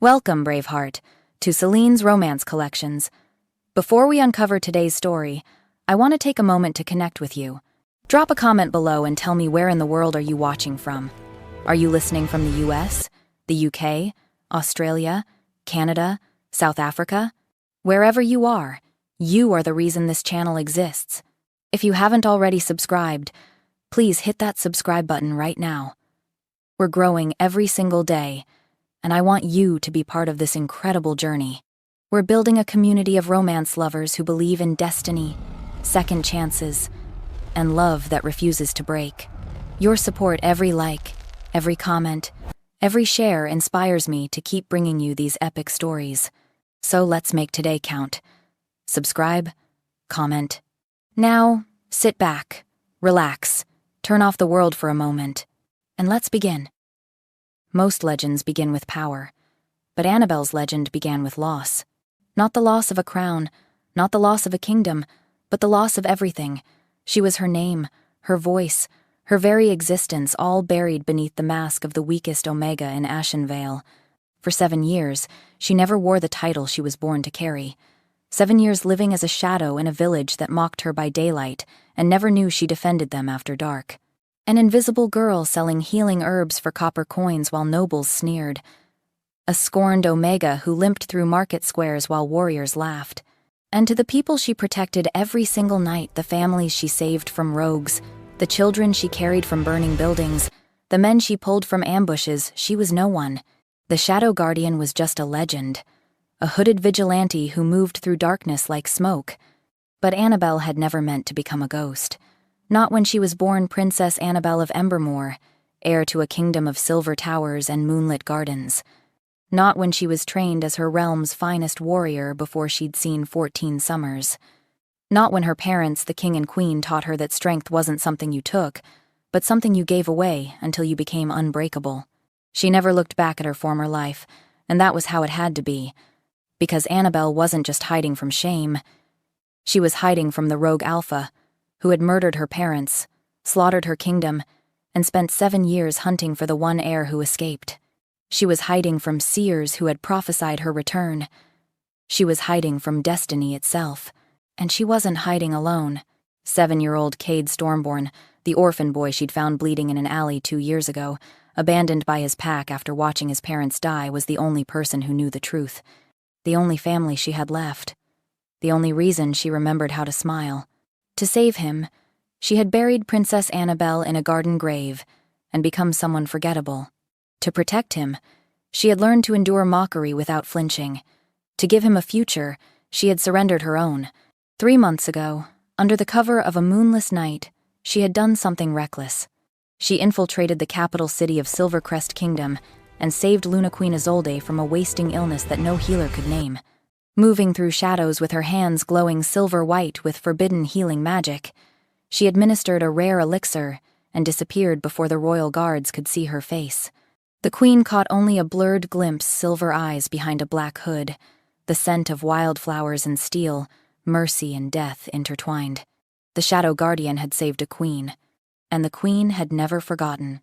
Welcome, Braveheart, to Celine's Romance Collections. Before we uncover today's story, I want to take a moment to connect with you. Drop a comment below and tell me where in the world are you watching from. Are you listening from the US, the UK, Australia, Canada, South Africa? Wherever you are the reason this channel exists. If you haven't already subscribed, please hit that subscribe button right now. We're growing every single day, and I want you to be part of this incredible journey. We're building a community of romance lovers who believe in destiny, second chances, and love that refuses to break. Your support, every like, every comment, every share inspires me to keep bringing you these epic stories. So let's make today count. Subscribe, comment. Now, sit back, relax, turn off the world for a moment, and let's begin. Most legends begin with power, but Annabelle's legend began with loss. Not the loss of a crown, not the loss of a kingdom, but the loss of everything. She was her name, her voice, her very existence, all buried beneath the mask of the weakest Omega in Ashenvale. For 7 years, she never wore the title she was born to carry. 7 years living as a shadow in a village that mocked her by daylight and never knew she defended them after dark. An invisible girl selling healing herbs for copper coins while nobles sneered. A scorned Omega who limped through market squares while warriors laughed. And to the people she protected every single night, the families she saved from rogues, the children she carried from burning buildings, the men she pulled from ambushes, she was no one. The Shadow Guardian was just a legend, a hooded vigilante who moved through darkness like smoke. But Annabelle had never meant to become a ghost. Not when she was born Princess Annabelle of Embermore, heir to a kingdom of silver towers and moonlit gardens. Not when she was trained as her realm's finest warrior before she'd seen 14 summers. Not when her parents, the king and queen, taught her that strength wasn't something you took, but something you gave away until you became unbreakable. She never looked back at her former life, and that was how it had to be. Because Annabelle wasn't just hiding from shame. She was hiding from the rogue Alpha, who had murdered her parents, slaughtered her kingdom, and spent 7 years hunting for the one heir who escaped. She was hiding from seers who had prophesied her return. She was hiding from destiny itself. And she wasn't hiding alone. 7-year-old Cade Stormborn, the orphan boy she'd found bleeding in an alley 2 years ago, abandoned by his pack after watching his parents die, was the only person who knew the truth. The only family she had left. The only reason she remembered how to smile. To save him, she had buried Princess Annabelle in a garden grave and become someone forgettable. To protect him, she had learned to endure mockery without flinching. To give him a future, she had surrendered her own. 3 months ago, under the cover of a moonless night, she had done something reckless. She infiltrated the capital city of Silverest Kingdom and saved Luna Queen Isolde from a wasting illness that no healer could name. Moving through shadows with her hands glowing silver white with forbidden healing magic, she administered a rare elixir and disappeared before the royal guards could see her face. The queen caught only a blurred glimpse, silver eyes behind a black hood, the scent of wildflowers and steel, mercy and death intertwined. The Shadow Guardian had saved a queen, and the queen had never forgotten.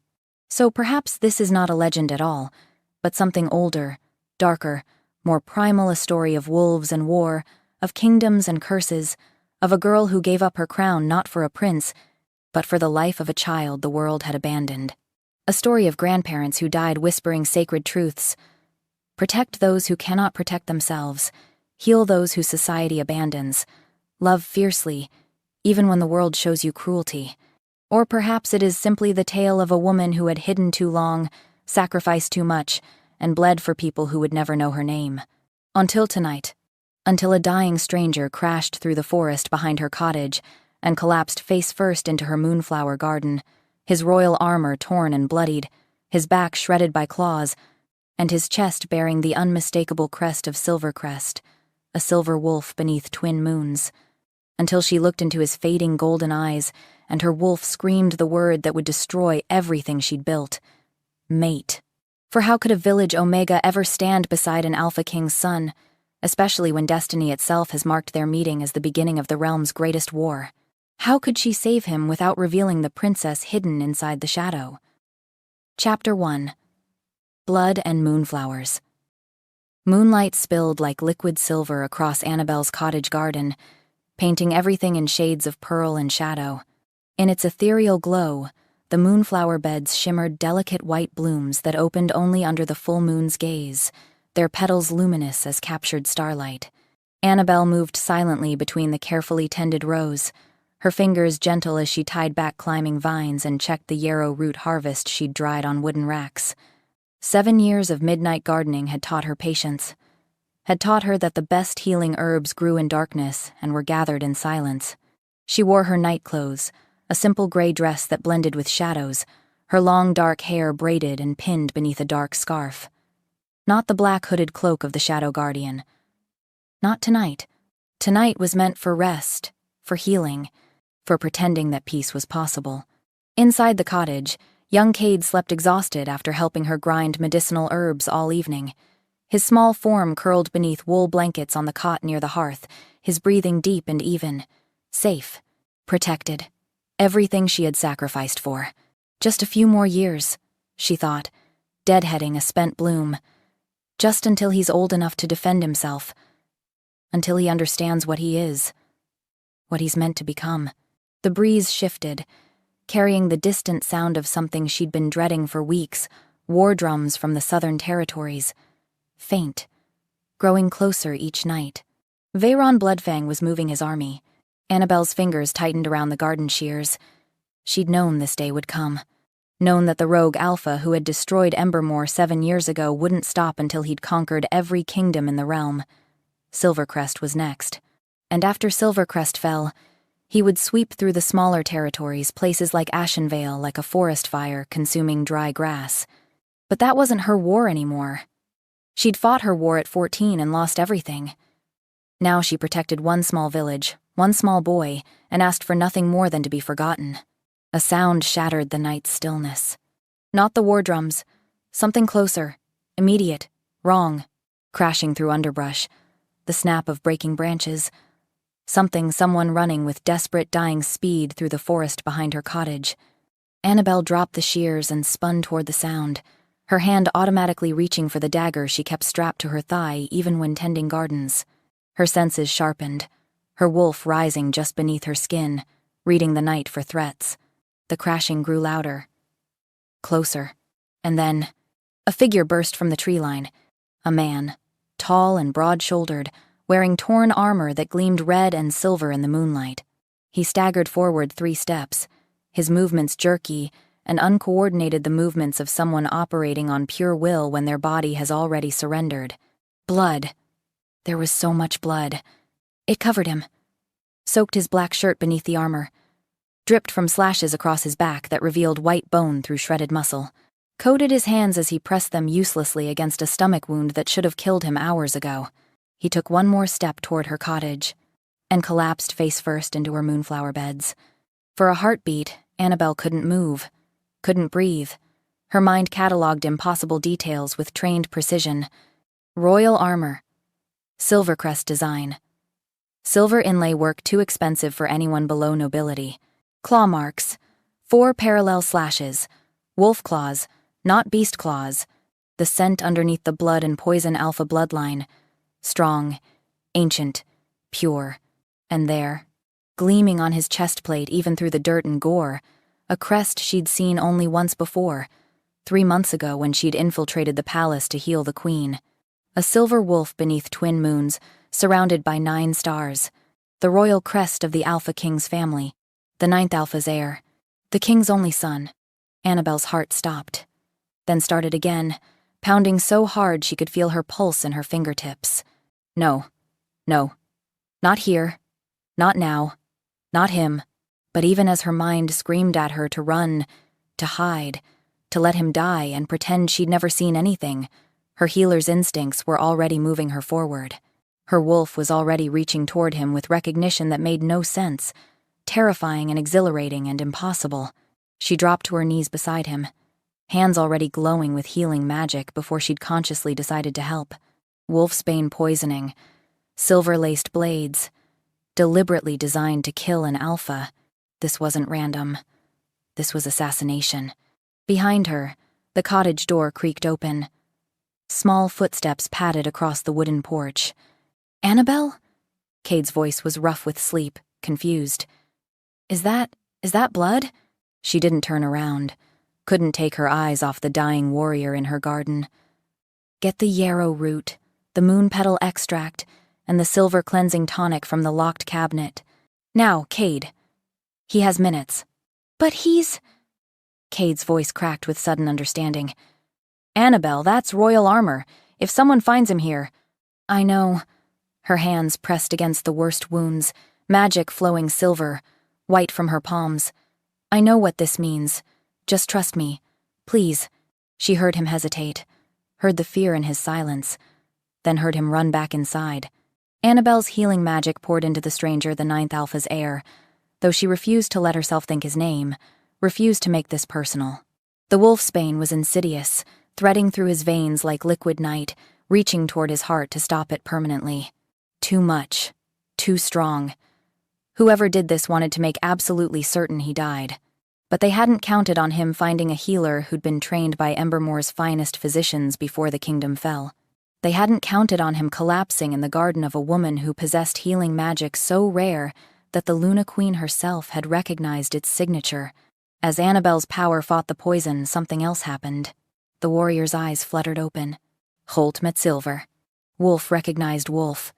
So perhaps this is not a legend at all, but something older, darker, more primal, a story of wolves and war, of kingdoms and curses, of a girl who gave up her crown not for a prince, but for the life of a child the world had abandoned. A story of grandparents who died whispering sacred truths. Protect those who cannot protect themselves. Heal those who society abandons. Love fiercely, even when the world shows you cruelty. Or perhaps it is simply the tale of a woman who had hidden too long, sacrificed too much, and bled for people who would never know her name. Until tonight. Until a dying stranger crashed through the forest behind her cottage and collapsed face first into her moonflower garden, his royal armor torn and bloodied, his back shredded by claws, and his chest bearing the unmistakable crest of Silverest, a silver wolf beneath twin moons. Until she looked into his fading golden eyes, and her wolf screamed the word that would destroy everything she'd built. Mate. For how could a village Omega ever stand beside an Alpha King's son, especially when destiny itself has marked their meeting as the beginning of the realm's greatest war? How could she save him without revealing the princess hidden inside the shadow? Chapter 1. Blood and Moonflowers. Moonlight spilled like liquid silver across Annabelle's cottage garden, painting everything in shades of pearl and shadow. In its ethereal glow, the moonflower beds shimmered delicate white blooms that opened only under the full moon's gaze, their petals luminous as captured starlight. Annabelle moved silently between the carefully tended rows, her fingers gentle as she tied back climbing vines and checked the yarrow root harvest she'd dried on wooden racks. 7 years of midnight gardening had taught her patience, had taught her that the best healing herbs grew in darkness and were gathered in silence. She wore her night clothes, a simple gray dress that blended with shadows, her long dark hair braided and pinned beneath a dark scarf. Not the black hooded cloak of the Shadow Guardian. Not tonight. Tonight was meant for rest, for healing, for pretending that peace was possible. Inside the cottage, young Cade slept exhausted after helping her grind medicinal herbs all evening. His small form curled beneath wool blankets on the cot near the hearth, his breathing deep and even. Safe. Protected. Everything she had sacrificed for. Just a few more years, she thought, deadheading a spent bloom. Just until he's old enough to defend himself. Until he understands what he is. What he's meant to become. The breeze shifted, carrying the distant sound of something she'd been dreading for weeks, war drums from the southern territories. Faint, growing closer each night. Veyron Bloodfang was moving his army. Annabelle's fingers tightened around the garden shears. She'd known this day would come. Known that the rogue Alpha who had destroyed Embermore 7 years ago wouldn't stop until he'd conquered every kingdom in the realm. Silverest was next. And after Silverest fell, he would sweep through the smaller territories, places like Ashenvale, like a forest fire consuming dry grass. But that wasn't her war anymore. She'd fought her war at 14 and lost everything. Now she protected one small village, one small boy, and asked for nothing more than to be forgotten. A sound shattered the night's stillness. Not the war drums. Something closer. Immediate. Wrong. Crashing through underbrush. The snap of breaking branches. Someone running with desperate dying speed through the forest behind her cottage. Annabelle dropped the shears and spun toward the sound, her hand automatically reaching for the dagger she kept strapped to her thigh even when tending gardens. Her senses sharpened, her wolf rising just beneath her skin, reading the night for threats. The crashing grew louder. Closer. And then, a figure burst from the tree line. A man, tall and broad-shouldered, wearing torn armor that gleamed red and silver in the moonlight. He staggered forward 3 steps, his movements jerky and uncoordinated, the movements of someone operating on pure will when their body has already surrendered. Blood. There was so much blood. It covered him. Soaked his black shirt beneath the armor. Dripped from slashes across his back that revealed white bone through shredded muscle. Coated his hands as he pressed them uselessly against a stomach wound that should have killed him hours ago. He took one more step toward her cottage, and collapsed face first into her moonflower beds. For a heartbeat, Annabelle couldn't move, couldn't breathe. Her mind catalogued impossible details with trained precision. Royal armor. Silverest design. Silver inlay work too expensive for anyone below nobility. Claw marks. 4 parallel slashes. Wolf claws, not beast claws. The scent underneath the blood and poison alpha bloodline. Strong, ancient, pure. And there, gleaming on his chest plate even through the dirt and gore, a crest she'd seen only once before, 3 months ago when she'd infiltrated the palace to heal the queen. A silver wolf beneath twin moons, surrounded by 9 stars. The royal crest of the Alpha King's family, the 9th Alpha's heir, the king's only son. Annabelle's heart stopped, then started again, pounding so hard she could feel her pulse in her fingertips. No. Not here. Not now. Not him. But even as her mind screamed at her to run, to hide, to let him die and pretend she'd never seen anything, her healer's instincts were already moving her forward. Her wolf was already reaching toward him with recognition that made no sense, terrifying and exhilarating and impossible. She dropped to her knees beside him, hands already glowing with healing magic before she'd consciously decided to help. Wolfsbane poisoning, silver-laced blades, deliberately designed to kill an alpha. This wasn't random. This was assassination. Behind her, the cottage door creaked open. Small footsteps padded across the wooden porch. "Annabelle?" Cade's voice was rough with sleep, confused. Is that blood?" She didn't turn around. Couldn't take her eyes off the dying warrior in her garden. "Get the yarrow root, the moon petal extract, and the silver cleansing tonic from the locked cabinet. Now, Cade." "He has minutes." "But he's—" Cade's voice cracked with sudden understanding. "Annabelle, that's royal armor. If someone finds him here—" "I know." Her hands pressed against the worst wounds, magic flowing silver, white from her palms. "I know what this means. Just trust me. Please." She heard him hesitate, heard the fear in his silence, then heard him run back inside. Annabelle's healing magic poured into the stranger, the ninth Alpha's heir, though she refused to let herself think his name, refused to make this personal. The wolfsbane was insidious, threading through his veins like liquid night, reaching toward his heart to stop it permanently. Too much. Too strong. Whoever did this wanted to make absolutely certain he died. But they hadn't counted on him finding a healer who'd been trained by Embermore's finest physicians before the kingdom fell. They hadn't counted on him collapsing in the garden of a woman who possessed healing magic so rare that the Luna Queen herself had recognized its signature. As Annabelle's power fought the poison, something else happened. The warrior's eyes fluttered open. Holt met Silver. Wolf recognized Wolf.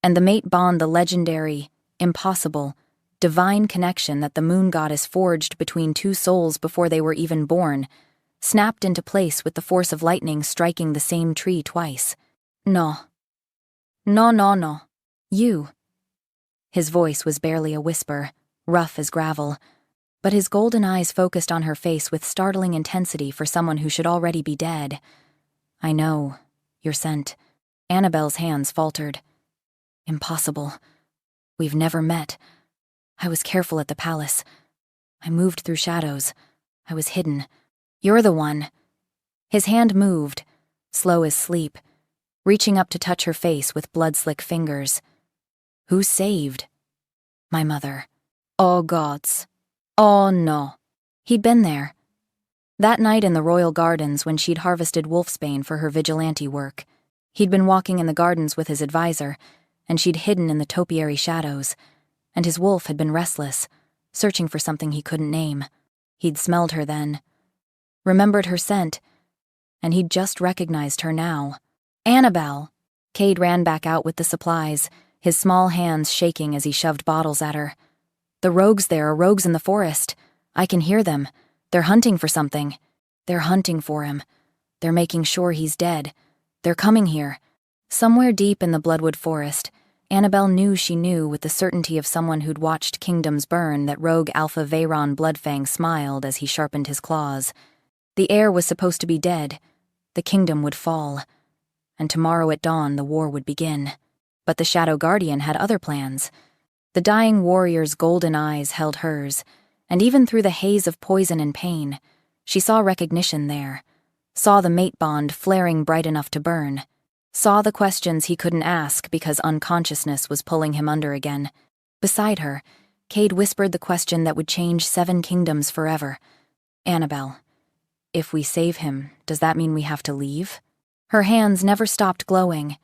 And the mate bond, the legendary, impossible, divine connection that the moon goddess forged between two souls before they were even born, snapped into place with the force of lightning striking the same tree twice. "No. No, no, no. You." His voice was barely a whisper, rough as gravel, but his golden eyes focused on her face with startling intensity for someone who should already be dead. "I know. You're sent." Annabelle's hands faltered. "Impossible. We've never met. I was careful at the palace. I moved through shadows. I was hidden. You're the one." His hand moved, slow as sleep, reaching up to touch her face with blood-slick fingers. "Who saved?" "My mother." "Oh, gods. Oh, no." He'd been there. That night in the royal gardens when she'd harvested wolfsbane for her vigilante work. He'd been walking in the gardens with his advisor, and she'd hidden in the topiary shadows, and his wolf had been restless, searching for something he couldn't name. He'd smelled her then, remembered her scent, and he'd just recognized her now. "Annabelle!" Cade ran back out with the supplies, his small hands shaking as he shoved bottles at her. "The rogues there are rogues in the forest. I can hear them. They're hunting for something. They're hunting for him. They're making sure he's dead. They're coming here." Somewhere deep in the Bloodwood Forest, Annabelle knew she knew with the certainty of someone who'd watched kingdoms burn that rogue Alpha Veyron Bloodfang smiled as he sharpened his claws. The heir was supposed to be dead. The kingdom would fall. And tomorrow at dawn the war would begin. But the Shadow Guardian had other plans. The dying warrior's golden eyes held hers, and even through the haze of poison and pain, she saw recognition there, saw the mate bond flaring bright enough to burn. Saw the questions he couldn't ask because unconsciousness was pulling him under again. Beside her, Cade whispered the question that would change 7 kingdoms forever. "Annabelle, if we save him, does that mean we have to leave?" Her hands never stopped glowing,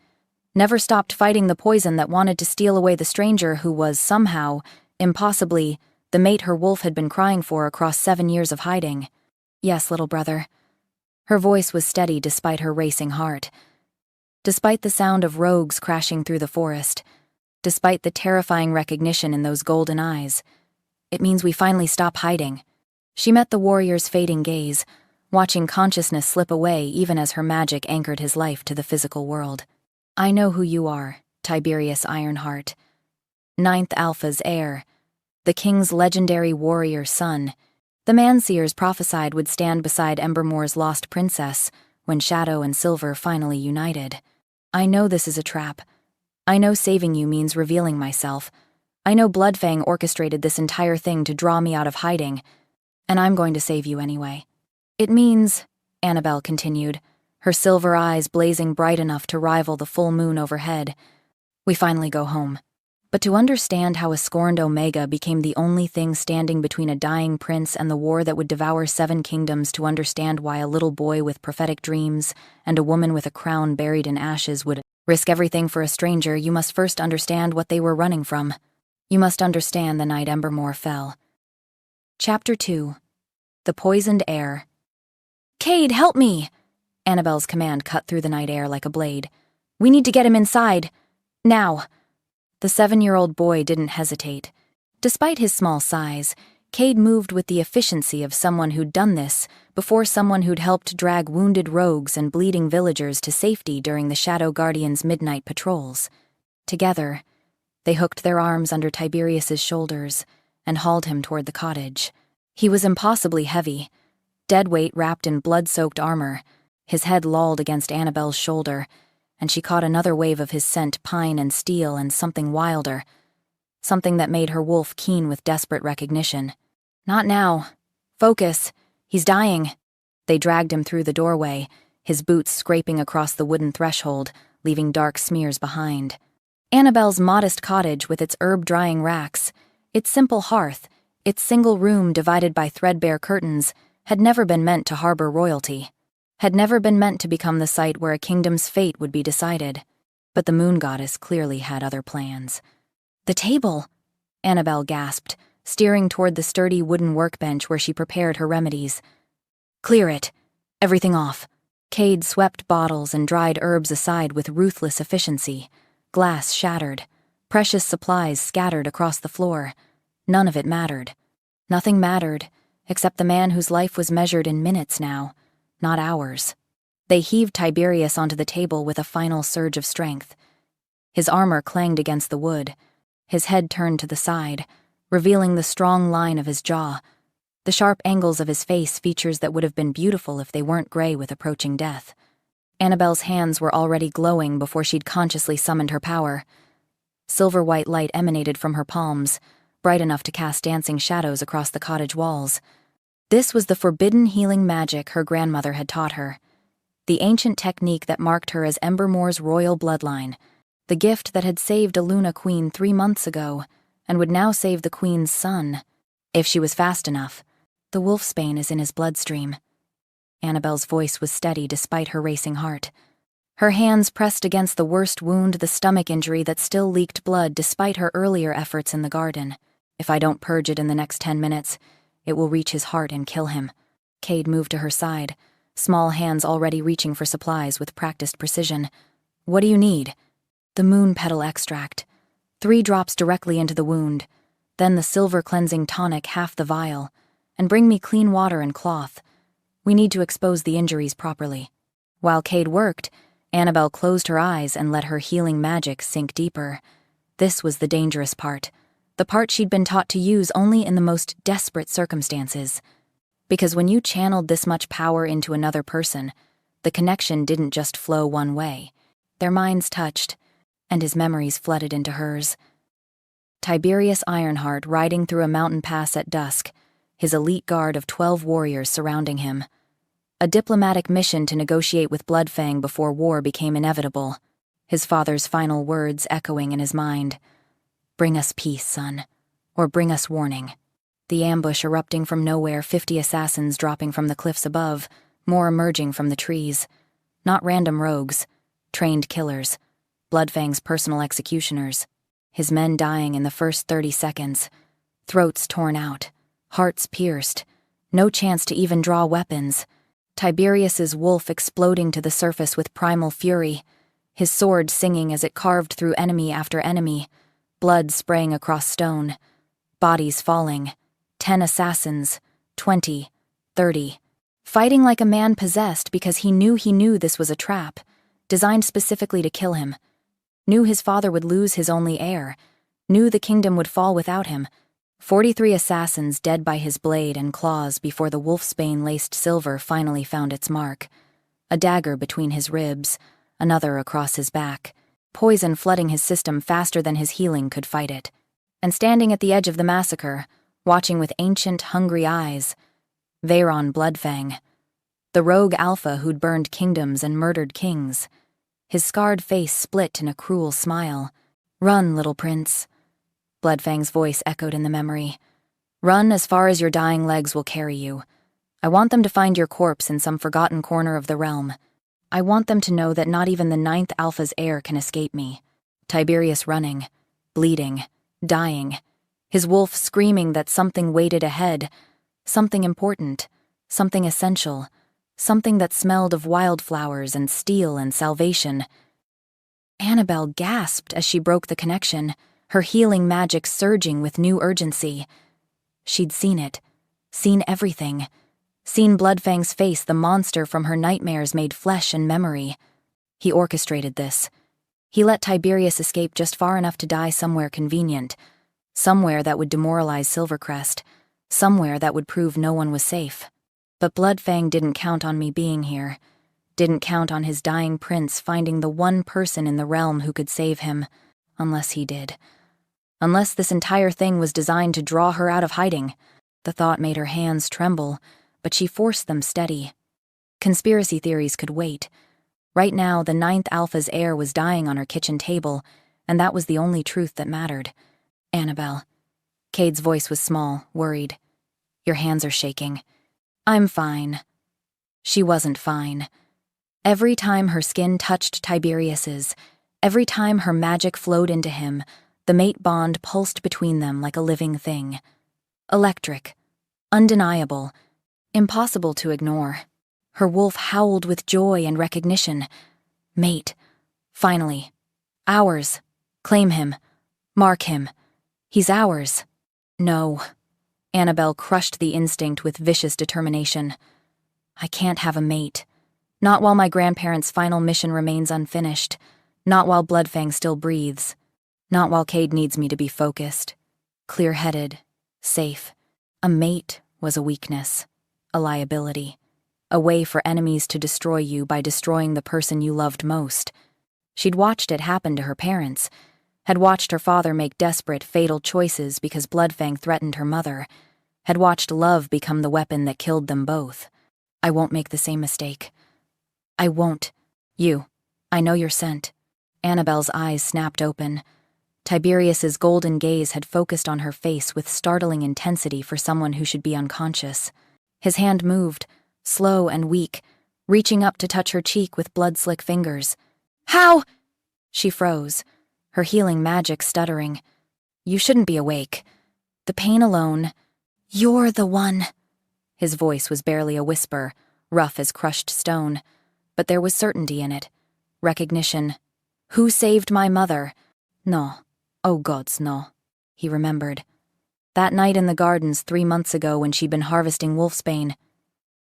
never stopped fighting the poison that wanted to steal away the stranger who was somehow, impossibly, the mate her wolf had been crying for across 7 years of hiding. "Yes, little brother." Her voice was steady despite her racing heart. Despite the sound of rogues crashing through the forest, despite the terrifying recognition in those golden eyes, it means we finally stop hiding. She met the warrior's fading gaze, watching consciousness slip away even as her magic anchored his life to the physical world. "I know who you are, Tiberius Ironheart. Ninth Alpha's heir, the king's legendary warrior son. The Manseers prophesied would stand beside Embermore's lost princess when Shadow and Silver finally united. I know this is a trap. I know saving you means revealing myself. I know Bloodfang orchestrated this entire thing to draw me out of hiding, and I'm going to save you anyway. It means," Annabelle continued, her silver eyes blazing bright enough to rival the full moon overhead, "we finally go home. But to understand how a scorned Omega became the only thing standing between a dying prince and the war that would devour 7 kingdoms, to understand why a little boy with prophetic dreams and a woman with a crown buried in ashes would risk everything for a stranger, you must first understand what they were running from. You must understand the night Embermore fell. Chapter 2. The Poisoned Heir. "Cade, help me!" Annabelle's command cut through the night air like a blade. "We need to get him inside. Now." The 7-year-old boy didn't hesitate. Despite his small size, Cade moved with the efficiency of someone who'd done this before, someone who'd helped drag wounded rogues and bleeding villagers to safety during the Shadow Guardian's midnight patrols. Together, they hooked their arms under Tiberius's shoulders and hauled him toward the cottage. He was impossibly heavy, dead weight wrapped in blood-soaked armor. His head lolled against Annabelle's shoulder, and she caught another wave of his scent, pine and steel, and something wilder, something that made her wolf keen with desperate recognition. "Not now. Focus. He's dying." They dragged him through the doorway, his boots scraping across the wooden threshold, leaving dark smears behind. Annabelle's modest cottage with its herb-drying racks, its simple hearth, its single room divided by threadbare curtains, had never been meant to harbor royalty, had never been meant to become the site where a kingdom's fate would be decided. But the moon goddess clearly had other plans. "The table!" Annabelle gasped, steering toward the sturdy wooden workbench where she prepared her remedies. "Clear it. Everything off." Cade swept bottles and dried herbs aside with ruthless efficiency. Glass shattered, precious supplies scattered across the floor. None of it mattered. Nothing mattered, except the man whose life was measured in minutes now, not hours. They heaved Tiberius onto the table with a final surge of strength. His armor clanged against the wood. His head turned to the side, revealing the strong line of his jaw, the sharp angles of his face, features that would have been beautiful if they weren't gray with approaching death. Annabelle's hands were already glowing before she'd consciously summoned her power. Silver-white light emanated from her palms, bright enough to cast dancing shadows across the cottage walls. This was the forbidden healing magic her grandmother had taught her, the ancient technique that marked her as Embermore's royal bloodline, the gift that had saved a Luna queen 3 months ago and would now save the queen's son, if she was fast enough. "The wolfsbane is in his bloodstream." Annabelle's voice was steady despite her racing heart. Her hands pressed against the worst wound, the stomach injury that still leaked blood despite her earlier efforts in the garden. "If I don't purge it in the next 10 minutes, it will reach his heart and kill him." Cade moved to her side, small hands already reaching for supplies with practiced precision. "What do you need?" "The moon petal extract. 3 drops directly into the wound, then the silver cleansing tonic, half the vial, and bring me clean water and cloth. We need to expose the injuries properly." While Cade worked, Annabelle closed her eyes and let her healing magic sink deeper. This was the dangerous part, the part she'd been taught to use only in the most desperate circumstances. Because when you channeled this much power into another person, the connection didn't just flow one way. Their minds touched, and his memories flooded into hers. Tiberius Ironheart riding through a mountain pass at dusk, his elite guard of 12 warriors surrounding him. A diplomatic mission to negotiate with Bloodfang before war became inevitable. His father's final words echoing in his mind. "Bring us peace, son, or bring us warning." The ambush erupting from nowhere, 50 assassins dropping from the cliffs above, more emerging from the trees. Not random rogues, trained killers, Bloodfang's personal executioners. His men dying in the first 30 seconds. Throats torn out, hearts pierced, no chance to even draw weapons. Tiberius's wolf exploding to the surface with primal fury, his sword singing as it carved through enemy after enemy, blood spraying across stone, bodies falling, 10 assassins, 20, 30, fighting like a man possessed because he knew this was a trap, designed specifically to kill him, knew his father would lose his only heir, knew the kingdom would fall without him. 43 assassins dead by his blade and claws before the wolfsbane-laced silver finally found its mark. A dagger between his ribs, another across his back, poison flooding his system faster than his healing could fight it. And standing at the edge of the massacre, watching with ancient, hungry eyes, Veyron Bloodfang, the rogue alpha who'd burned kingdoms and murdered kings. His scarred face split in a cruel smile. "Run, little prince. Bloodfang's voice echoed in the memory. Run as far as your dying legs will carry you. I want them to find your corpse in some forgotten corner of the realm. I want them to know that not even the 9th Alpha's heir can escape me. Tiberius running, bleeding, dying. His wolf screaming that something waited ahead. Something important, something essential, something that smelled of wildflowers and steel and salvation. Annabelle gasped as she broke the connection, her healing magic surging with new urgency. She'd seen it, seen everything, seen Bloodfang's face, the monster from her nightmares made flesh and memory. He orchestrated this. He let Tiberius escape just far enough to die somewhere convenient, somewhere that would demoralize Silverest, somewhere that would prove no one was safe. But Bloodfang didn't count on me being here, didn't count on his dying prince finding the one person in the realm who could save him, unless he did. Unless this entire thing was designed to draw her out of hiding. The thought made her hands tremble, but she forced them steady. Conspiracy theories could wait. Right now, the 9th Alpha's heir was dying on her kitchen table, and that was the only truth that mattered. Annabelle. Cade's voice was small, worried. Your hands are shaking. I'm fine. She wasn't fine. Every time her skin touched Tiberius's, every time her magic flowed into him, the mate bond pulsed between them like a living thing. Electric. Undeniable. Impossible to ignore. Her wolf howled with joy and recognition. Mate. Finally. Ours. Claim him. Mark him. He's ours. No. Annabelle crushed the instinct with vicious determination. I can't have a mate. Not while my grandparents' final mission remains unfinished. Not while Bloodfang still breathes. Not while Cade needs me to be focused, clear-headed, safe. A mate was a weakness, a liability, a way for enemies to destroy you by destroying the person you loved most. She'd watched it happen to her parents, had watched her father make desperate, fatal choices because Bloodfang threatened her mother, had watched love become the weapon that killed them both. I won't make the same mistake. I won't. You. I know you're sent. Annabelle's eyes snapped open. Tiberius's golden gaze had focused on her face with startling intensity for someone who should be unconscious. His hand moved, slow and weak, reaching up to touch her cheek with blood-slick fingers. How? She froze, her healing magic stuttering. You shouldn't be awake. The pain alone. You're the one. His voice was barely a whisper, rough as crushed stone, but there was certainty in it. Recognition. Who saved my mother? No. Oh gods, no. He remembered. That night in the gardens 3 months ago when she'd been harvesting wolfsbane.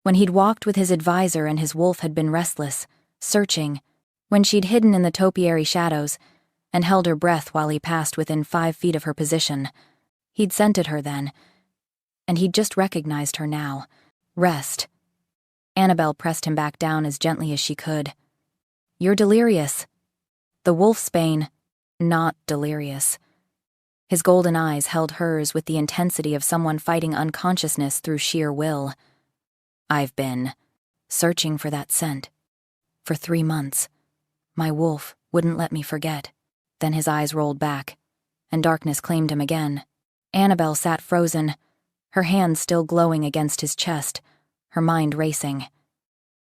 When he'd walked with his advisor and his wolf had been restless, searching. When she'd hidden in the topiary shadows and held her breath while he passed within 5 feet of her position. He'd scented her then, and he'd just recognized her now. Rest. Annabelle pressed him back down as gently as she could. You're delirious. The wolfsbane. Not delirious. His golden eyes held hers with the intensity of someone fighting unconsciousness through sheer will. I've been searching for that scent. For 3 months. My wolf wouldn't let me forget. Then his eyes rolled back, and darkness claimed him again. Annabelle sat frozen, her hands still glowing against his chest, her mind racing.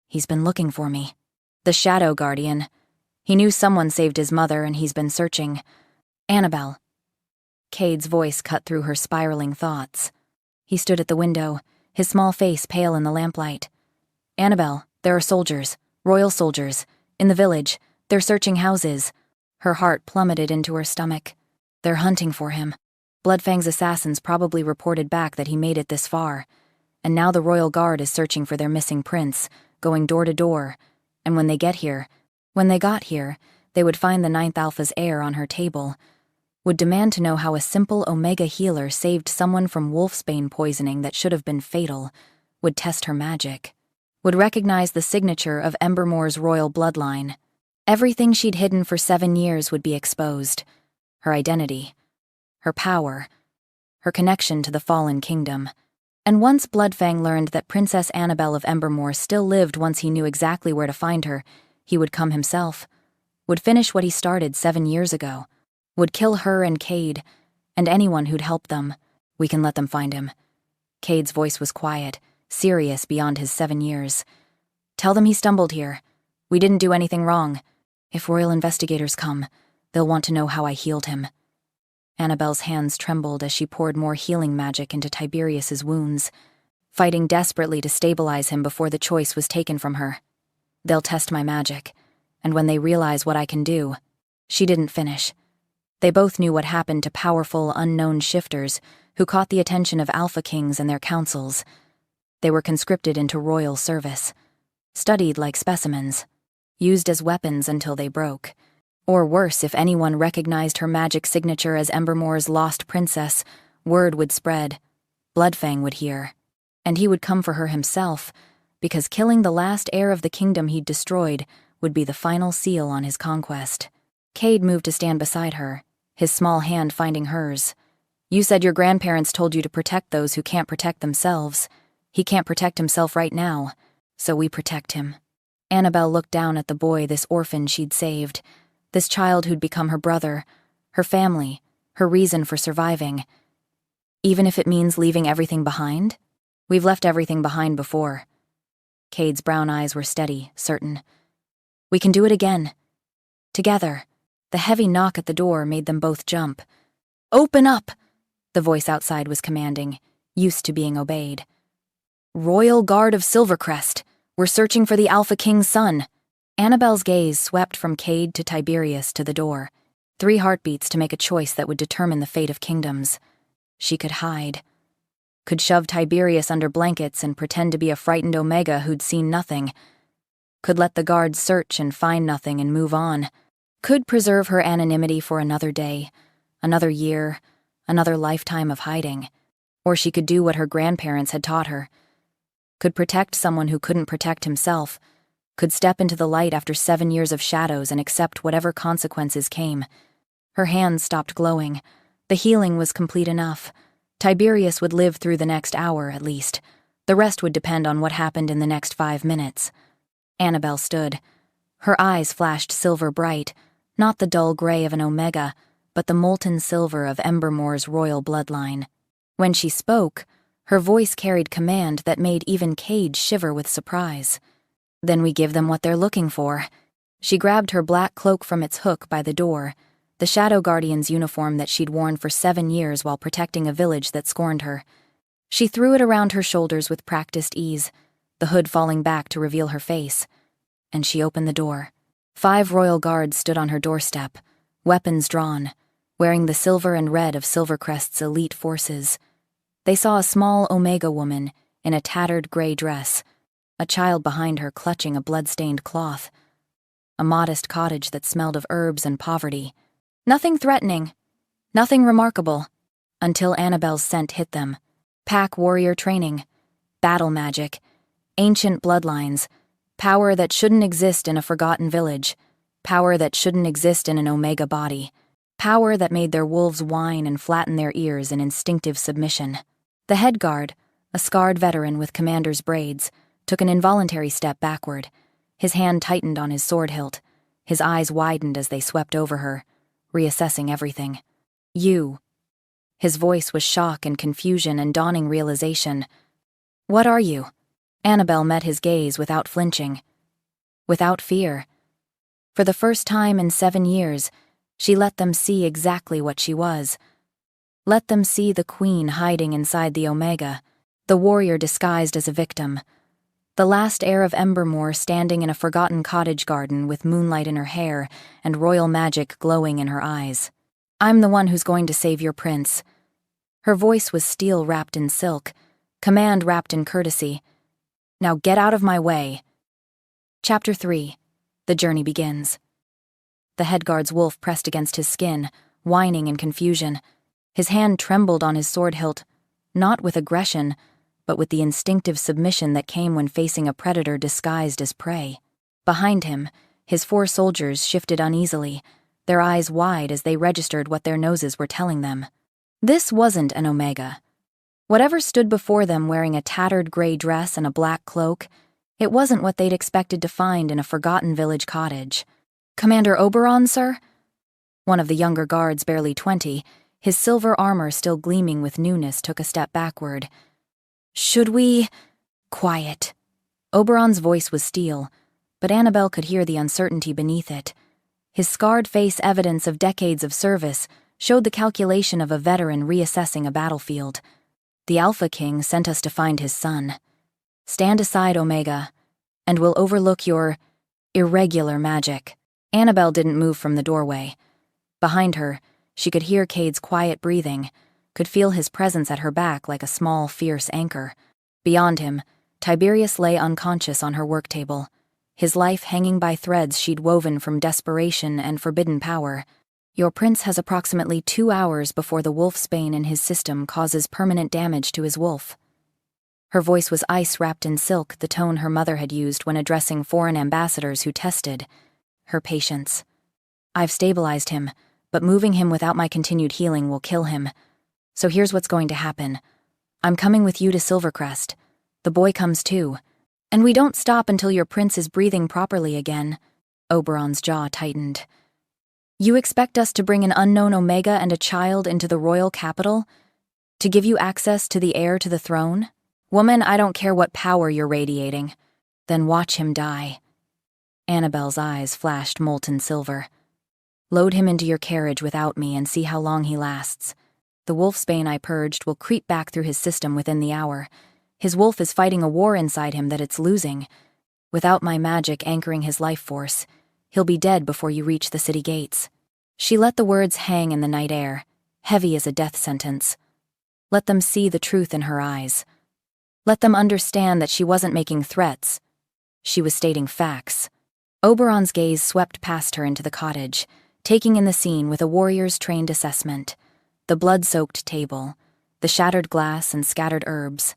He's been looking for me. The Shadow Guardian. He knew someone saved his mother and he's been searching. Annabelle. Cade's voice cut through her spiraling thoughts. He stood at the window, his small face pale in the lamplight. Annabelle, there are soldiers, royal soldiers, in the village. They're searching houses. Her heart plummeted into her stomach. They're hunting for him. Bloodfang's assassins probably reported back that he made it this far. And now the royal guard is searching for their missing prince, going door to door. And when they got here, they would find the 9th Alpha's heir on her table, would demand to know how a simple Omega healer saved someone from wolfsbane poisoning that should have been fatal, would test her magic, would recognize the signature of Embermore's royal bloodline. Everything she'd hidden for 7 years would be exposed. Her identity, her power, her connection to the fallen kingdom. And once Bloodfang learned that Princess Annabelle of Embermore still lived once he knew exactly where to find her, he would come himself, would finish what he started 7 years ago, would kill her and Cade, And anyone who'd help them, we can let them find him. Cade's voice was quiet, serious beyond his 7 years. Tell them he stumbled here. We didn't do anything wrong. If royal investigators come, they'll want to know how I healed him. Annabelle's hands trembled as she poured more healing magic into Tiberius's wounds, fighting desperately to stabilize him before the choice was taken from her. They'll test my magic, and when they realize what I can do... She didn't finish. They both knew what happened to powerful, unknown shifters who caught the attention of Alpha Kings and their councils. They were conscripted into royal service, studied like specimens, used as weapons until they broke. Or worse, if anyone recognized her magic signature as Embermore's lost princess, word would spread. Bloodfang would hear. And he would come for her himself, because killing the last heir of the kingdom he'd destroyed would be the final seal on his conquest. Cade moved to stand beside her, his small hand finding hers. You said your grandparents told you to protect those who can't protect themselves. He can't protect himself right now, so we protect him. Annabelle looked down at the boy, this orphan she'd saved, this child who'd become her brother, her family, her reason for surviving. Even if it means leaving everything behind? We've left everything behind before. Cade's brown eyes were steady, certain. We can do it again. Together. The heavy knock at the door made them both jump. Open up! The voice outside was commanding, used to being obeyed. Royal Guard of Silverest, we're searching for the Alpha King's son. Annabelle's gaze swept from Cade to Tiberius to the door. 3 heartbeats to make a choice that would determine the fate of kingdoms. She could hide. Could shove Tiberius under blankets and pretend to be a frightened Omega who'd seen nothing. Could let the guards search and find nothing and move on. Could preserve her anonymity for another day, another year, another lifetime of hiding. Or she could do what her grandparents had taught her. Could protect someone who couldn't protect himself. Could step into the light after 7 years of shadows and accept whatever consequences came. Her hands stopped glowing. The healing was complete enough. Tiberius would live through the next hour, at least. The rest would depend on what happened in the next 5 minutes. Annabelle stood. Her eyes flashed silver bright, not the dull gray of an Omega, but the molten silver of Embermore's royal bloodline. When she spoke, her voice carried command that made even Cade shiver with surprise. Then we give them what they're looking for. She grabbed her black cloak from its hook by the door, the Shadow Guardian's uniform that she'd worn for 7 years while protecting a village that scorned her. She threw it around her shoulders with practiced ease, the hood falling back to reveal her face. And she opened the door. 5 royal guards stood on her doorstep, weapons drawn, wearing the silver and red of Silverest's elite forces. They saw a small Omega woman in a tattered gray dress, a child behind her clutching a blood-stained cloth, a modest cottage that smelled of herbs and poverty. Nothing threatening, nothing remarkable, until Annabelle's scent hit them. Pack warrior training, battle magic, ancient bloodlines, power that shouldn't exist in a forgotten village, power that shouldn't exist in an Omega body, power that made their wolves whine and flatten their ears in instinctive submission. The head guard, a scarred veteran with commander's braids, took an involuntary step backward. His hand tightened on his sword hilt. His eyes widened as they swept over her, reassessing everything. You. His voice was shock and confusion and dawning realization. What are you? Annabelle met his gaze without flinching, without fear. For the first time in 7 years, she let them see exactly what she was. Let them see the queen hiding inside the Omega, the warrior disguised as a victim, the last heir of Embermore standing in a forgotten cottage garden with moonlight in her hair and royal magic glowing in her eyes. I'm the one who's going to save your prince. Her voice was steel wrapped in silk, command wrapped in courtesy. Now get out of my way. Chapter 3. The journey begins. The headguard's wolf pressed against his skin, whining in confusion. His hand trembled on his sword hilt, not with aggression, but with the instinctive submission that came when facing a predator disguised as prey. Behind him, his 4 soldiers shifted uneasily, their eyes wide as they registered what their noses were telling them. This wasn't an Omega. Whatever stood before them wearing a tattered gray dress and a black cloak, it wasn't what they'd expected to find in a forgotten village cottage. Commander Oberon, sir? One of the younger guards, barely 20, His silver armor still gleaming with newness took a step backward. "Should we—" "Quiet." Oberon's voice was steel, but Annabelle could hear the uncertainty beneath it. His scarred face, evidence of decades of service, showed the calculation of a veteran reassessing a battlefield. "The Alpha King sent us to find his son. Stand aside, Omega, and we'll overlook your irregular magic." Annabelle didn't move from the doorway. Behind her, she could hear Cade's quiet breathing, could feel his presence at her back like a small, fierce anchor. Beyond him, Tiberius lay unconscious on her work table, his life hanging by threads she'd woven from desperation and forbidden power. "Your prince has approximately 2 hours before the wolfsbane in his system causes permanent damage to his wolf." Her voice was ice wrapped in silk, the tone her mother had used when addressing foreign ambassadors who tested her patience. "I've stabilized him, but moving him without my continued healing will kill him. So here's what's going to happen. I'm coming with you to Silverest. The boy comes too. And we don't stop until your prince is breathing properly again." Oberon's jaw tightened. "You expect us to bring an unknown Omega and a child into the royal capital? To give you access to the heir to the throne? Woman, I don't care what power you're radiating. Then watch him die." Annabelle's eyes flashed molten silver. "Load him into your carriage without me and see how long he lasts. The wolfsbane I purged will creep back through his system within the hour. His wolf is fighting a war inside him that it's losing. Without my magic anchoring his life force, he'll be dead before you reach the city gates." She let the words hang in the night air, heavy as a death sentence. Let them see the truth in her eyes. Let them understand that she wasn't making threats. She was stating facts. Oberon's gaze swept past her into the cottage, taking in the scene with a warrior's trained assessment. The blood-soaked table, the shattered glass and scattered herbs,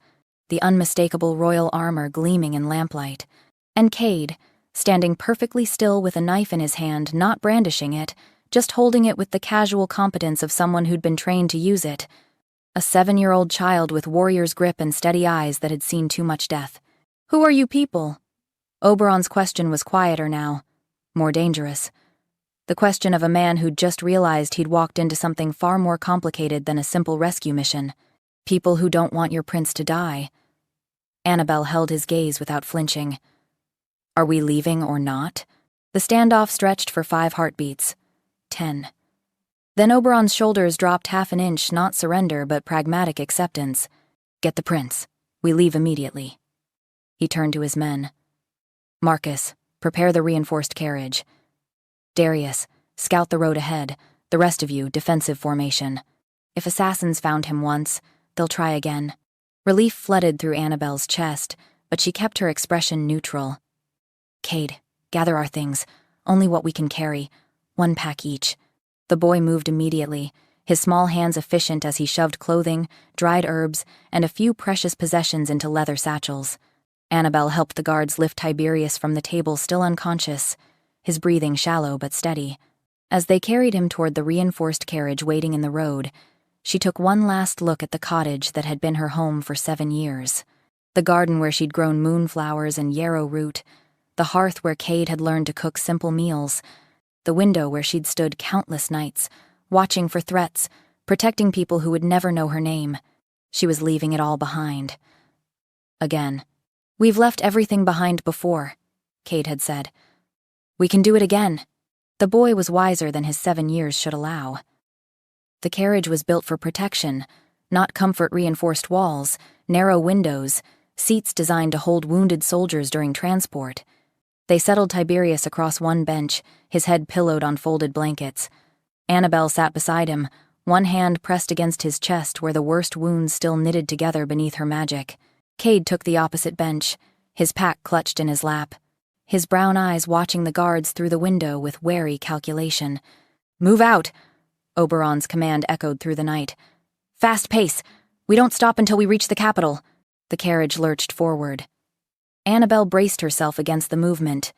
the unmistakable royal armor gleaming in lamplight, and Cade, standing perfectly still with a knife in his hand, not brandishing it, just holding it with the casual competence of someone who'd been trained to use it. A 7-year-old child with warrior's grip and steady eyes that had seen too much death. "Who are you people?" Oberon's question was quieter now, more dangerous. The question of a man who'd just realized he'd walked into something far more complicated than a simple rescue mission. "People who don't want your prince to die." Annabelle held his gaze without flinching. "Are we leaving or not?" The standoff stretched for 5 heartbeats. 10. Then Oberon's shoulders dropped half an inch, not surrender, but pragmatic acceptance. "Get the prince. We leave immediately." He turned to his men. "Marcus, prepare the reinforced carriage. Darius, scout the road ahead. The rest of you, defensive formation. If assassins found him once, they'll try again." Relief flooded through Annabelle's chest, but she kept her expression neutral. "Cade, gather our things. Only what we can carry. 1 pack each." The boy moved immediately, his small hands efficient as he shoved clothing, dried herbs, and a few precious possessions into leather satchels. Annabelle helped the guards lift Tiberius from the table, still unconscious, his breathing shallow but steady. As they carried him toward the reinforced carriage waiting in the road, she took one last look at the cottage that had been her home for 7 years. The garden where she'd grown moonflowers and yarrow root, the hearth where Cade had learned to cook simple meals, the window where she'd stood countless nights, watching for threats, protecting people who would never know her name. She was leaving it all behind. Again. "We've left everything behind before," Cade had said. "We can do it again." The boy was wiser than his 7 years should allow. The carriage was built for protection, not comfort-reinforced walls, narrow windows, seats designed to hold wounded soldiers during transport. They settled Tiberius across one bench, his head pillowed on folded blankets. Annabelle sat beside him, one hand pressed against his chest where the worst wounds still knitted together beneath her magic. Cade took the opposite bench, his pack clutched in his lap, his brown eyes watching the guards through the window with wary calculation. "Move out!" Oberon's command echoed through the night. "Fast pace! We don't stop until we reach the capital." The carriage lurched forward. Annabelle braced herself against the movement,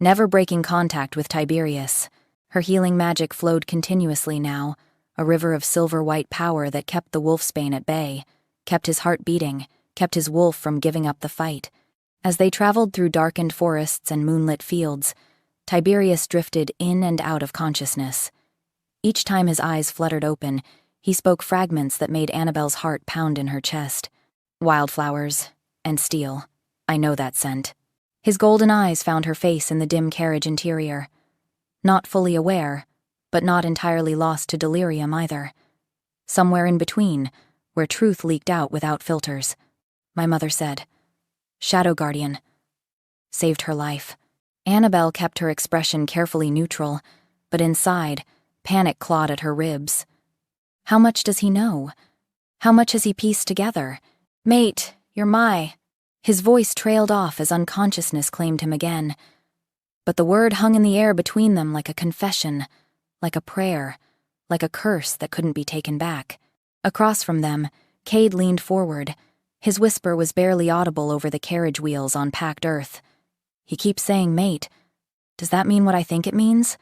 never breaking contact with Tiberius. Her healing magic flowed continuously now, a river of silver-white power that kept the wolfsbane at bay, kept his heart beating, kept his wolf from giving up the fight. As they traveled through darkened forests and moonlit fields, Tiberius drifted in and out of consciousness. Each time his eyes fluttered open, He spoke fragments that made Annabelle's heart pound in her chest. Wildflowers and steel. I know that scent. His golden eyes found her face in the dim carriage interior. Not fully aware, but not entirely lost to delirium either. Somewhere in between, where truth leaked out without filters. My mother said. Shadow Guardian. Saved her life. Annabelle kept her expression carefully neutral, but inside, panic clawed at her ribs. How much does he know? How much has he pieced together? Mate, you're my... His voice trailed off as unconsciousness claimed him again. But the word hung in the air between them like a confession, like a prayer, like a curse that couldn't be taken back. Across from them, Cade leaned forward. His whisper was barely audible over the carriage wheels on packed earth. He keeps saying mate. Does that mean what I think it means?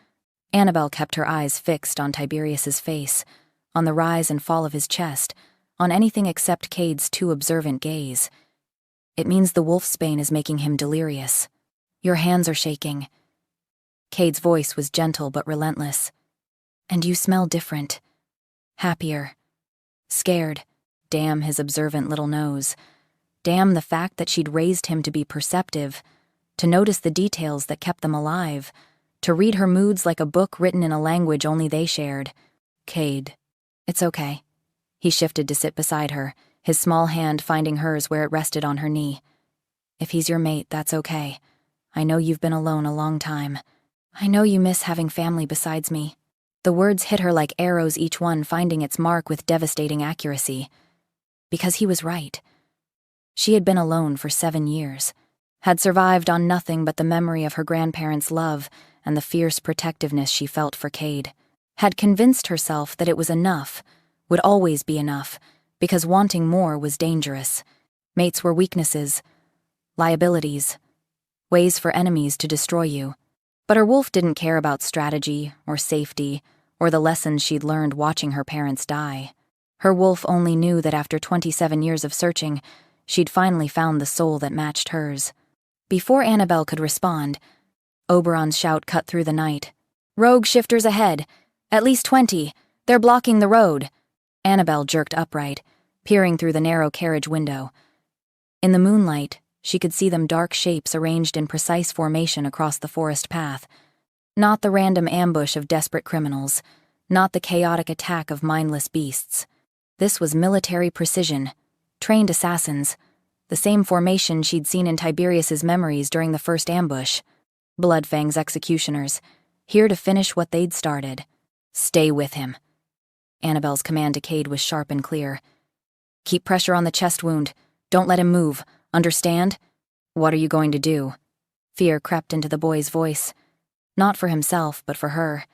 Annabelle kept her eyes fixed on Tiberius's face, on the rise and fall of his chest, on anything except Cade's too observant gaze. It means the wolfsbane is making him delirious. Your hands are shaking. Cade's voice was gentle but relentless. And you smell different. Happier. Scared. Damn his observant little nose. Damn the fact that she'd raised him to be perceptive, to notice the details that kept them alive, to read her moods like a book written in a language only they shared. Cade. It's okay. He shifted to sit beside her, his small hand finding hers where it rested on her knee. If he's your mate, that's okay. I know you've been alone a long time. I know you miss having family besides me. The words hit her like arrows, each one finding its mark with devastating accuracy. Because he was right. She had been alone for 7 years, had survived on nothing but the memory of her grandparents' love and the fierce protectiveness she felt for Cade, had convinced herself that it was enough, would always be enough, because wanting more was dangerous. Mates were weaknesses, liabilities, ways for enemies to destroy you. But her wolf didn't care about strategy or safety or the lessons she'd learned watching her parents die. Her wolf only knew that after 27 years of searching, she'd finally found the soul that matched hers. Before Annabelle could respond, Oberon's shout cut through the night. Rogue shifters ahead. At least 20. They're blocking the road. Annabelle jerked upright, peering through the narrow carriage window. In the moonlight, she could see them dark shapes arranged in precise formation across the forest path. Not the random ambush of desperate criminals, not the chaotic attack of mindless beasts. This was military precision, trained assassins, the same formation she'd seen in Tiberius's memories during the first ambush. Bloodfang's executioners, here to finish what they'd started. Stay with him. Annabelle's command to Cade was sharp and clear. Keep pressure on the chest wound. Don't let him move. Understand? What are you going to do? Fear crept into the boy's voice. Not for himself, but for her.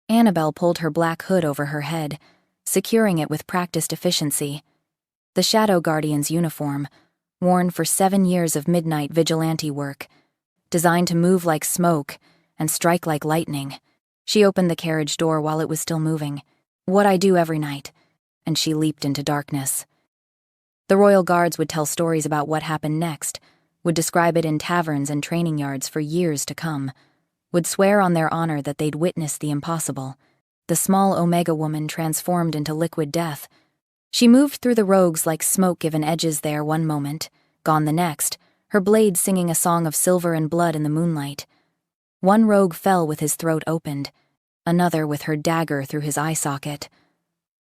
Annabelle pulled her black hood over her head, securing it with practiced efficiency. The Shadow Guardian's uniform, worn for 7 years of midnight vigilante work, designed to move like smoke and strike like lightning. She opened the carriage door while it was still moving. What I do every night. And she leaped into darkness. The royal guards would tell stories about what happened next, would describe it in taverns and training yards for years to come, would swear on their honor that they'd witnessed the impossible. The small Omega woman transformed into liquid death. She moved through the rogues like smoke given edges there one moment, gone the next, her blade singing a song of silver and blood in the moonlight. One rogue fell with his throat opened, another with her dagger through his eye socket,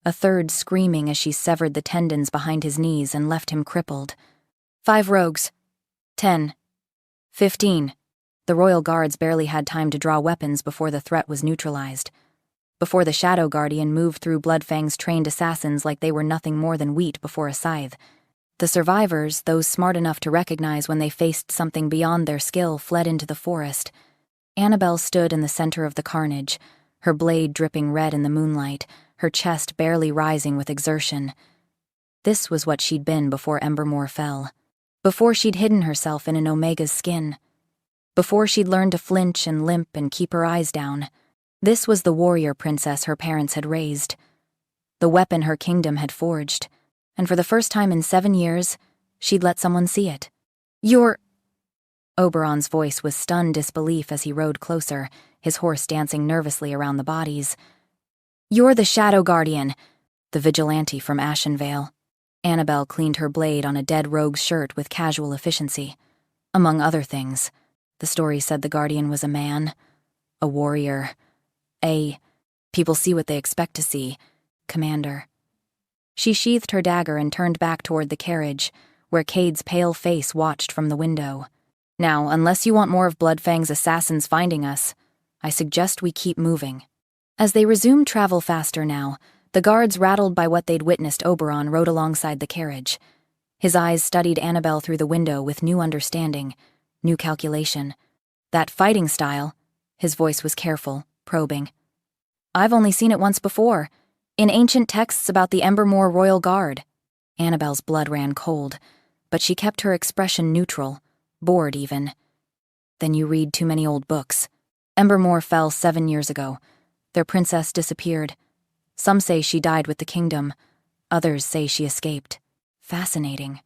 a third screaming as she severed the tendons behind his knees and left him crippled. 5 rogues. 10. 15. The royal guards barely had time to draw weapons before the threat was neutralized. Before the Shadow Guardian moved through Bloodfang's trained assassins like they were nothing more than wheat before a scythe. The survivors, those smart enough to recognize when they faced something beyond their skill, fled into the forest. Annabelle stood in the center of the carnage, her blade dripping red in the moonlight, her chest barely rising with exertion. This was what she'd been before Embermore fell. Before she'd hidden herself in an Omega's skin. Before she'd learned to flinch and limp and keep her eyes down. This was the warrior princess her parents had raised. The weapon her kingdom had forged. And for the first time in 7 years, she'd let someone see it. You're... Oberon's voice was stunned disbelief as he rode closer, his horse dancing nervously around the bodies. You're the Shadow Guardian. the vigilante from Ashenvale. Annabelle cleaned her blade on a dead rogue's shirt with casual efficiency. Among other things, the story said the guardian was a man, a warrior, people see what they expect to see, commander. She sheathed her dagger and turned back toward the carriage, where Cade's pale face watched from the window. Now, unless you want more of Bloodfang's assassins finding us, I suggest we keep moving. As they resumed travel faster now, the guards, rattled by what they'd witnessed, Oberon rode alongside the carriage. His eyes studied Annabelle through the window with new understanding, new calculation. That fighting style, his voice was careful, probing. I've only seen it once before, in ancient texts about the Embermore Royal Guard. Annabelle's blood ran cold, but she kept her expression neutral, bored even. Then you read too many old books. Embermore fell 7 years ago. Their princess disappeared. Some say she died with the kingdom. Others say she escaped. Fascinating.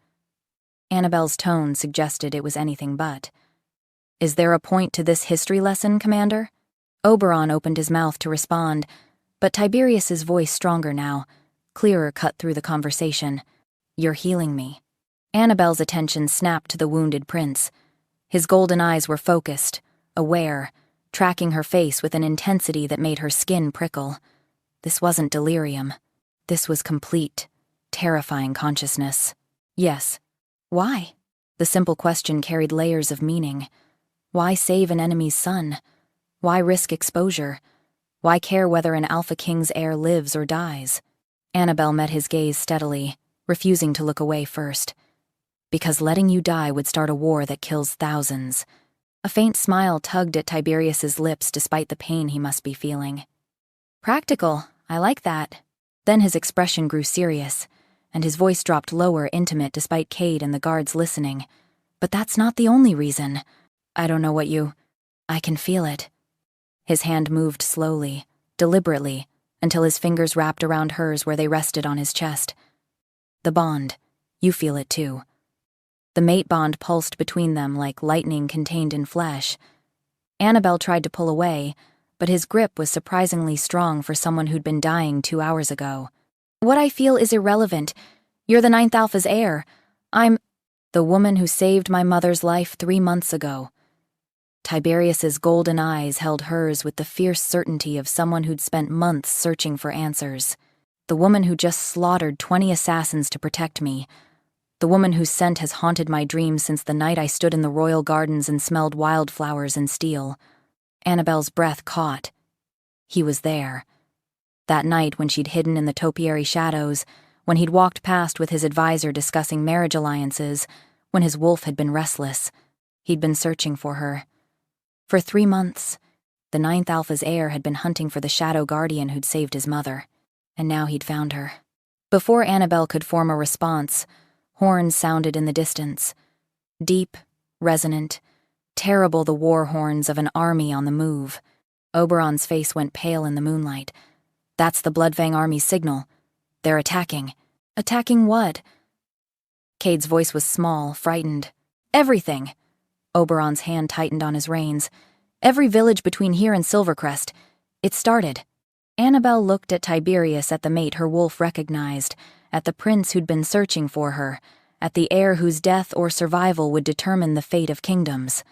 Annabelle's tone suggested it was anything but. Is there a point to this history lesson, Commander? Oberon opened his mouth to respond, but Tiberius's voice, stronger now, clearer, cut through the conversation. You're healing me. Annabelle's attention snapped to the wounded prince. His golden eyes were focused, aware, tracking her face with an intensity that made her skin prickle. This wasn't delirium. This was complete, terrifying consciousness. Yes. Why? The simple question carried layers of meaning. Why save an enemy's son? Why risk exposure? Why care whether an Alpha King's heir lives or dies? Annabelle met his gaze steadily, refusing to look away first. Because letting you die would start a war that kills thousands. A faint smile tugged at Tiberius's lips despite the pain he must be feeling. Practical, I like that. Then his expression grew serious, and his voice dropped lower, intimate, despite Cade and the guards listening. But that's not the only reason. I don't know what I can feel it. His hand moved slowly, deliberately, until his fingers wrapped around hers where they rested on his chest. The bond. You feel it too. The mate bond pulsed between them like lightning contained in flesh. Annabelle tried to pull away, but his grip was surprisingly strong for someone who'd been dying 2 hours ago. What I feel is irrelevant. You're the 9th Alpha's heir. I'm the woman who saved my mother's life 3 months ago. Tiberius's golden eyes held hers with the fierce certainty of someone who'd spent months searching for answers. The woman who just slaughtered 20 assassins to protect me. The woman whose scent has haunted my dreams since the night I stood in the royal gardens and smelled wildflowers and steel. Annabelle's breath caught. He was there. That night when she'd hidden in the topiary shadows, when he'd walked past with his advisor discussing marriage alliances, when his wolf had been restless, he'd been searching for her. For 3 months, the 9th Alpha's heir had been hunting for the shadow guardian who'd saved his mother, and now he'd found her. Before Annabelle could form a response, horns sounded in the distance. Deep, resonant, terrible, the war horns of an army on the move. Oberon's face went pale in the moonlight. That's the Bloodfang army's signal. They're attacking. Attacking what? Cade's voice was small, frightened. Everything. Oberon's hand tightened on his reins. Every village between here and Silverest. It started. Annabelle looked at Tiberius, at the mate her wolf recognized, at the prince who'd been searching for her, at the heir whose death or survival would determine the fate of kingdoms.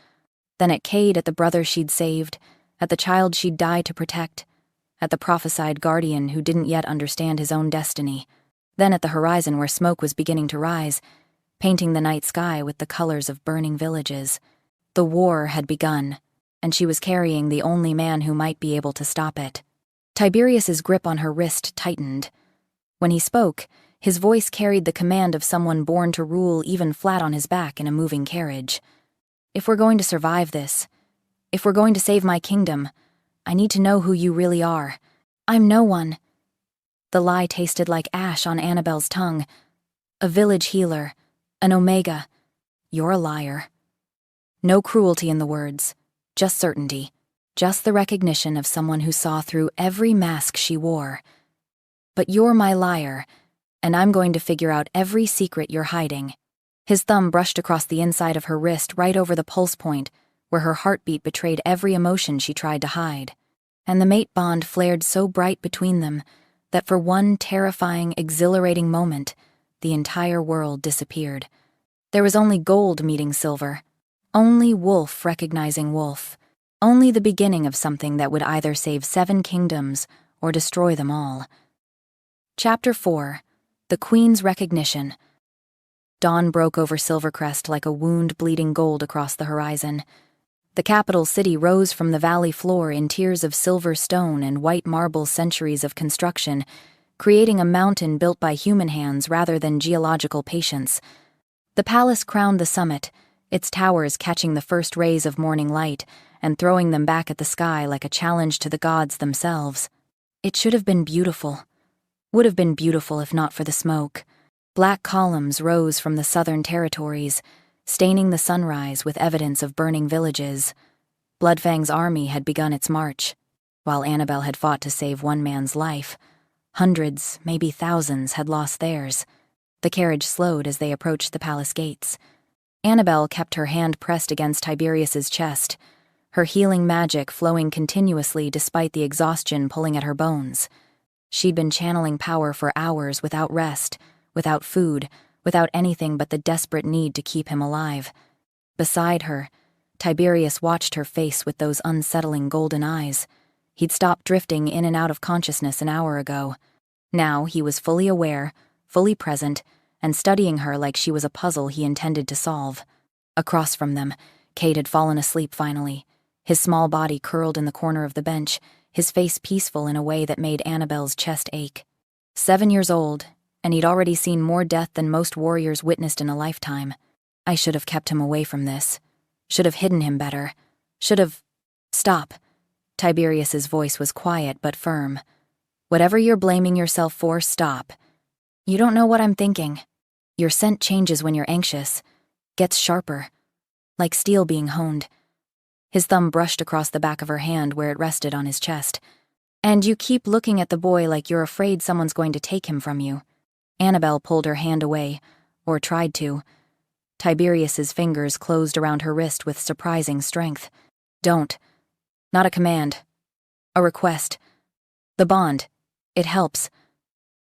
Then at Cade, at the brother she'd saved, at the child she'd died to protect, at the prophesied guardian who didn't yet understand his own destiny. Then at the horizon where smoke was beginning to rise, painting the night sky with the colors of burning villages. The war had begun, and she was carrying the only man who might be able to stop it. Tiberius's grip on her wrist tightened. When he spoke, his voice carried the command of someone born to rule, even flat on his back in a moving carriage. If we're going to survive this, if we're going to save my kingdom, I need to know who you really are. I'm no one. The lie tasted like ash on Annabelle's tongue. A village healer, an Omega. You're a liar. No cruelty in the words, just certainty, just the recognition of someone who saw through every mask she wore. But you're my liar, and I'm going to figure out every secret you're hiding. His thumb brushed across the inside of her wrist, right over the pulse point, where her heartbeat betrayed every emotion she tried to hide. And the mate bond flared so bright between them, that for one terrifying, exhilarating moment, the entire world disappeared. There was only gold meeting silver, only wolf recognizing wolf, only the beginning of something that would either save 7 kingdoms or destroy them all. Chapter 4. The Queen's Recognition. Dawn broke over Silverest like a wound bleeding gold across the horizon. The capital city rose from the valley floor in tiers of silver stone and white marble centuries of construction, creating a mountain built by human hands rather than geological patience. The palace crowned the summit, its towers catching the first rays of morning light and throwing them back at the sky like a challenge to the gods themselves. It should have been beautiful. Would have been beautiful if not for the smoke. Black columns rose from the southern territories, staining the sunrise with evidence of burning villages. Bloodfang's army had begun its march. While Annabelle had fought to save one man's life, hundreds, maybe thousands, had lost theirs. The carriage slowed as they approached the palace gates. Annabelle kept her hand pressed against Tiberius's chest, her healing magic flowing continuously despite the exhaustion pulling at her bones. She'd been channeling power for hours without rest, without food, without anything but the desperate need to keep him alive. Beside her, Tiberius watched her face with those unsettling golden eyes. He'd stopped drifting in and out of consciousness an hour ago. Now he was fully aware, fully present, and studying her like she was a puzzle he intended to solve. Across from them, Cade had fallen asleep finally, his small body curled in the corner of the bench, his face peaceful in a way that made Annabelle's chest ache. 7 years old, and he'd already seen more death than most warriors witnessed in a lifetime. I should have kept him away from this. Should have hidden him better. Should have... Stop. Tiberius's voice was quiet but firm. Whatever you're blaming yourself for, stop. You don't know what I'm thinking. Your scent changes when you're anxious. Gets sharper. Like steel being honed. His thumb brushed across the back of her hand where it rested on his chest. And you keep looking at the boy like you're afraid someone's going to take him from you. Annabelle pulled her hand away, or tried to. Tiberius's fingers closed around her wrist with surprising strength. Don't. Not a command. A request. The bond. It helps.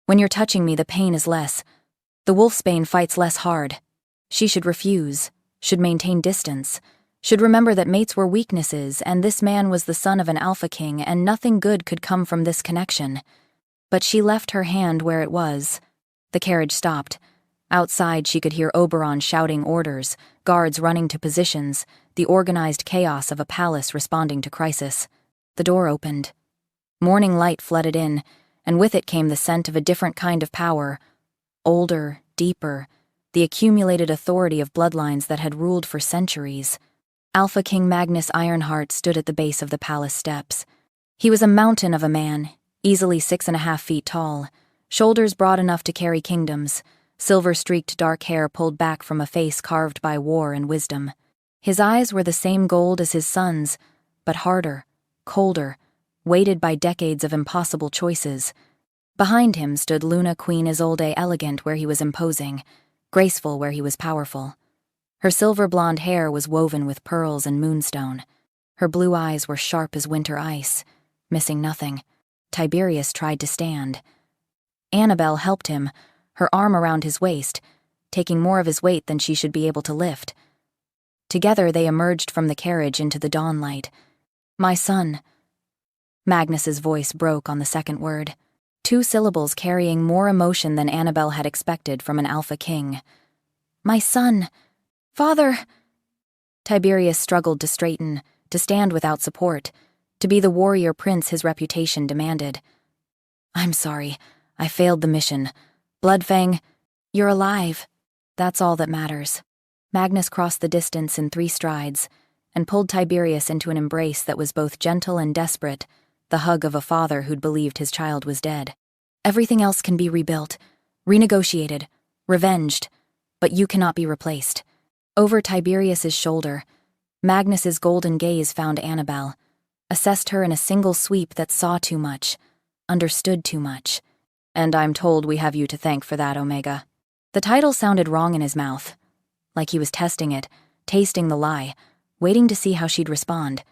When you're touching me, the pain is less. The wolfsbane fights less hard. She should refuse, should maintain distance, should remember that mates were weaknesses, and this man was the son of an alpha king, and nothing good could come from this connection. But she left her hand where it was. The carriage stopped. Outside, she could hear Oberon shouting orders, guards running to positions, the organized chaos of a palace responding to crisis. The door opened. Morning light flooded in, and with it came the scent of a different kind of power. Older, deeper, the accumulated authority of bloodlines that had ruled for centuries. Alpha King Magnus Ironheart stood at the base of the palace steps. He was a mountain of a man, easily 6.5 feet tall, shoulders broad enough to carry kingdoms, silver-streaked dark hair pulled back from a face carved by war and wisdom. His eyes were the same gold as his son's, but harder, colder, weighted by decades of impossible choices. Behind him stood Luna Queen Isolde, elegant where he was imposing, graceful where he was powerful. Her silver blonde hair was woven with pearls and moonstone. Her blue eyes were sharp as winter ice, missing nothing. Tiberius tried to stand. Annabelle helped him, her arm around his waist, taking more of his weight than she should be able to lift. Together they emerged from the carriage into the dawnlight. My son. Magnus's voice broke on the second word, 2 syllables carrying more emotion than Annabelle had expected from an alpha king. My son. Father! Tiberius struggled to straighten, to stand without support, to be the warrior prince his reputation demanded. I'm sorry. I failed the mission. Bloodfang, you're alive. That's all that matters. Magnus crossed the distance in 3 strides and pulled Tiberius into an embrace that was both gentle and desperate, the hug of a father who'd believed his child was dead. Everything else can be rebuilt, renegotiated, revenged, but you cannot be replaced. Over Tiberius's shoulder, Magnus's golden gaze found Annabelle, assessed her in a single sweep that saw too much, understood too much. And I'm told we have you to thank for that, Omega. The title sounded wrong in his mouth, like he was testing it, tasting the lie, waiting to see how she'd respond.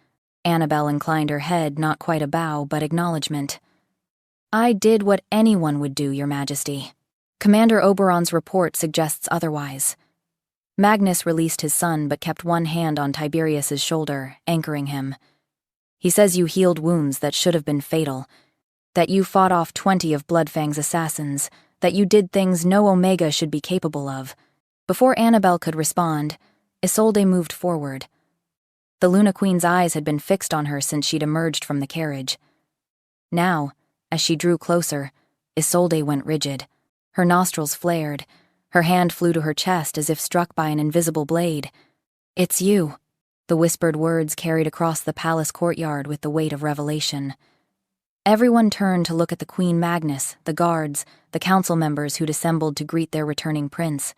Annabelle inclined her head, not quite a bow, but acknowledgement. I did what anyone would do, Your Majesty. Commander Oberon's report suggests otherwise. Magnus released his son but kept one hand on Tiberius's shoulder, anchoring him. He says you healed wounds that should have been fatal, that you fought off 20 of Bloodfang's assassins, that you did things no Omega should be capable of. Before Annabelle could respond, Isolde moved forward. The Luna Queen's eyes had been fixed on her since she'd emerged from the carriage. Now, as she drew closer, Isolde went rigid. Her nostrils flared. Her hand flew to her chest as if struck by an invisible blade. "It's you," the whispered words carried across the palace courtyard with the weight of revelation. Everyone turned to look at the Queen Magnus, the guards, the council members who'd assembled to greet their returning prince.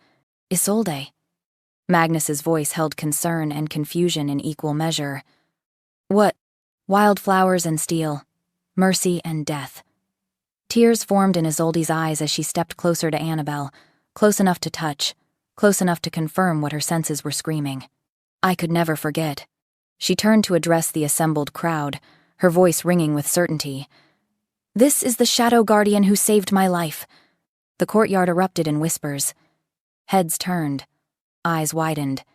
"Isolde." Magnus's voice held concern and confusion in equal measure. "What? Wildflowers and steel. Mercy and death." Tears formed in Isolde's eyes as she stepped closer to Annabelle, close enough to touch, close enough to confirm what her senses were screaming. "I could never forget." She turned to address the assembled crowd, her voice ringing with certainty. "This is the Shadow Guardian who saved my life." The courtyard erupted in whispers. Heads turned, eyes widened.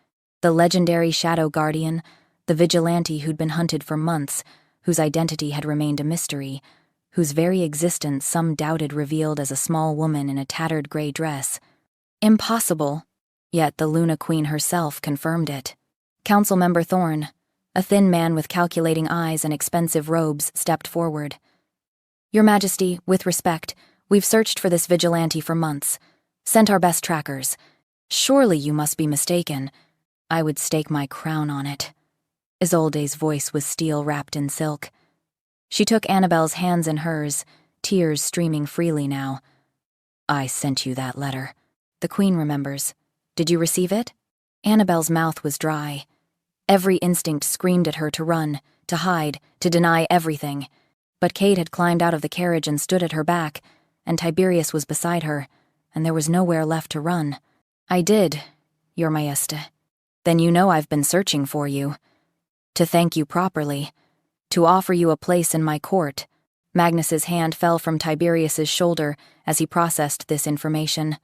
The legendary Shadow Guardian, the vigilante who'd been hunted for months, whose identity had remained a mystery, whose very existence some doubted revealed as a small woman in a tattered gray dress. Impossible. Yet the Luna Queen herself confirmed it. Councilmember Thorne, a thin man with calculating eyes and expensive robes, stepped forward. "Your Majesty, with respect, we've searched for this vigilante for months, sent our best trackers. Surely you must be mistaken. I would stake my crown on it." Isolde's voice was steel wrapped in silk. She took Annabelle's hands in hers, tears streaming freely now. "I sent you that letter. The Queen remembers. Did you receive it?" Annabelle's mouth was dry. Every instinct screamed at her to run, to hide, to deny everything. But Kate had climbed out of the carriage and stood at her back, and Tiberius was beside her, and there was nowhere left to run. "I did, Your Majesty." "Then you know I've been searching for you. To thank you properly. To offer you a place in my court." Magnus's hand fell from Tiberius's shoulder as he processed this information.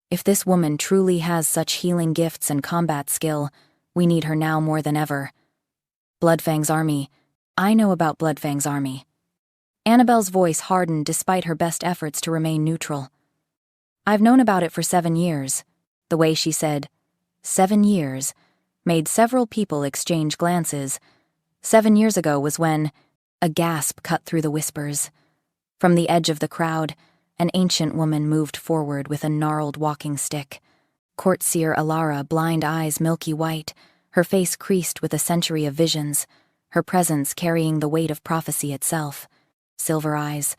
If this woman truly has such healing gifts and combat skill, we need her now more than ever. Bloodfang's army. I know about Bloodfang's army. Annabelle's voice hardened despite her best efforts to remain neutral. "I've known about it for 7 years." The way she said, 7 years, made several people exchange glances. 7 years ago was when a gasp cut through the whispers. From the edge of the crowd, an ancient woman moved forward with a gnarled walking stick. Courtier Alara, blind eyes milky white, her face creased with a century of visions, her presence carrying the weight of prophecy itself. Silver eyes.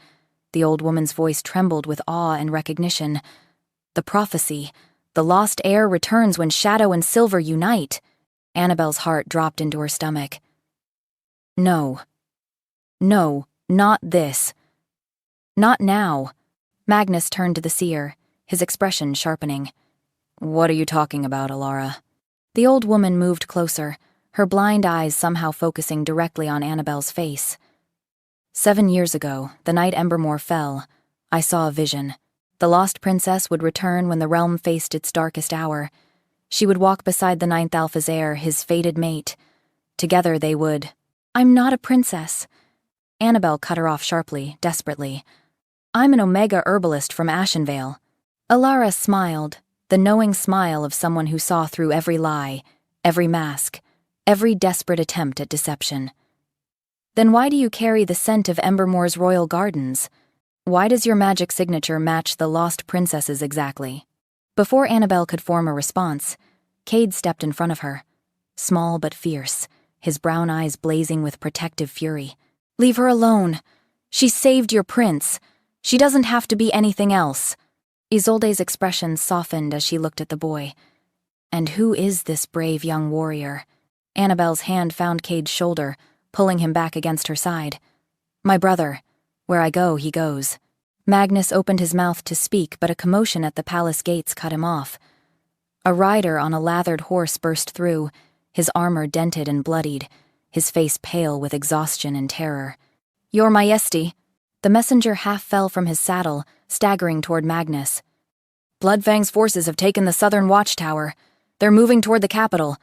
The old woman's voice trembled with awe and recognition. "The prophecy. The lost heir returns when shadow and silver unite." Annabelle's heart dropped into her stomach. No. No, not this. Not now. Magnus turned to the seer, his expression sharpening. "What are you talking about, Alara?" The old woman moved closer, her blind eyes somehow focusing directly on Annabelle's face. 7 years ago, the night Embermore fell, I saw a vision. The lost princess would return when the realm faced its darkest hour. She would walk beside the 9th Alpha's heir, his fated mate. Together they would... "I'm not a princess." Annabelle cut her off sharply, desperately. "I'm an Omega herbalist from Ashenvale." Alara smiled, the knowing smile of someone who saw through every lie, every mask, every desperate attempt at deception. "Then why do you carry the scent of Embermore's royal gardens? Why does your magic signature match the lost princess's exactly?" Before Annabelle could form a response, Cade stepped in front of her, small but fierce, his brown eyes blazing with protective fury. "Leave her alone. She saved your prince. She doesn't have to be anything else." Isolde's expression softened as she looked at the boy. "And who is this brave young warrior?" Annabelle's hand found Cade's shoulder, pulling him back against her side. "My brother. Where I go, he goes." Magnus opened his mouth to speak, but a commotion at the palace gates cut him off. A rider on a lathered horse burst through, his armor dented and bloodied, his face pale with exhaustion and terror. "Your Majesty!" The The messenger half fell from his saddle, staggering toward Magnus. "Bloodfang's forces have taken the southern watchtower. They're moving toward the capital.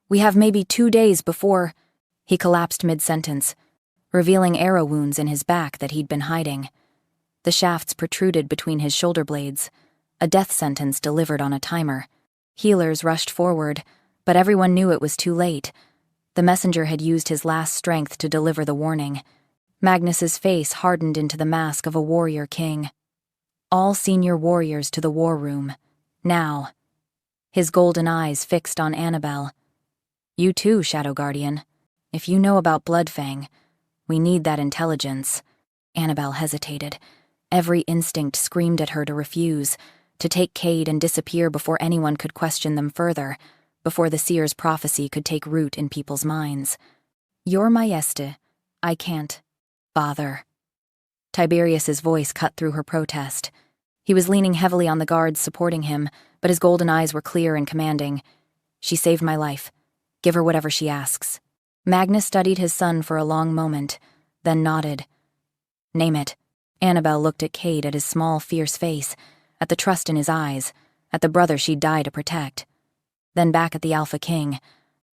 We have maybe 2 days before—" He collapsed mid-sentence, revealing arrow wounds in his back that he'd been hiding. The shafts protruded between his shoulder blades, a death sentence delivered on a timer. Healers rushed forward, but everyone knew it was too late. The messenger had used his last strength to deliver the warning. Magnus's face hardened into the mask of a warrior king. "All senior warriors to the war room. Now." His golden eyes fixed on Annabelle. "You too, Shadow Guardian. If you know about Bloodfang, we need that intelligence." Annabelle hesitated. Every instinct screamed at her to refuse, to take Cade and disappear before anyone could question them further, before the seer's prophecy could take root in people's minds. "Your Majesty, I can't. Bother." Tiberius's voice cut through her protest. He was leaning heavily on the guards supporting him, but his golden eyes were clear and commanding. "She saved my life. Give her whatever she asks." Magnus studied his son for a long moment, then nodded. "Name it." Annabelle looked at Cade, at his small, fierce face, at the trust in his eyes, at the brother she'd die to protect. Then back at the Alpha King.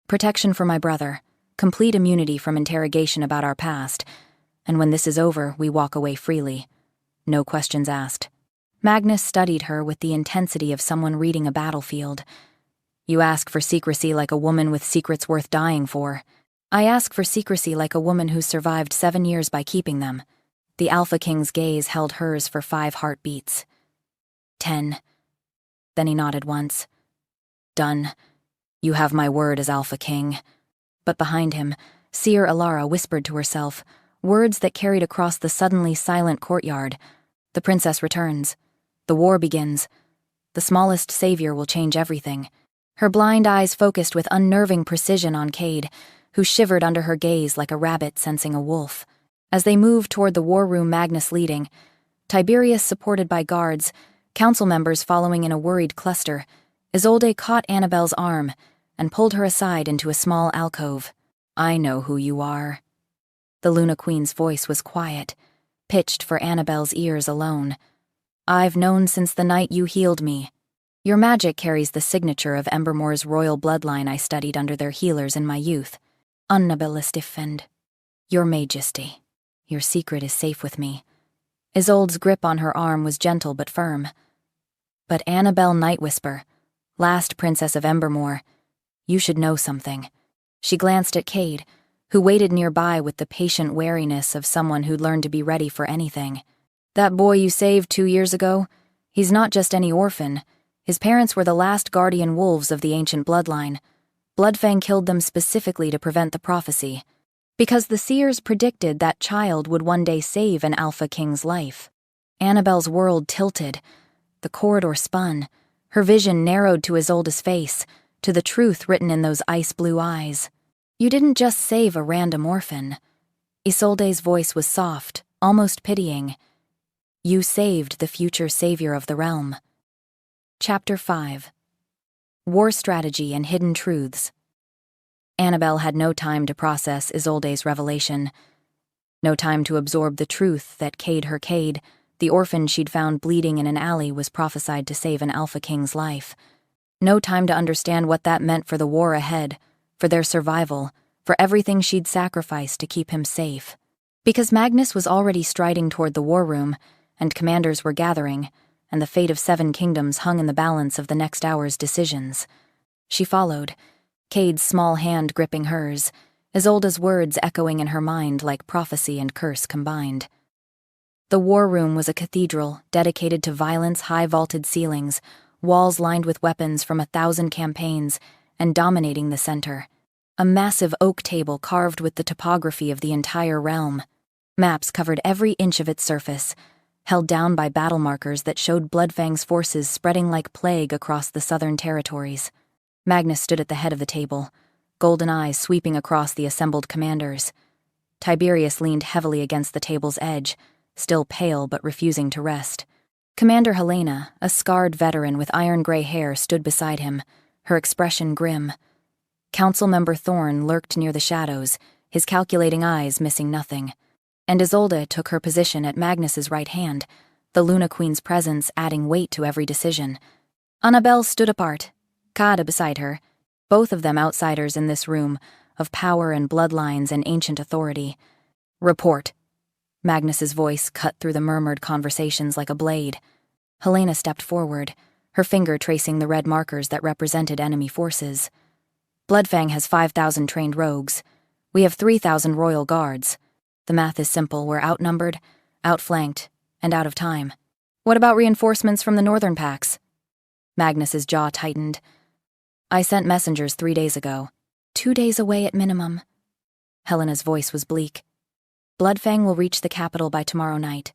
"Protection for my brother, complete immunity from interrogation about our past, and when this is over, we walk away freely. No questions asked." Magnus studied her with the intensity of someone reading a battlefield. "You ask for secrecy like a woman with secrets worth dying for. I ask for secrecy like a woman who's survived 7 years by keeping them." The Alpha King's gaze held hers for 5 heartbeats. 10. Then he nodded once. "Done. You have my word as Alpha King." But behind him, Seer Alara whispered to herself, words that carried across the suddenly silent courtyard. "The princess returns. The war begins. The smallest savior will change everything." Her blind eyes focused with unnerving precision on Cade, who shivered under her gaze like a rabbit sensing a wolf. As they moved toward the war room, Magnus leading, Tiberius supported by guards, council members following in a worried cluster, Isolde caught Annabelle's arm and pulled her aside into a small alcove. "I know who you are." The Luna Queen's voice was quiet, pitched for Annabelle's ears alone. "I've known since the night you healed me. Your magic carries the signature of Embermore's royal bloodline I studied under their healers in my youth. Unnabilistifend. Your Majesty. Your secret is safe with me." Isolde's grip on her arm was gentle but firm. "But Annabelle Nightwhisper, last princess of Embermore, you should know something." She glanced at Cade, who waited nearby with the patient wariness of someone who'd learned to be ready for anything. "That boy you saved 2 years ago, he's not just any orphan. His parents were the last guardian wolves of the ancient bloodline. Bloodfang killed them specifically to prevent the prophecy, because the seers predicted that child would one day save an Alpha King's life." Annabelle's world tilted. The corridor spun. Her vision narrowed to Isolde's face, to the truth written in those ice-blue eyes. "You didn't just save a random orphan." Isolde's voice was soft, almost pitying. "You saved the future savior of the realm." Chapter 5. War Strategy and Hidden Truths. Annabelle had no time to process Isolde's revelation. No time to absorb the truth that Cade, the orphan she'd found bleeding in an alley, was prophesied to save an Alpha King's life. No time to understand what that meant for the war ahead, for their survival, for everything she'd sacrificed to keep him safe. Because Magnus was already striding toward the war room, and commanders were gathering, and the fate of 7 kingdoms hung in the balance of the next hour's decisions. She followed, Cade's small hand gripping hers, Isolde's words echoing in her mind like prophecy and curse combined. The war room was a cathedral dedicated to violence, high-vaulted ceilings, walls lined with weapons from 1,000 campaigns, and dominating the center. A massive oak table carved with the topography of the entire realm. Maps covered every inch of its surface, held down by battle markers that showed Bloodfang's forces spreading like plague across the southern territories. Magnus stood at the head of the table, golden eyes sweeping across the assembled commanders. Tiberius leaned heavily against the table's edge, still pale but refusing to rest. Commander Helena, a scarred veteran with iron-gray hair, stood beside him, her expression grim. Council Member Thorne lurked near the shadows, his calculating eyes missing nothing. and Isolde took her position at Magnus's right hand, the Luna Queen's presence adding weight to every decision. Annabelle stood apart, Kada beside her, both of them outsiders in this room, of power and bloodlines and ancient authority. "Report." Magnus's voice cut through the murmured conversations like a blade. Helena stepped forward, her finger tracing the red markers that represented enemy forces. "Bloodfang has 5,000 trained rogues. We have 3,000 royal guards. The math is simple. We're outnumbered, outflanked, and out of time. What about reinforcements from the northern packs?" Magnus's jaw tightened. "I sent messengers 3 days ago. 2 days away at minimum." Helena's voice was bleak. "Bloodfang will reach the capital by tomorrow night.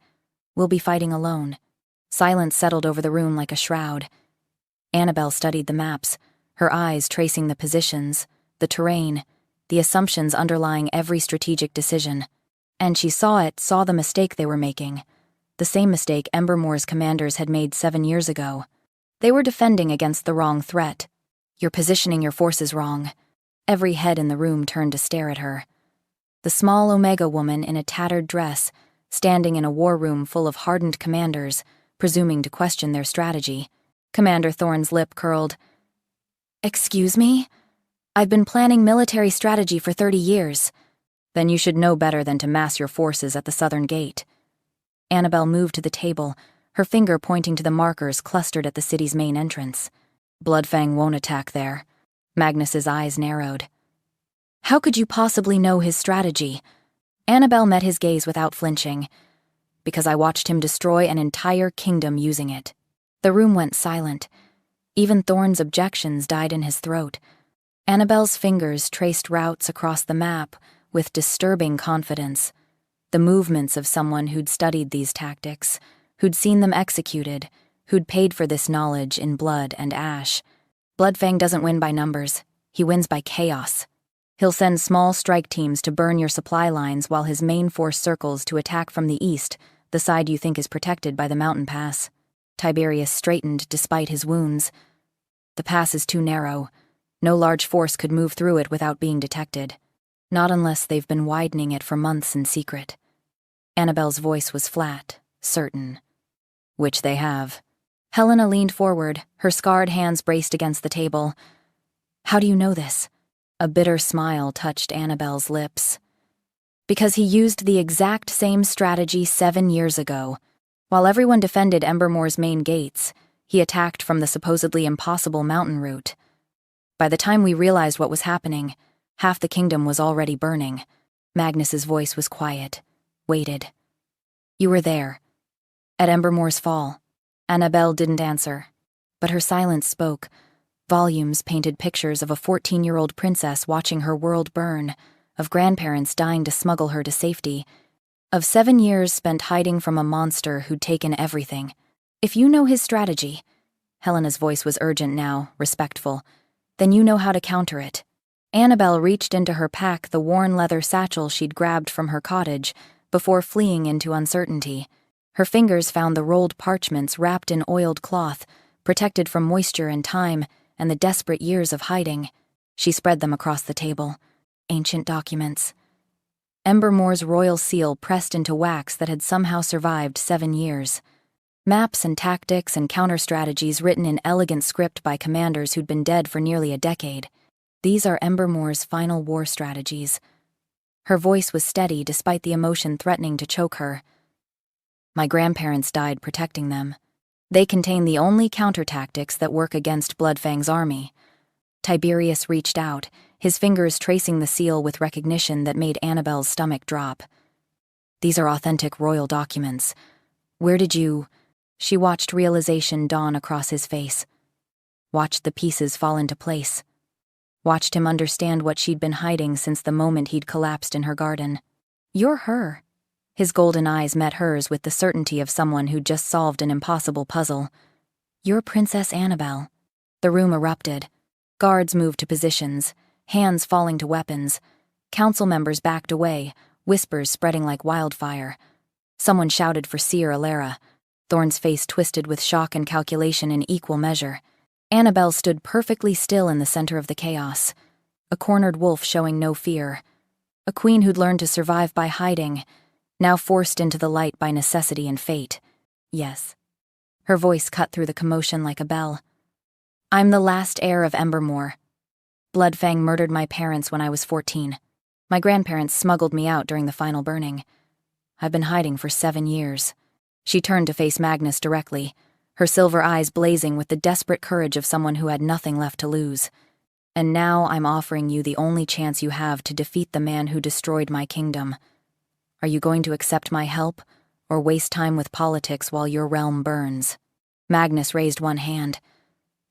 We'll be fighting alone." Silence settled over the room like a shroud. Annabelle studied the maps, her eyes tracing the positions, the terrain, the assumptions underlying every strategic decision. And she saw the mistake they were making. The same mistake Embermore's commanders had made 7 years ago. They were defending against the wrong threat. "You're positioning your forces wrong." Every head in the room turned to stare at her. The small Omega woman in a tattered dress, standing in a war room full of hardened commanders, presuming to question their strategy. Commander Thorne's lip curled. "Excuse me? I've been planning military strategy for 30 years. Then you should know better than to mass your forces at the southern gate." Annabelle moved to the table, her finger pointing to the markers clustered at the city's main entrance. "Bloodfang won't attack there." Magnus's eyes narrowed. "How could you possibly know his strategy?" Annabelle met his gaze without flinching. "Because I watched him destroy an entire kingdom using it." The room went silent. Even Thorne's objections died in his throat. Annabelle's fingers traced routes across the map with disturbing confidence. The movements of someone who'd studied these tactics, who'd seen them executed, who'd paid for this knowledge in blood and ash. Bloodfang doesn't win by numbers. He wins by chaos. He'll send small strike teams to burn your supply lines while his main force circles to attack from the east, the side you think is protected by the mountain pass. Tiberius straightened despite his wounds. "The pass is too narrow. No large force could move through it without being detected. Not unless they've been widening it for months in secret." Annabelle's voice was flat, certain. "Which they have." Helena leaned forward, her scarred hands braced against the table. "How do you know this?" A bitter smile touched Annabelle's lips. "Because he used the exact same strategy 7 years ago. While everyone defended Embermore's main gates, he attacked from the supposedly impossible mountain route. By the time we realized what was happening, half the kingdom was already burning." Magnus's voice was quiet, weighted. "You were there. At Embermore's fall." Annabelle didn't answer, but her silence spoke. Volumes painted pictures of a 14-year-old princess watching her world burn, of grandparents dying to smuggle her to safety, of 7 years spent hiding from a monster who'd taken everything. "If you know his strategy," Helena's voice was urgent now, respectful, "then you know how to counter it." Annabelle reached into her pack the worn leather satchel she'd grabbed from her cottage before fleeing into uncertainty. Her fingers found the rolled parchments wrapped in oiled cloth, protected from moisture and time and the desperate years of hiding. She spread them across the table. Ancient documents. Embermore's royal seal pressed into wax that had somehow survived 7 years. Maps and tactics and counter-strategies written in elegant script by commanders who'd been dead for nearly a decade. These are Embermore's final war strategies. Her voice was steady despite the emotion threatening to choke her. "My grandparents died protecting them. They contain the only counter-tactics that work against Bloodfang's army." Tiberius reached out, his fingers tracing the seal with recognition that made Annabelle's stomach drop. "These are authentic royal documents. Where did you—" She watched realization dawn across his face. Watched the pieces fall into place. Watched him understand what she'd been hiding since the moment he'd collapsed in her garden. "You're her." His golden eyes met hers with the certainty of someone who'd just solved an impossible puzzle. "You're Princess Annabelle." The room erupted. Guards moved to positions, hands falling to weapons. Council members backed away, whispers spreading like wildfire. Someone shouted for Seer Alara. Thorne's face twisted with shock and calculation in equal measure. Annabelle stood perfectly still in the center of the chaos. A cornered wolf showing no fear. A queen who'd learned to survive by hiding, now forced into the light by necessity and fate. Yes. Her voice cut through the commotion like a bell. I'm the last heir of Embermore. Bloodfang murdered my parents when I was 14. My grandparents smuggled me out during the final burning. I've been hiding for 7 years. She turned to face Magnus directly, her silver eyes blazing with the desperate courage of someone who had nothing left to lose. And now I'm offering you the only chance you have to defeat the man who destroyed my kingdom. Are you going to accept my help, or waste time with politics while your realm burns? Magnus raised one hand.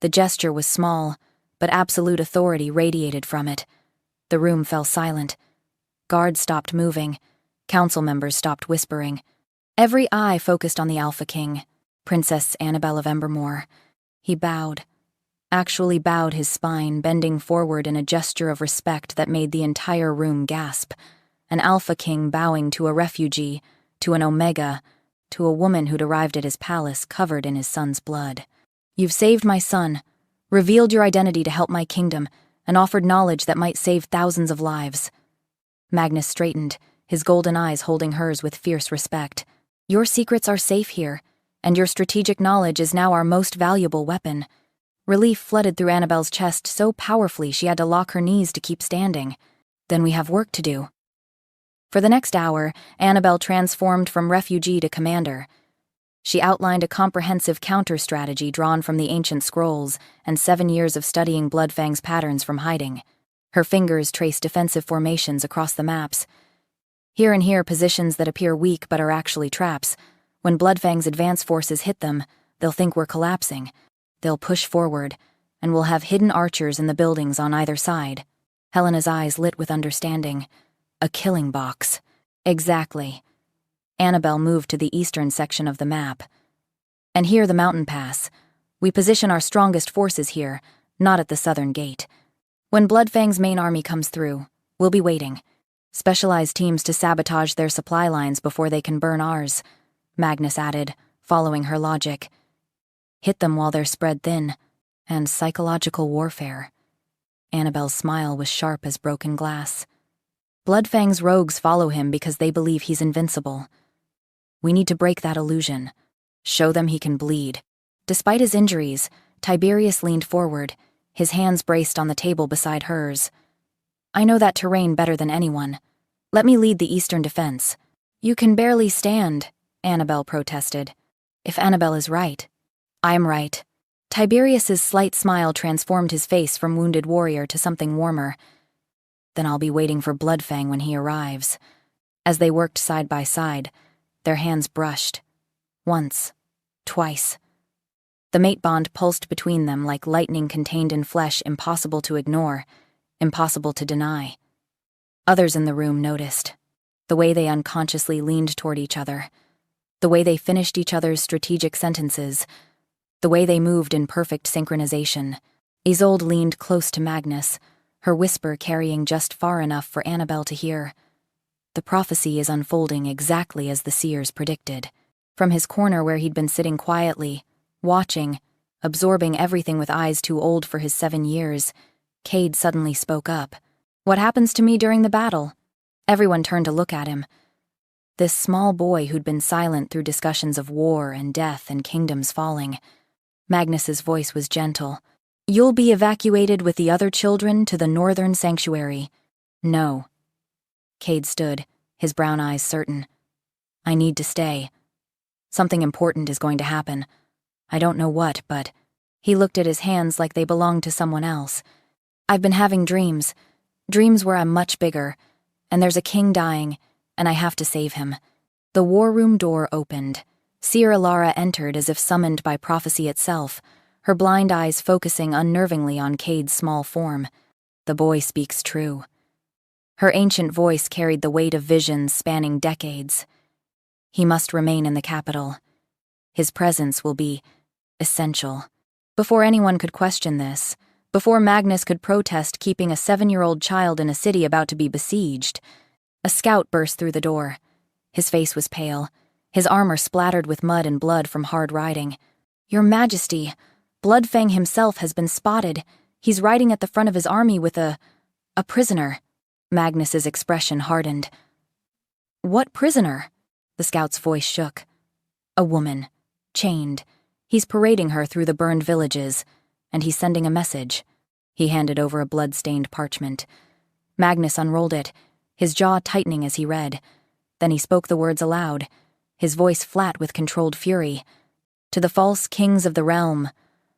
The gesture was small, but absolute authority radiated from it. The room fell silent. Guards stopped moving. Council members stopped whispering. Every eye focused on the Alpha King, Princess Annabelle of Embermore. He bowed. Actually bowed his spine, bending forward in a gesture of respect that made the entire room gasp. An Alpha King bowing to a refugee, to an Omega, to a woman who'd arrived at his palace covered in his son's blood. You've saved my son, revealed your identity to help my kingdom, and offered knowledge that might save thousands of lives. Magnus straightened, his golden eyes holding hers with fierce respect. Your secrets are safe here, and your strategic knowledge is now our most valuable weapon. Relief flooded through Annabelle's chest so powerfully she had to lock her knees to keep standing. Then we have work to do. For the next hour, Annabelle transformed from refugee to commander. She outlined a comprehensive counter-strategy drawn from the ancient scrolls and 7 years of studying Bloodfang's patterns from hiding. Her fingers traced defensive formations across the maps. Here and here, positions that appear weak but are actually traps. When Bloodfang's advance forces hit them, they'll think we're collapsing. They'll push forward, and we'll have hidden archers in the buildings on either side. Helena's eyes lit with understanding. A killing box. Exactly. Annabelle moved to the eastern section of the map. And here the mountain pass. We position our strongest forces here, not at the southern gate. When Bloodfang's main army comes through, we'll be waiting. Specialized teams to sabotage their supply lines before they can burn ours, Magnus added, following her logic. Hit them while they're spread thin, and psychological warfare. Annabelle's smile was sharp as broken glass. Bloodfang's rogues follow him because they believe he's invincible. We need to break that illusion. Show them he can bleed. Despite his injuries, Tiberius leaned forward, his hands braced on the table beside hers. I know that terrain better than anyone. Let me lead the eastern defense. You can barely stand, Annabelle protested. If Annabelle is right, I'm right. Tiberius's slight smile transformed his face from wounded warrior to something warmer. Then I'll be waiting for Bloodfang when he arrives. As they worked side by side, their hands brushed. Once. Twice. The mate bond pulsed between them like lightning contained in flesh impossible to ignore, impossible to deny. Others in the room noticed. The way they unconsciously leaned toward each other. The way they finished each other's strategic sentences. The way they moved in perfect synchronization. Isolde leaned close to Magnus, her whisper carrying just far enough for Annabelle to hear. The prophecy is unfolding exactly as the seers predicted. From his corner where he'd been sitting quietly, watching, absorbing everything with eyes too old for his 7 years, Cade suddenly spoke up. What happens to me during the battle? Everyone turned to look at him. This small boy who'd been silent through discussions of war and death and kingdoms falling. Magnus's voice was gentle. You'll be evacuated with the other children to the northern sanctuary. No. Cade stood, his brown eyes certain. I need to stay. Something important is going to happen. I don't know what, but... He looked at his hands like they belonged to someone else. I've been having dreams. Dreams where I'm much bigger. And there's a king dying, and I have to save him. The war room door opened. Seer Alara entered as if summoned by prophecy itself, her blind eyes focusing unnervingly on Cade's small form. The boy speaks true. Her ancient voice carried the weight of visions spanning decades. He must remain in the capital. His presence will be essential. Before anyone could question this, before Magnus could protest keeping a 7-year-old child in a city about to be besieged, a scout burst through the door. His face was pale, his armor splattered with mud and blood from hard riding. Your Majesty, Bloodfang himself has been spotted. He's riding at the front of his army with a prisoner. Magnus's expression hardened. What prisoner? The scout's voice shook. A woman. Chained. He's parading her through the burned villages, and he's sending a message. He handed over a blood-stained parchment. Magnus unrolled it, his jaw tightening as he read. Then he spoke the words aloud, his voice flat with controlled fury. To the false kings of the realm,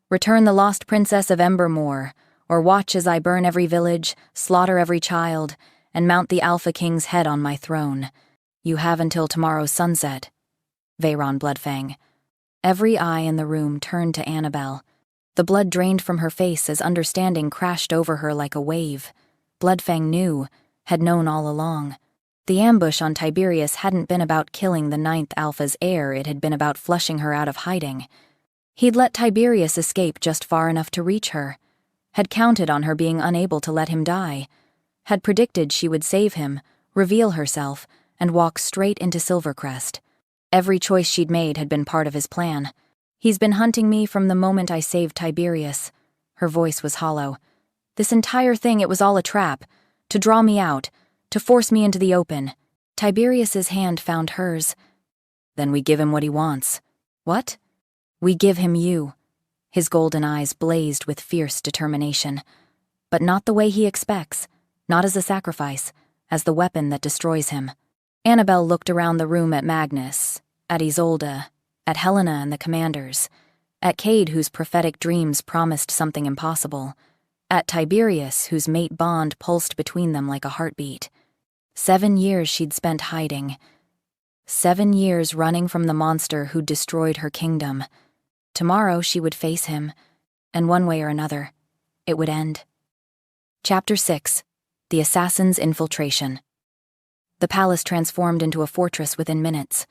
return the lost princess of Embermore, or watch as I burn every village, slaughter every child, and mount the Alpha King's head on my throne. You have until tomorrow's sunset. Veyron Bloodfang. Every eye in the room turned to Annabelle. The blood drained from her face as understanding crashed over her like a wave. Bloodfang knew, had known all along. The ambush on Tiberius hadn't been about killing the 9th Alpha's heir, it had been about flushing her out of hiding. He'd let Tiberius escape just far enough to reach her, had counted on her being unable to let him die, had predicted she would save him, reveal herself, and walk straight into Silverest. Every choice she'd made had been part of his plan. He's been hunting me from the moment I saved Tiberius. Her voice was hollow. This entire thing, it was all a trap, to draw me out, to force me into the open. Tiberius's hand found hers. Then we give him what he wants. What? We give him you. His golden eyes blazed with fierce determination. But not the way he expects, not as a sacrifice, as the weapon that destroys him. Annabelle looked around the room at Magnus, at Isolde, at Helena and the commanders, at Cade, whose prophetic dreams promised something impossible, at Tiberius, whose mate bond pulsed between them like a heartbeat. 7 years she'd spent hiding. 7 years running from the monster who'd destroyed her kingdom. Tomorrow she would face him, and one way or another, it would end. Chapter 6. The Assassin's Infiltration. The palace transformed into a fortress within minutes.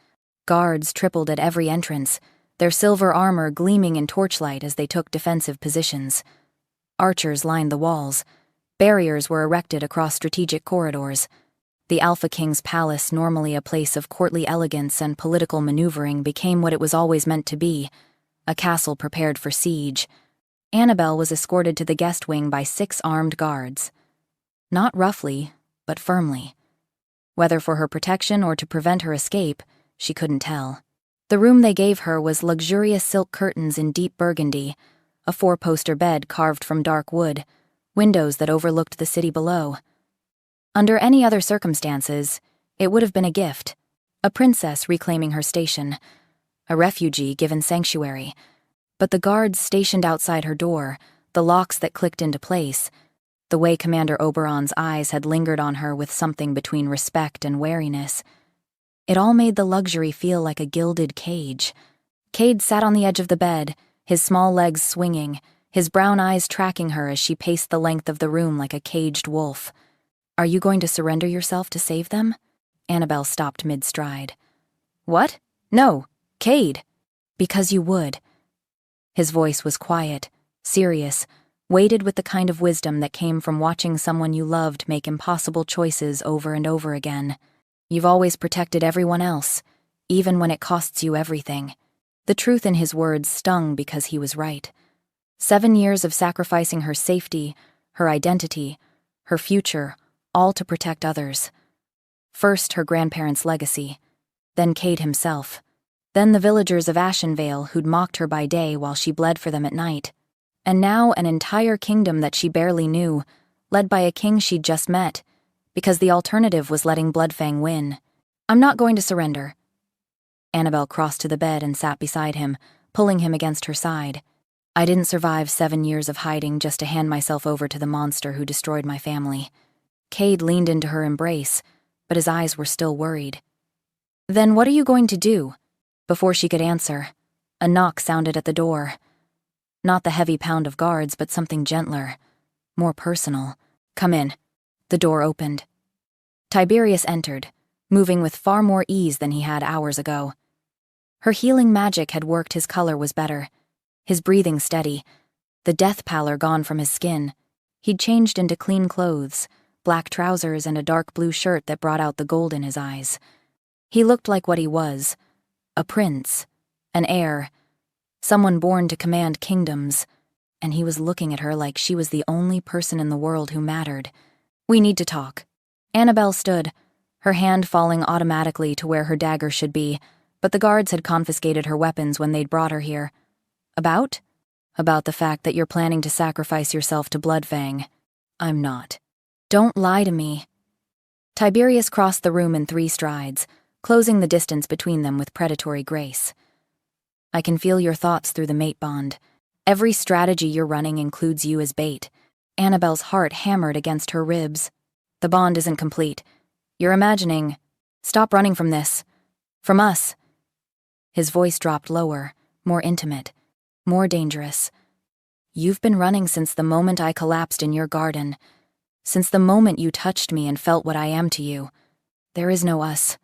Guards tripled at every entrance, their silver armor gleaming in torchlight as they took defensive positions. Archers lined the walls. Barriers were erected across strategic corridors. The Alpha King's palace, normally a place of courtly elegance and political maneuvering, became what it was always meant to be, a castle prepared for siege. Annabelle was escorted to the guest wing by 6 armed guards. Not roughly, but firmly. Whether for her protection or to prevent her escape, she couldn't tell. The room they gave her was luxurious silk curtains in deep burgundy, a 4-poster bed carved from dark wood, windows that overlooked the city below. Under any other circumstances, it would have been a gift, a princess reclaiming her station, a refugee given sanctuary. But the guards stationed outside her door, the locks that clicked into place, the way Commander Oberon's eyes had lingered on her with something between respect and wariness, it all made the luxury feel like a gilded cage. Cade sat on the edge of the bed, his small legs swinging, his brown eyes tracking her as she paced the length of the room like a caged wolf. Are you going to surrender yourself to save them? Annabelle stopped mid-stride. What? No, Cade. Because you would. His voice was quiet, serious, weighted with the kind of wisdom that came from watching someone you loved make impossible choices over and over again. You've always protected everyone else, even when it costs you everything. The truth in his words stung because he was right. 7 years of sacrificing her safety, her identity, her future, all to protect others. First, her grandparents' legacy, then Cade himself, then the villagers of Ashenvale who'd mocked her by day while she bled for them at night, and now an entire kingdom that she barely knew, led by a king she'd just met, because the alternative was letting Bloodfang win. I'm not going to surrender. Annabelle crossed to the bed and sat beside him, pulling him against her side. I didn't survive 7 years of hiding just to hand myself over to the monster who destroyed my family. Cade leaned into her embrace, but his eyes were still worried. Then what are you going to do? Before she could answer, a knock sounded at the door. Not the heavy pound of guards, but something gentler, more personal. Come in. The door opened. Tiberius entered, moving with far more ease than he had hours ago. Her healing magic had worked, his color was better, his breathing steady, the death pallor gone from his skin. He'd changed into clean clothes, black trousers and a dark blue shirt that brought out the gold in his eyes. He looked like what he was, a prince, an heir, someone born to command kingdoms, and he was looking at her like she was the only person in the world who mattered. We need to talk. Annabelle stood, her hand falling automatically to where her dagger should be, but the guards had confiscated her weapons when they'd brought her here. About? About the fact that you're planning to sacrifice yourself to Bloodfang. I'm not. Don't lie to me. Tiberius crossed the room in 3 strides, closing the distance between them with predatory grace. I can feel your thoughts through the mate bond. Every strategy you're running includes you as bait. Annabelle's heart hammered against her ribs. The bond isn't complete. You're imagining. Stop running from this. From us. His voice dropped lower, more intimate, more dangerous. You've been running since the moment I collapsed in your garden. Since the moment you touched me and felt what I am to you. There is no us.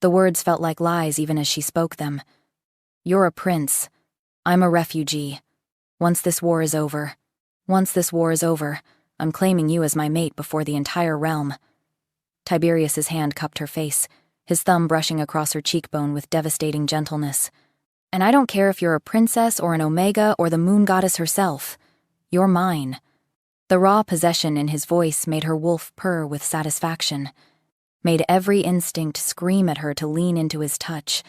The words felt like lies even as she spoke them. You're a prince. I'm a refugee. Once this war is over, I'm claiming you as my mate before the entire realm. Tiberius's hand cupped her face, his thumb brushing across her cheekbone with devastating gentleness. And I don't care if you're a princess or an Omega or the moon goddess herself. You're mine. The raw possession in his voice made her wolf purr with satisfaction, made every instinct scream at her to lean into his touch,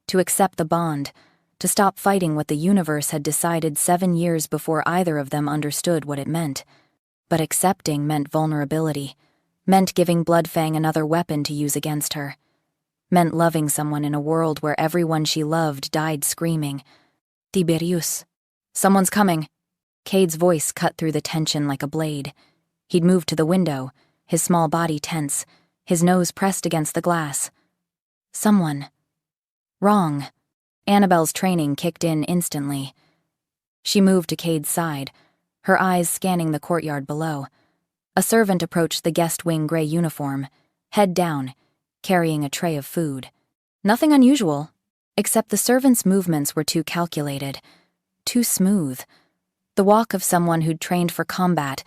to accept the bond, to stop fighting what the universe had decided 7 years before either of them understood what it meant. But accepting meant vulnerability, meant giving Bloodfang another weapon to use against her, meant loving someone in a world where everyone she loved died screaming, Tiberius. Someone's coming. Cade's voice cut through the tension like a blade. He'd moved to the window, his small body tense, his nose pressed against the glass. Someone. Wrong. Annabelle's training kicked in instantly. She moved to Cade's side, her eyes scanning the courtyard below. A servant approached the guest wing gray uniform, head down, carrying a tray of food. Nothing unusual, except the servant's movements were too calculated, too smooth. The walk of someone who'd trained for combat,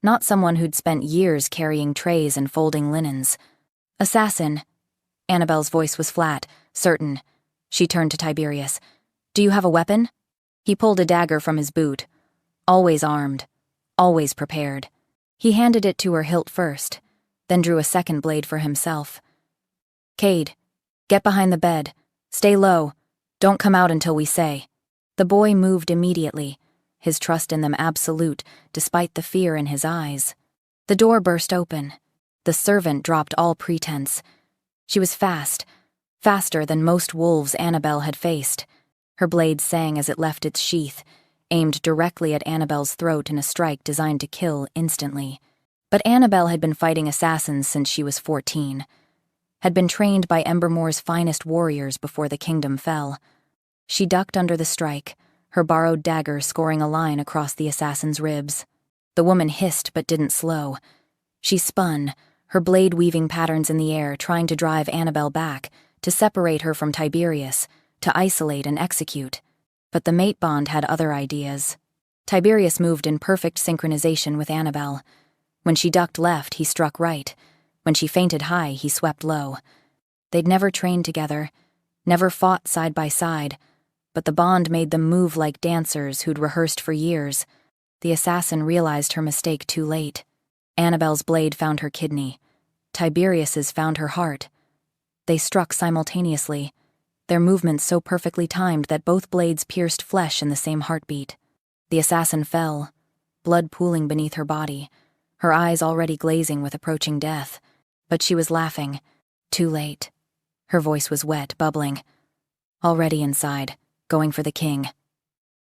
not someone who'd spent years carrying trays and folding linens. Assassin. Annabelle's voice was flat, certain. She turned to Tiberius. Do you have a weapon? He pulled a dagger from his boot. Always armed. Always prepared. He handed it to her hilt first, then drew a second blade for himself. Cade, get behind the bed. Stay low. Don't come out until we say. The boy moved immediately, his trust in them absolute, despite the fear in his eyes. The door burst open. The servant dropped all pretense. She was fast, faster than most wolves Annabelle had faced. Her blade sang as it left its sheath, aimed directly at Annabelle's throat in a strike designed to kill instantly. But Annabelle had been fighting assassins since she was 14, had been trained by Embermore's finest warriors before the kingdom fell. She ducked under the strike, her borrowed dagger scoring a line across the assassin's ribs. The woman hissed but didn't slow. She spun, her blade weaving patterns in the air, trying to drive Annabelle back, to separate her from Tiberius, to isolate and execute. But the mate bond had other ideas. Tiberius moved in perfect synchronization with Annabelle. When she ducked left, he struck right. When she feinted high, he swept low. They'd never trained together, never fought side by side, but the bond made them move like dancers who'd rehearsed for years. The assassin realized her mistake too late. Annabelle's blade found her kidney. Tiberius's found her heart. They struck simultaneously, their movements so perfectly timed that both blades pierced flesh in the same heartbeat. The assassin fell, blood pooling beneath her body, her eyes already glazing with approaching death. But she was laughing. Too late. Her voice was wet, bubbling. Already inside, going for the king.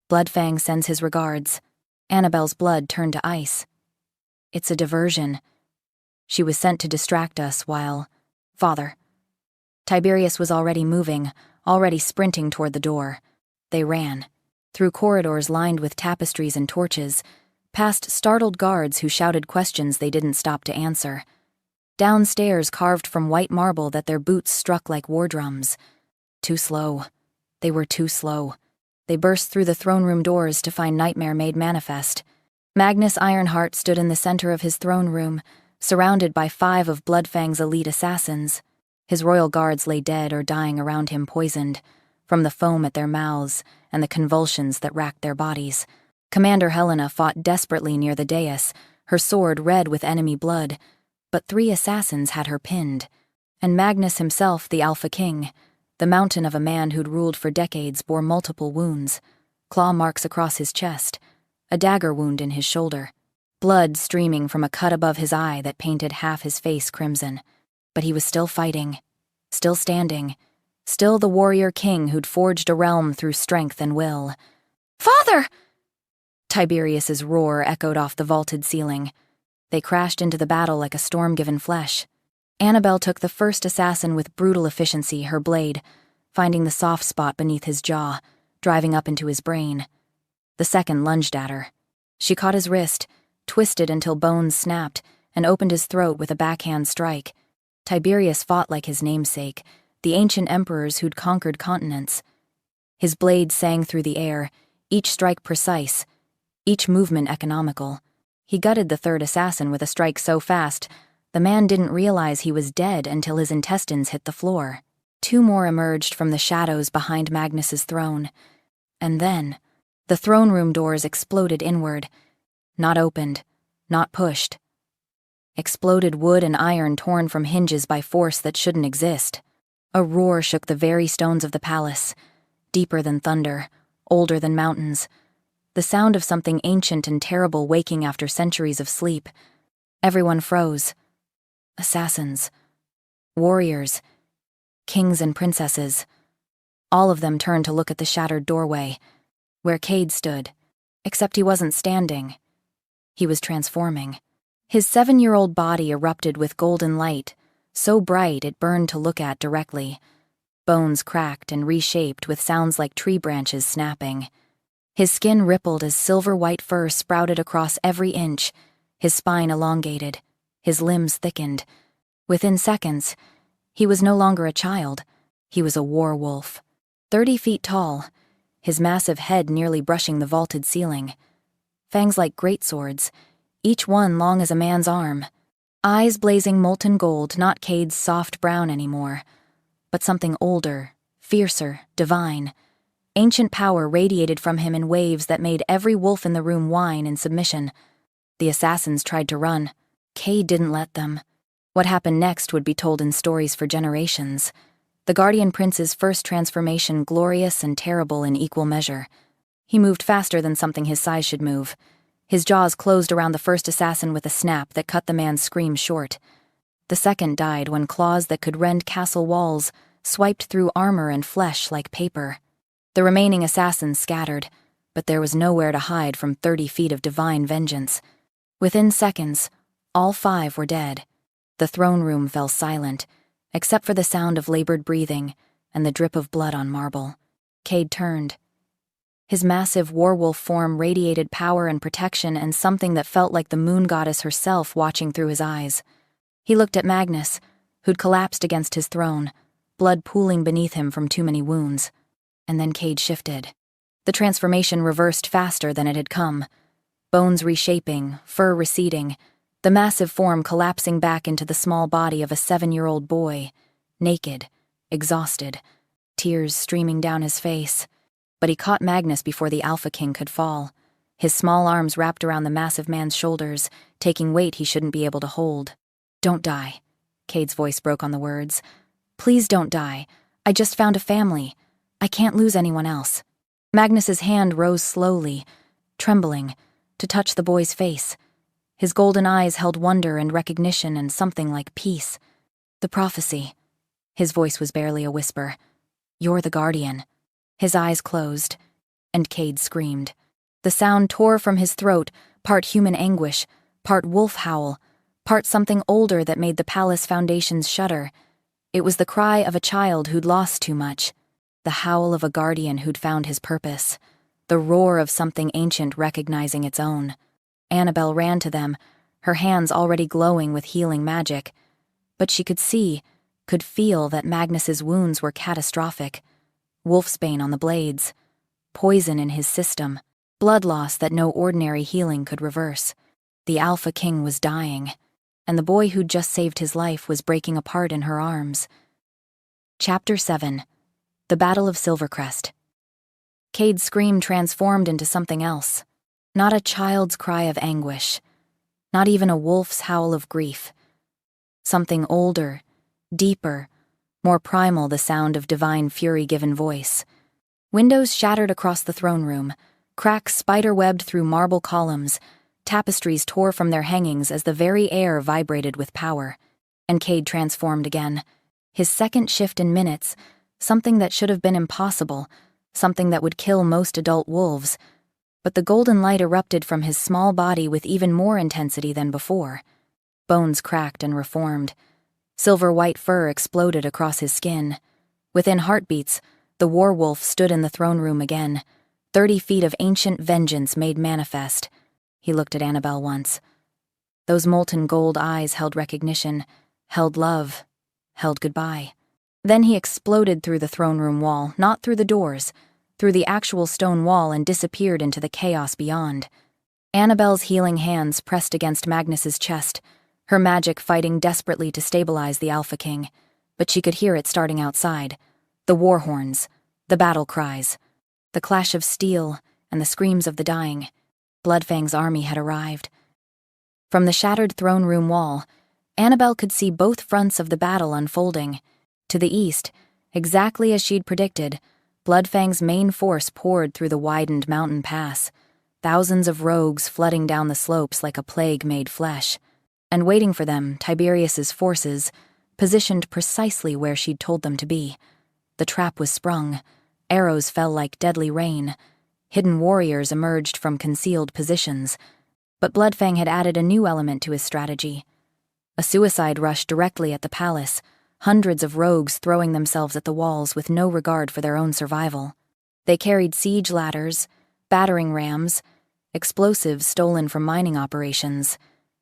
Bloodfang sends his regards. Annabelle's blood turned to ice. It's a diversion. She was sent to distract us while... Father. Tiberius was already moving, already sprinting toward the door. They ran. Through corridors lined with tapestries and torches, past startled guards who shouted questions they didn't stop to answer. Downstairs carved from white marble that their boots struck like war drums. Too slow. They were too slow. They burst through the throne room doors to find Nightmare made manifest. Magnus Ironheart stood in the center of his throne room, surrounded by 5 of Bloodfang's elite assassins. His royal guards lay dead or dying around him, poisoned, from the foam at their mouths and the convulsions that racked their bodies. Commander Helena fought desperately near the dais, her sword red with enemy blood, but 3 assassins had her pinned. And Magnus himself, the Alpha King, the mountain of a man who'd ruled for decades, bore multiple wounds, claw marks across his chest, a dagger wound in his shoulder, blood streaming from a cut above his eye that painted half his face crimson. But he was still fighting, still standing, still the warrior king who'd forged a realm through strength and will. "Father!" Tiberius's roar echoed off the vaulted ceiling. They crashed into the battle like a storm-given flesh. Annabelle took the first assassin with brutal efficiency, her blade, finding the soft spot beneath his jaw, driving up into his brain. The second lunged at her. She caught his wrist, twisted until bones snapped, and opened his throat with a backhand strike. Tiberius fought like his namesake, the ancient emperors who'd conquered continents. His blade sang through the air, each strike precise, each movement economical. He gutted the third assassin with a strike so fast, the man didn't realize he was dead until his intestines hit the floor. Two more emerged from the shadows behind Magnus's throne. And then, the throne room doors exploded inward. Not opened, not pushed. Exploded wood and iron torn from hinges by force that shouldn't exist. A roar shook the very stones of the palace, deeper than thunder, older than mountains. The sound of something ancient and terrible waking after centuries of sleep. Everyone froze. Assassins. Warriors. Kings and princesses. All of them turned to look at the shattered doorway, where Cade stood, except he wasn't standing. He was transforming. His 7-year-old body erupted with golden light, so bright it burned to look at directly. Bones cracked and reshaped with sounds like tree branches snapping. His skin rippled as silver-white fur sprouted across every inch, his spine elongated, his limbs thickened. Within seconds, he was no longer a child. He was a werewolf, 30 feet tall, his massive head nearly brushing the vaulted ceiling. Fangs like greatswords, each one long as a man's arm. Eyes blazing molten gold, not Cade's soft brown anymore, but something older, fiercer, divine. Ancient power radiated from him in waves that made every wolf in the room whine in submission. The assassins tried to run. Cade didn't let them. What happened next would be told in stories for generations. The Guardian Prince's first transformation, glorious and terrible in equal measure. He moved faster than something his size should move. His jaws closed around the first assassin with a snap that cut the man's scream short. The second died when claws that could rend castle walls swiped through armor and flesh like paper. The remaining assassins scattered, but there was nowhere to hide from 30 feet of divine vengeance. Within seconds, all 5 were dead. The throne room fell silent, except for the sound of labored breathing and the drip of blood on marble. Cade turned. His massive werewolf form radiated power and protection and something that felt like the moon goddess herself watching through his eyes. He looked at Magnus, who'd collapsed against his throne, blood pooling beneath him from too many wounds. And then Cade shifted. The transformation reversed faster than it had come. Bones reshaping, fur receding, the massive form collapsing back into the small body of a 7-year-old boy, naked, exhausted, tears streaming down his face. But he caught Magnus before the Alpha King could fall. His small arms wrapped around the massive man's shoulders, taking weight he shouldn't be able to hold. "Don't die." Cade's voice broke on the words. "Please don't die. I just found a family. I can't lose anyone else." Magnus's hand rose slowly, trembling, to touch the boy's face. His golden eyes held wonder and recognition and something like peace. "The prophecy." His voice was barely a whisper. "You're the guardian." His eyes closed, and Cade screamed. The sound tore from his throat, part human anguish, part wolf howl, part something older that made the palace foundations shudder. It was the cry of a child who'd lost too much, the howl of a guardian who'd found his purpose, the roar of something ancient recognizing its own. Annabelle ran to them, her hands already glowing with healing magic. But she could see, could feel that Magnus's wounds were catastrophic. Wolfsbane on the blades, poison in his system, blood loss that no ordinary healing could reverse. The Alpha King was dying, and the boy who'd just saved his life was breaking apart in her arms. Chapter 7. The Battle of Silverest. Cade's scream transformed into something else. Not a child's cry of anguish, not even a wolf's howl of grief. Something older, deeper, more primal, the sound of divine fury given voice. Windows shattered across the throne room, cracks spider-webbed through marble columns, tapestries tore from their hangings as the very air vibrated with power. And Cade transformed again. His second shift in minutes, something that should have been impossible, something that would kill most adult wolves. But the golden light erupted from his small body with even more intensity than before. Bones cracked and reformed. Silver-white fur exploded across his skin. Within heartbeats, the werewolf stood in the throne room again, 30 feet of ancient vengeance made manifest. He looked at Annabelle once. Those molten gold eyes held recognition, held love, held goodbye. Then he exploded through the throne room wall, not through the doors, through the actual stone wall, and disappeared into the chaos beyond. Annabelle's healing hands pressed against Magnus's chest, her magic fighting desperately to stabilize the Alpha King, but she could hear it starting outside. The war horns, the battle cries, the clash of steel, and the screams of the dying. Bloodfang's army had arrived. From the shattered throne room wall, Annabelle could see both fronts of the battle unfolding. To the east, exactly as she'd predicted, Bloodfang's main force poured through the widened mountain pass, thousands of rogues flooding down the slopes like a plague made flesh. And waiting for them, Tiberius's forces, positioned precisely where she'd told them to be. The trap was sprung. Arrows fell like deadly rain. Hidden warriors emerged from concealed positions. But Bloodfang had added a new element to his strategy. A suicide rush directly at the palace, hundreds of rogues throwing themselves at the walls with no regard for their own survival. They carried siege ladders, battering rams, explosives stolen from mining operations.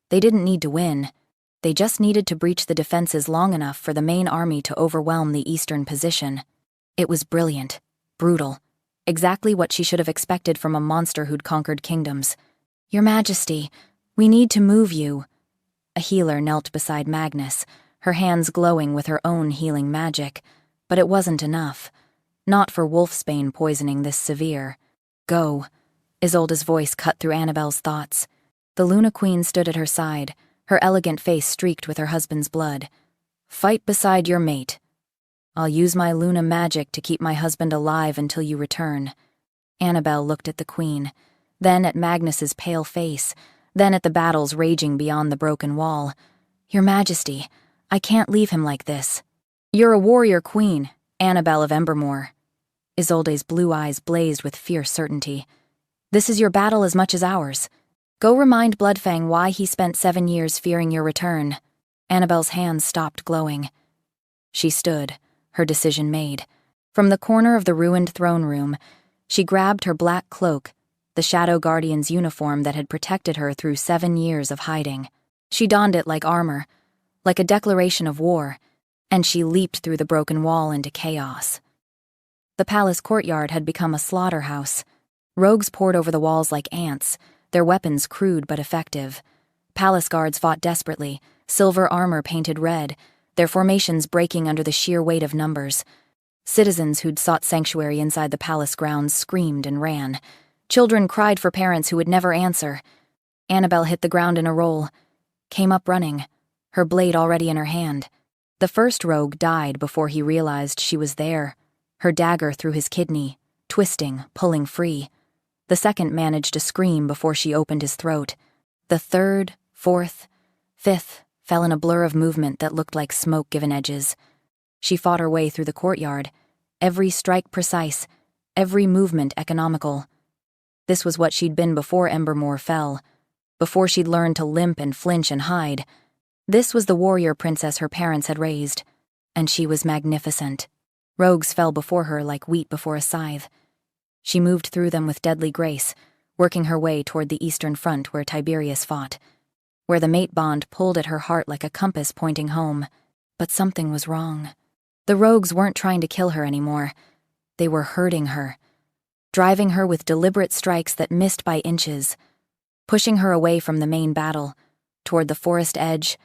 They didn't need to win. They just needed to breach the defenses long enough for the main army to overwhelm the eastern position. It was brilliant, brutal, exactly what she should have expected from a monster who'd conquered kingdoms. "Your Majesty, we need to move you." A healer knelt beside Magnus, her hands glowing with her own healing magic, but it wasn't enough. Not for wolfsbane poisoning this severe. "Go." Isolde's voice cut through Annabelle's thoughts. The Luna Queen stood at her side, her elegant face streaked with her husband's blood. "Fight beside your mate. I'll use my Luna magic to keep my husband alive until you return." Annabelle looked at the Queen, then at Magnus's pale face, then at the battles raging beyond the broken wall. "Your Majesty, I can't leave him like this." "You're a warrior queen, Annabelle of Embermore." Isolde's blue eyes blazed with fierce certainty. "This is your battle as much as ours. Go remind Bloodfang why he spent 7 years fearing your return." Annabelle's hands stopped glowing. She stood, her decision made. From the corner of the ruined throne room, she grabbed her black cloak, the Shadow Guardian's uniform that had protected her through 7 years of hiding. She donned it like armor, like a declaration of war, and she leaped through the broken wall into chaos. The palace courtyard had become a slaughterhouse. Rogues poured over the walls like ants, their weapons crude but effective. Palace guards fought desperately, silver armor painted red, their formations breaking under the sheer weight of numbers. Citizens who'd sought sanctuary inside the palace grounds screamed and ran. Children cried for parents who would never answer. Annabelle hit the ground in a roll, came up running, her blade already in her hand. The first rogue died before he realized she was there, her dagger through his kidney, twisting, pulling free. The second managed to scream before she opened his throat. The third, fourth, fifth fell in a blur of movement that looked like smoke-given edges. She fought her way through the courtyard, every strike precise, every movement economical. This was what she'd been before Embermore fell, before she'd learned to limp and flinch and hide. This was the warrior princess her parents had raised, and she was magnificent. Rogues fell before her like wheat before a scythe. She moved through them with deadly grace, working her way toward the eastern front where Tiberius fought, where the mate bond pulled at her heart like a compass pointing home. But something was wrong. The rogues weren't trying to kill her anymore. They were hurting her, driving her with deliberate strikes that missed by inches, pushing her away from the main battle, toward the forest edge,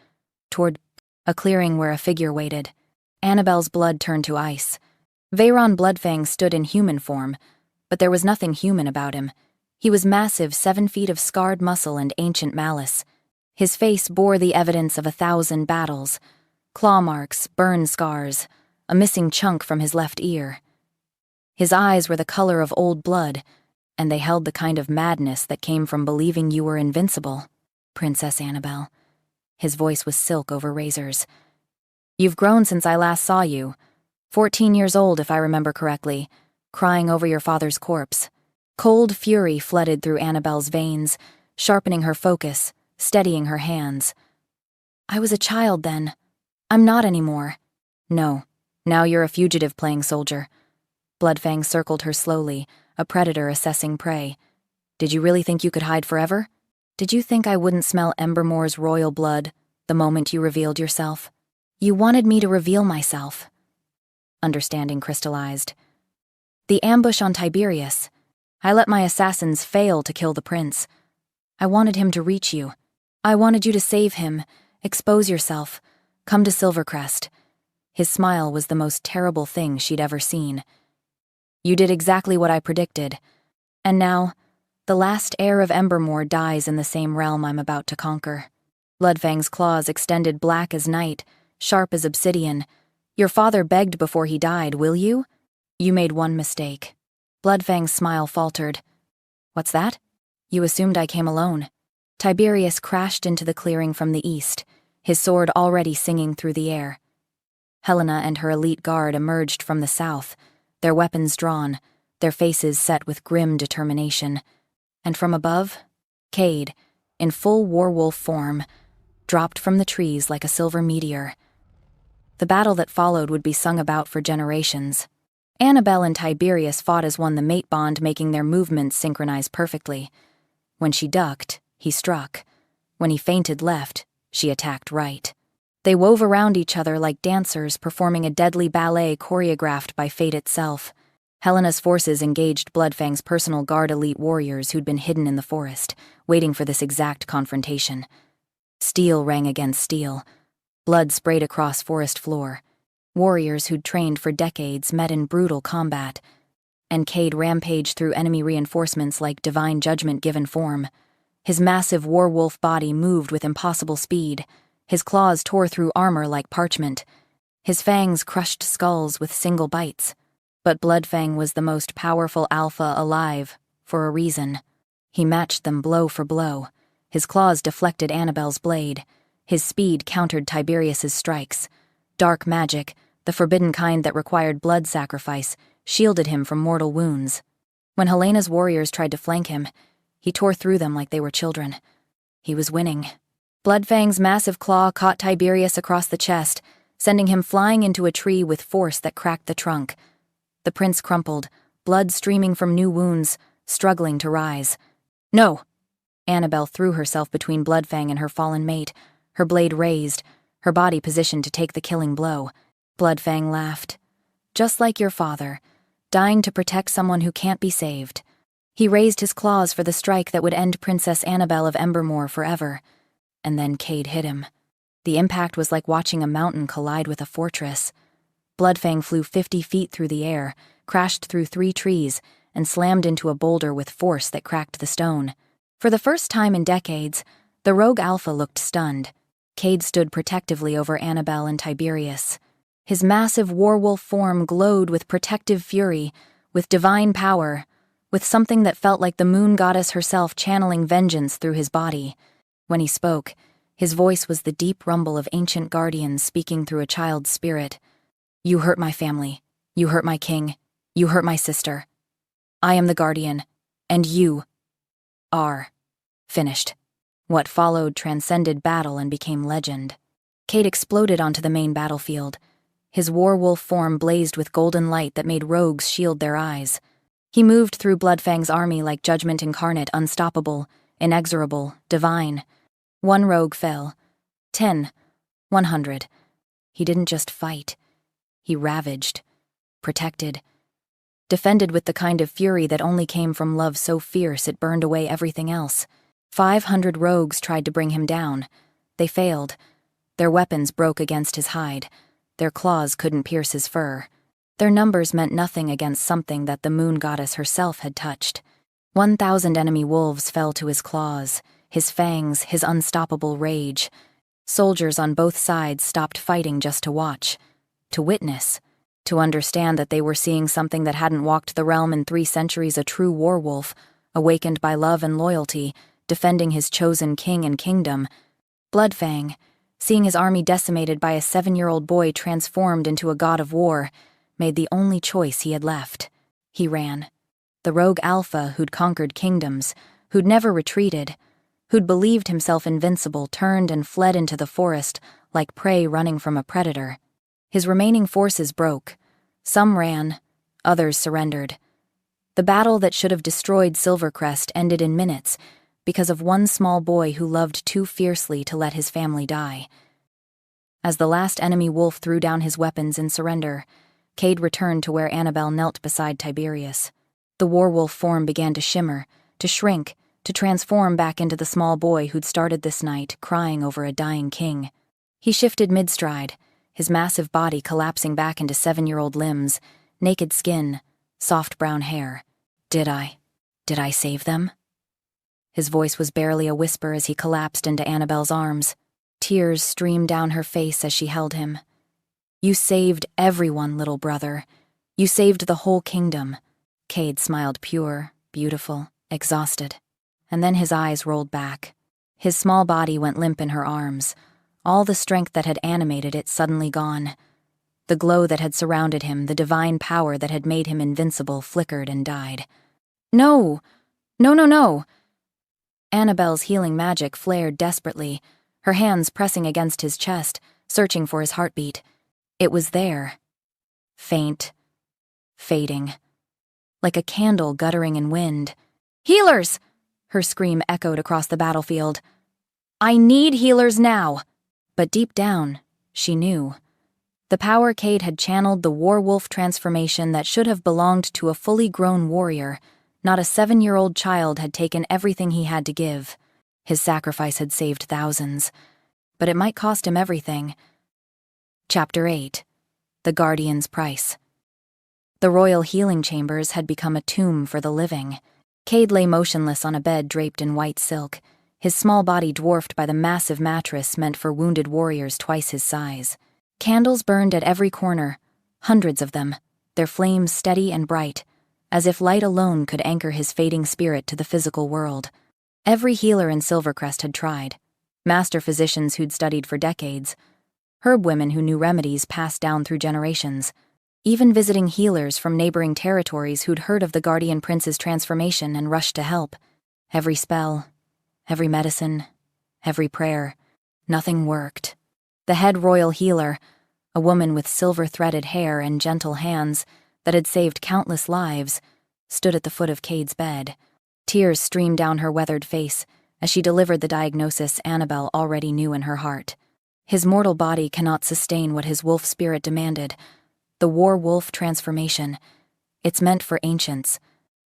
toward a clearing where a figure waited. Annabelle's blood turned to ice. Veyron Bloodfang stood in human form, but there was nothing human about him. He was massive, 7 feet of scarred muscle and ancient malice. His face bore the evidence of 1,000 battles, Claw marks, burn scars, a missing chunk from his left ear. His eyes were the color of old blood, and they held the kind of madness that came from believing you were invincible, Princess Annabelle. His voice was silk over razors. You've grown since I last saw you. 14 years old, if I remember correctly, crying over your father's corpse. Cold fury flooded through Annabelle's veins, sharpening her focus, steadying her hands. I was a child then. I'm not anymore. No, now you're a fugitive playing soldier. Bloodfang circled her slowly, a predator assessing prey. Did you really think you could hide forever? Did you think I wouldn't smell Embermore's royal blood the moment you revealed yourself? You wanted me to reveal myself. Understanding crystallized. The ambush on Tiberius. I let my assassins fail to kill the prince. I wanted him to reach you. I wanted you to save him, expose yourself, come to Silverest. His smile was the most terrible thing she'd ever seen. You did exactly what I predicted. And now, the last heir of Embermore dies in the same realm I'm about to conquer. Bloodfang's claws extended black as night, sharp as obsidian. Your father begged before he died, will you? You made one mistake. Bloodfang's smile faltered. What's that? You assumed I came alone. Tiberius crashed into the clearing from the east, his sword already singing through the air. Helena and her elite guard emerged from the south, their weapons drawn, their faces set with grim determination. And from above, Cade, in full werewolf form, dropped from the trees like a silver meteor. The battle that followed would be sung about for generations. Annabelle and Tiberius fought as one, the mate bond making their movements synchronize perfectly. When she ducked, he struck. When he feinted left, she attacked right. They wove around each other like dancers performing a deadly ballet choreographed by fate itself. Helena's forces engaged Bloodfang's personal guard elite warriors who'd been hidden in the forest, waiting for this exact confrontation. Steel rang against steel. Blood sprayed across forest floor. Warriors who'd trained for decades met in brutal combat. And Cade rampaged through enemy reinforcements like divine judgment given form. His massive werewolf body moved with impossible speed. His claws tore through armor like parchment. His fangs crushed skulls with single bites. But Bloodfang was the most powerful alpha alive, for a reason. He matched them blow for blow. His claws deflected Annabelle's blade. His speed countered Tiberius's strikes. Dark magic, the forbidden kind that required blood sacrifice, shielded him from mortal wounds. When Helena's warriors tried to flank him, he tore through them like they were children. He was winning. Bloodfang's massive claw caught Tiberius across the chest, sending him flying into a tree with force that cracked the trunk. The prince crumpled, blood streaming from new wounds, struggling to rise. No! Annabelle threw herself between Bloodfang and her fallen mate, her blade raised, her body positioned to take the killing blow. Bloodfang laughed. Just like your father, dying to protect someone who can't be saved. He raised his claws for the strike that would end Princess Annabelle of Embermore forever. And then Cade hit him. The impact was like watching a mountain collide with a fortress. Bloodfang flew 50 feet through the air, crashed through 3 trees, and slammed into a boulder with force that cracked the stone. For the first time in decades, the rogue alpha looked stunned. Cade stood protectively over Annabelle and Tiberius. His massive werewolf form glowed with protective fury, with divine power, with something that felt like the moon goddess herself channeling vengeance through his body. When he spoke, his voice was the deep rumble of ancient guardians speaking through a child's spirit. You hurt my family. You hurt my king. You hurt my sister. I am the guardian, and you are finished. What followed transcended battle and became legend. Cade exploded onto the main battlefield. His werewolf form blazed with golden light that made rogues shield their eyes. He moved through Bloodfang's army like judgment incarnate, unstoppable, inexorable, divine. 1 rogue fell. 10. 100. He didn't just fight. He ravaged, protected, defended with the kind of fury that only came from love so fierce it burned away everything else. 500 rogues tried to bring him down. They failed. Their weapons broke against his hide. Their claws couldn't pierce his fur. Their numbers meant nothing against something that the moon goddess herself had touched. 1,000 enemy wolves fell to his claws, his fangs, his unstoppable rage. Soldiers on both sides stopped fighting just to watch, to witness, to understand that they were seeing something that hadn't walked the realm in 3 centuries, a true werewolf, awakened by love and loyalty, defending his chosen king and kingdom. Bloodfang, seeing his army decimated by a 7-year-old boy transformed into a god of war, made the only choice he had left. He ran. The rogue alpha who'd conquered kingdoms, who'd never retreated, who'd believed himself invincible, turned and fled into the forest like prey running from a predator. His remaining forces broke. Some ran, others surrendered. The battle that should have destroyed Silverest ended in minutes because of one small boy who loved too fiercely to let his family die. As the last enemy wolf threw down his weapons in surrender, Cade returned to where Annabelle knelt beside Tiberius. The werewolf form began to shimmer, to shrink, to transform back into the small boy who'd started this night, crying over a dying king. He shifted mid-stride, his massive body collapsing back into 7-year-old limbs, naked skin, soft brown hair. Did I save them? His voice was barely a whisper as he collapsed into Annabelle's arms. Tears streamed down her face as she held him. You saved everyone, little brother. You saved the whole kingdom. Cade smiled, pure, beautiful, exhausted. And then his eyes rolled back. His small body went limp in her arms, all the strength that had animated it suddenly gone. The glow that had surrounded him, the divine power that had made him invincible, flickered and died. No! No, no, no! Annabelle's healing magic flared desperately, her hands pressing against his chest, searching for his heartbeat. It was there. Faint. Fading. Like a candle guttering in wind. Healers! Her scream echoed across the battlefield. I need healers now! But deep down, she knew. The power Cade had channeled, the werewolf transformation that should have belonged to a fully grown warrior, not a 7-year-old child, had taken everything he had to give. His sacrifice had saved thousands. But it might cost him everything. Chapter 8. The Guardian's Price. The royal healing chambers had become a tomb for the living. Cade lay motionless on a bed draped in white silk, his small body dwarfed by the massive mattress meant for wounded warriors twice his size. Candles burned at every corner, hundreds of them, their flames steady and bright, as if light alone could anchor his fading spirit to the physical world. Every healer in Silverest had tried, master physicians who'd studied for decades, herb women who knew remedies passed down through generations, even visiting healers from neighboring territories who'd heard of the Guardian Prince's transformation and rushed to help. Every spell, every medicine, every prayer, nothing worked. The head royal healer, a woman with silver-threaded hair and gentle hands that had saved countless lives, stood at the foot of Cade's bed. Tears streamed down her weathered face as she delivered the diagnosis Annabelle already knew in her heart. His mortal body cannot sustain what his wolf spirit demanded. The war-wolf transformation. It's meant for ancients,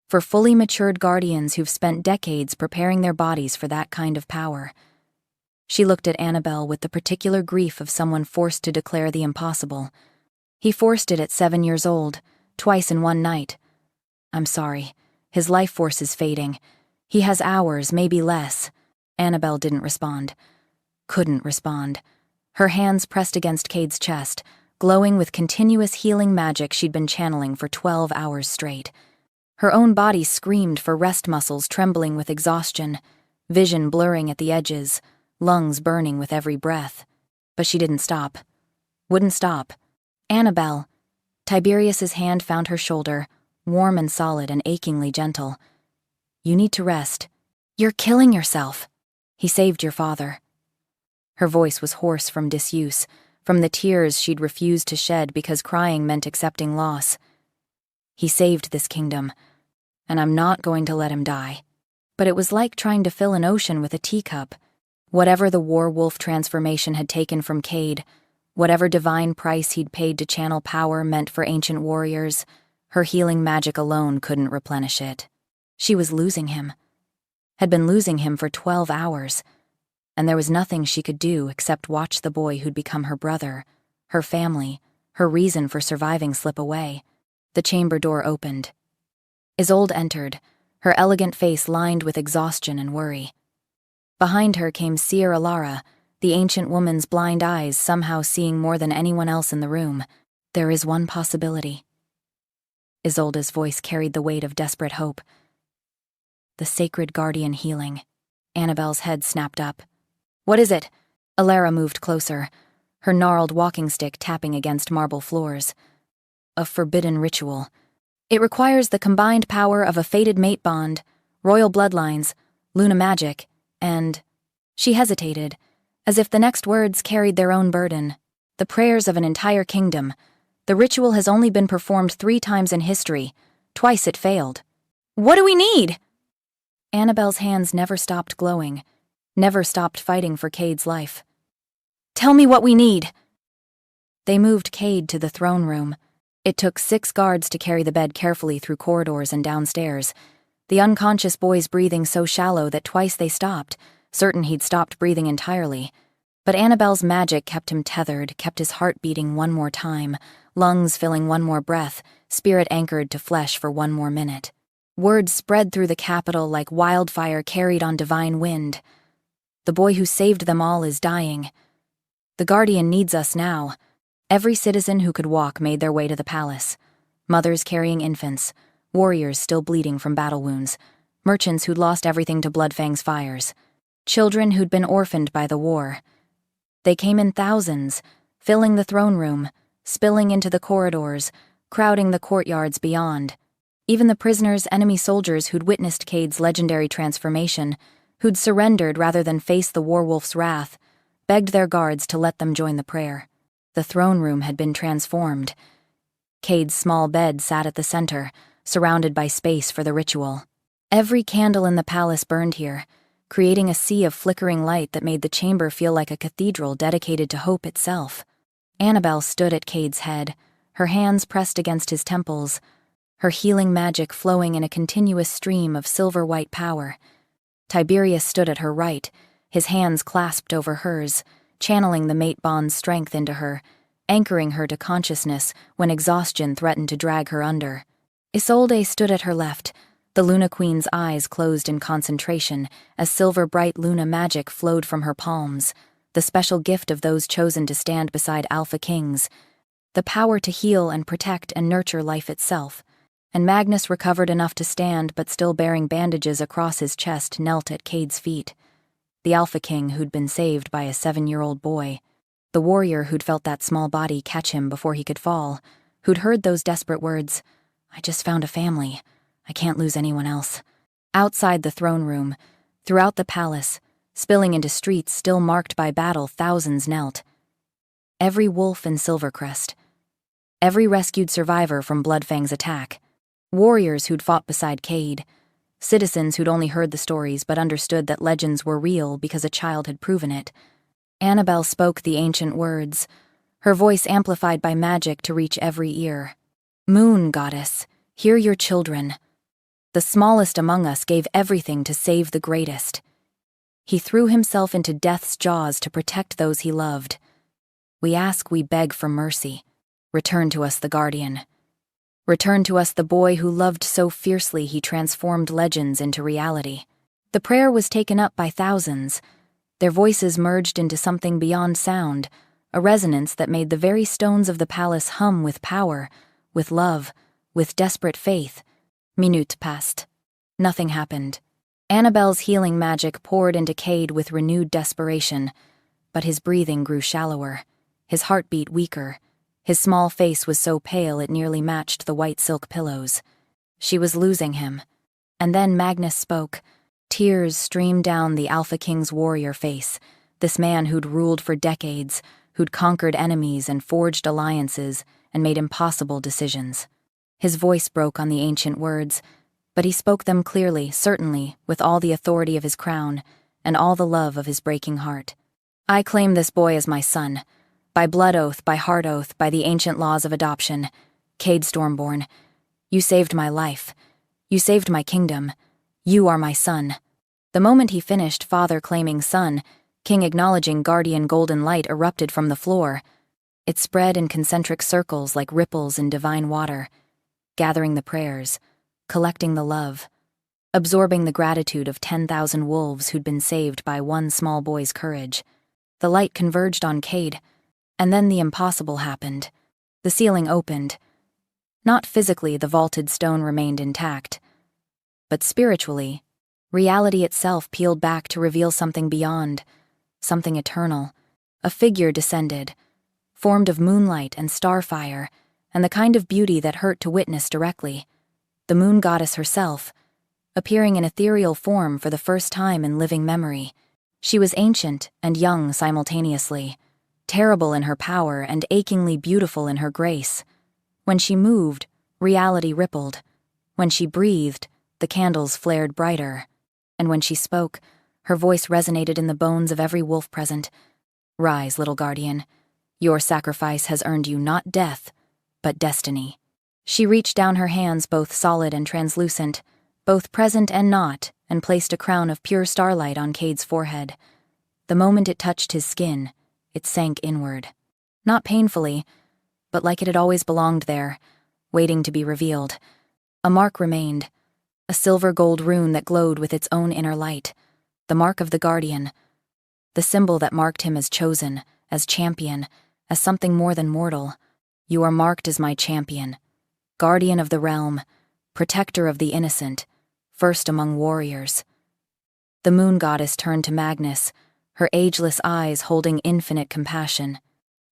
for fully matured guardians who've spent decades preparing their bodies for that kind of power. She looked at Annabelle with the particular grief of someone forced to declare the impossible. He forced it at 7 years old, twice in one night. I'm sorry. His life force is fading. He has hours, maybe less. Annabelle didn't respond. Couldn't respond. Her hands pressed against Cade's chest, glowing with continuous healing magic she'd been channeling for 12 hours straight. Her own body screamed for rest, muscles trembling with exhaustion, vision blurring at the edges, lungs burning with every breath. But she didn't stop. Wouldn't stop. Annabelle. Tiberius's hand found her shoulder, warm and solid and achingly gentle. You need to rest. You're killing yourself. He saved your father. Her voice was hoarse from disuse, from the tears she'd refused to shed because crying meant accepting loss. He saved this kingdom, and I'm not going to let him die. But it was like trying to fill an ocean with a teacup. Whatever the war-wolf transformation had taken from Cade, whatever divine price he'd paid to channel power meant for ancient warriors, her healing magic alone couldn't replenish it. She was losing him. Had been losing him for 12 hours. And there was nothing she could do except watch the boy who'd become her brother, her family, her reason for surviving slip away. The chamber door opened. Isolde entered, her elegant face lined with exhaustion and worry. Behind her came Seer Alara, the ancient woman's blind eyes somehow seeing more than anyone else in the room. There is one possibility. Isolde's voice carried the weight of desperate hope. The sacred guardian healing. Annabelle's head snapped up. What is it? Alara moved closer, her gnarled walking stick tapping against marble floors. A forbidden ritual. It requires the combined power of a fated mate bond, royal bloodlines, Luna magic, and... She hesitated, as if the next words carried their own burden. The prayers of an entire kingdom. The ritual has only been performed 3 times in history. Twice it failed. What do we need? Annabelle's hands never stopped glowing, never stopped fighting for Cade's life. Tell me what we need. They moved Cade to the throne room. It took 6 guards to carry the bed carefully through corridors and downstairs, the unconscious boy's breathing so shallow that twice they stopped, certain he'd stopped breathing entirely. But Annabelle's magic kept him tethered, kept his heart beating one more time, lungs filling one more breath, spirit anchored to flesh for one more minute. Word spread through the capital like wildfire carried on divine wind. The boy who saved them all is dying. The guardian needs us now. Every citizen who could walk made their way to the palace. Mothers carrying infants, warriors still bleeding from battle wounds, merchants who'd lost everything to Bloodfang's fires, children who'd been orphaned by the war. They came in thousands, filling the throne room, spilling into the corridors, crowding the courtyards beyond. Even the prisoners, enemy soldiers who'd witnessed Cade's legendary transformation, who'd surrendered rather than face the werewolf's wrath, begged their guards to let them join the prayer. The throne room had been transformed. Cade's small bed sat at the center, surrounded by space for the ritual. Every candle in the palace burned here, creating a sea of flickering light that made the chamber feel like a cathedral dedicated to hope itself. Annabelle stood at Cade's head, her hands pressed against his temples, her healing magic flowing in a continuous stream of silver-white power. Tiberius stood at her right, his hands clasped over hers, channeling the mate bond's strength into her, anchoring her to consciousness when exhaustion threatened to drag her under. Isolde stood at her left, the Luna Queen's eyes closed in concentration as silver-bright Luna magic flowed from her palms, the special gift of those chosen to stand beside Alpha Kings, the power to heal and protect and nurture life itself. And Magnus, recovered enough to stand but still bearing bandages across his chest, knelt at Cade's feet. The Alpha King who'd been saved by a 7-year-old boy, the warrior who'd felt that small body catch him before he could fall, who'd heard those desperate words, "I just found a family. I can't lose anyone else." Outside the throne room, throughout the palace, spilling into streets still marked by battle, thousands knelt. Every wolf in Silverest, every rescued survivor from Bloodfang's attack, warriors who'd fought beside Cade, citizens who'd only heard the stories but understood that legends were real because a child had proven it. Annabelle spoke the ancient words, her voice amplified by magic to reach every ear. "Moon goddess, hear your children. The smallest among us gave everything to save the greatest. He threw himself into death's jaws to protect those he loved. We ask, we beg for mercy. Return to us the guardian. Return to us the boy who loved so fiercely he transformed legends into reality." The prayer was taken up by thousands. Their voices merged into something beyond sound, a resonance that made the very stones of the palace hum with power, with love, with desperate faith. Minute passed. Nothing happened. Annabelle's healing magic poured into Cade with renewed desperation, but his breathing grew shallower, his heartbeat weaker. His small face was so pale it nearly matched the white silk pillows. She was losing him. And then Magnus spoke. Tears streamed down the Alpha King's warrior face, this man who'd ruled for decades, who'd conquered enemies and forged alliances and made impossible decisions. His voice broke on the ancient words, but he spoke them clearly, certainly, with all the authority of his crown and all the love of his breaking heart. "I claim this boy as my son. By blood oath, by heart oath, by the ancient laws of adoption. Cade Stormborn, you saved my life. You saved my kingdom. You are my son." The moment he finished, father claiming son, king acknowledging guardian, golden light erupted from the floor. It spread in concentric circles like ripples in divine water, gathering the prayers, collecting the love, absorbing the gratitude of 10,000 wolves who'd been saved by one small boy's courage. The light converged on Cade, and then the impossible happened. The ceiling opened. Not physically, the vaulted stone remained intact, but spiritually, reality itself peeled back to reveal something beyond, something eternal. A figure descended, formed of moonlight and starfire, and the kind of beauty that hurt to witness directly. The moon goddess herself, appearing in ethereal form for the first time in living memory. She was ancient and young simultaneously, terrible in her power and achingly beautiful in her grace. When she moved, reality rippled. When she breathed, the candles flared brighter. And when she spoke, her voice resonated in the bones of every wolf present. "Rise, little guardian. Your sacrifice has earned you not death, but destiny." She reached down her hands, both solid and translucent, both present and not, and placed a crown of pure starlight on Cade's forehead. The moment it touched his skin, it sank inward. Not painfully, but like it had always belonged there, waiting to be revealed. A mark remained, a silver-gold rune that glowed with its own inner light. The mark of the guardian, the symbol that marked him as chosen, as champion, as something more than mortal. "You are marked as my champion, guardian of the realm, protector of the innocent, first among warriors." The moon goddess turned to Magnus, her ageless eyes holding infinite compassion.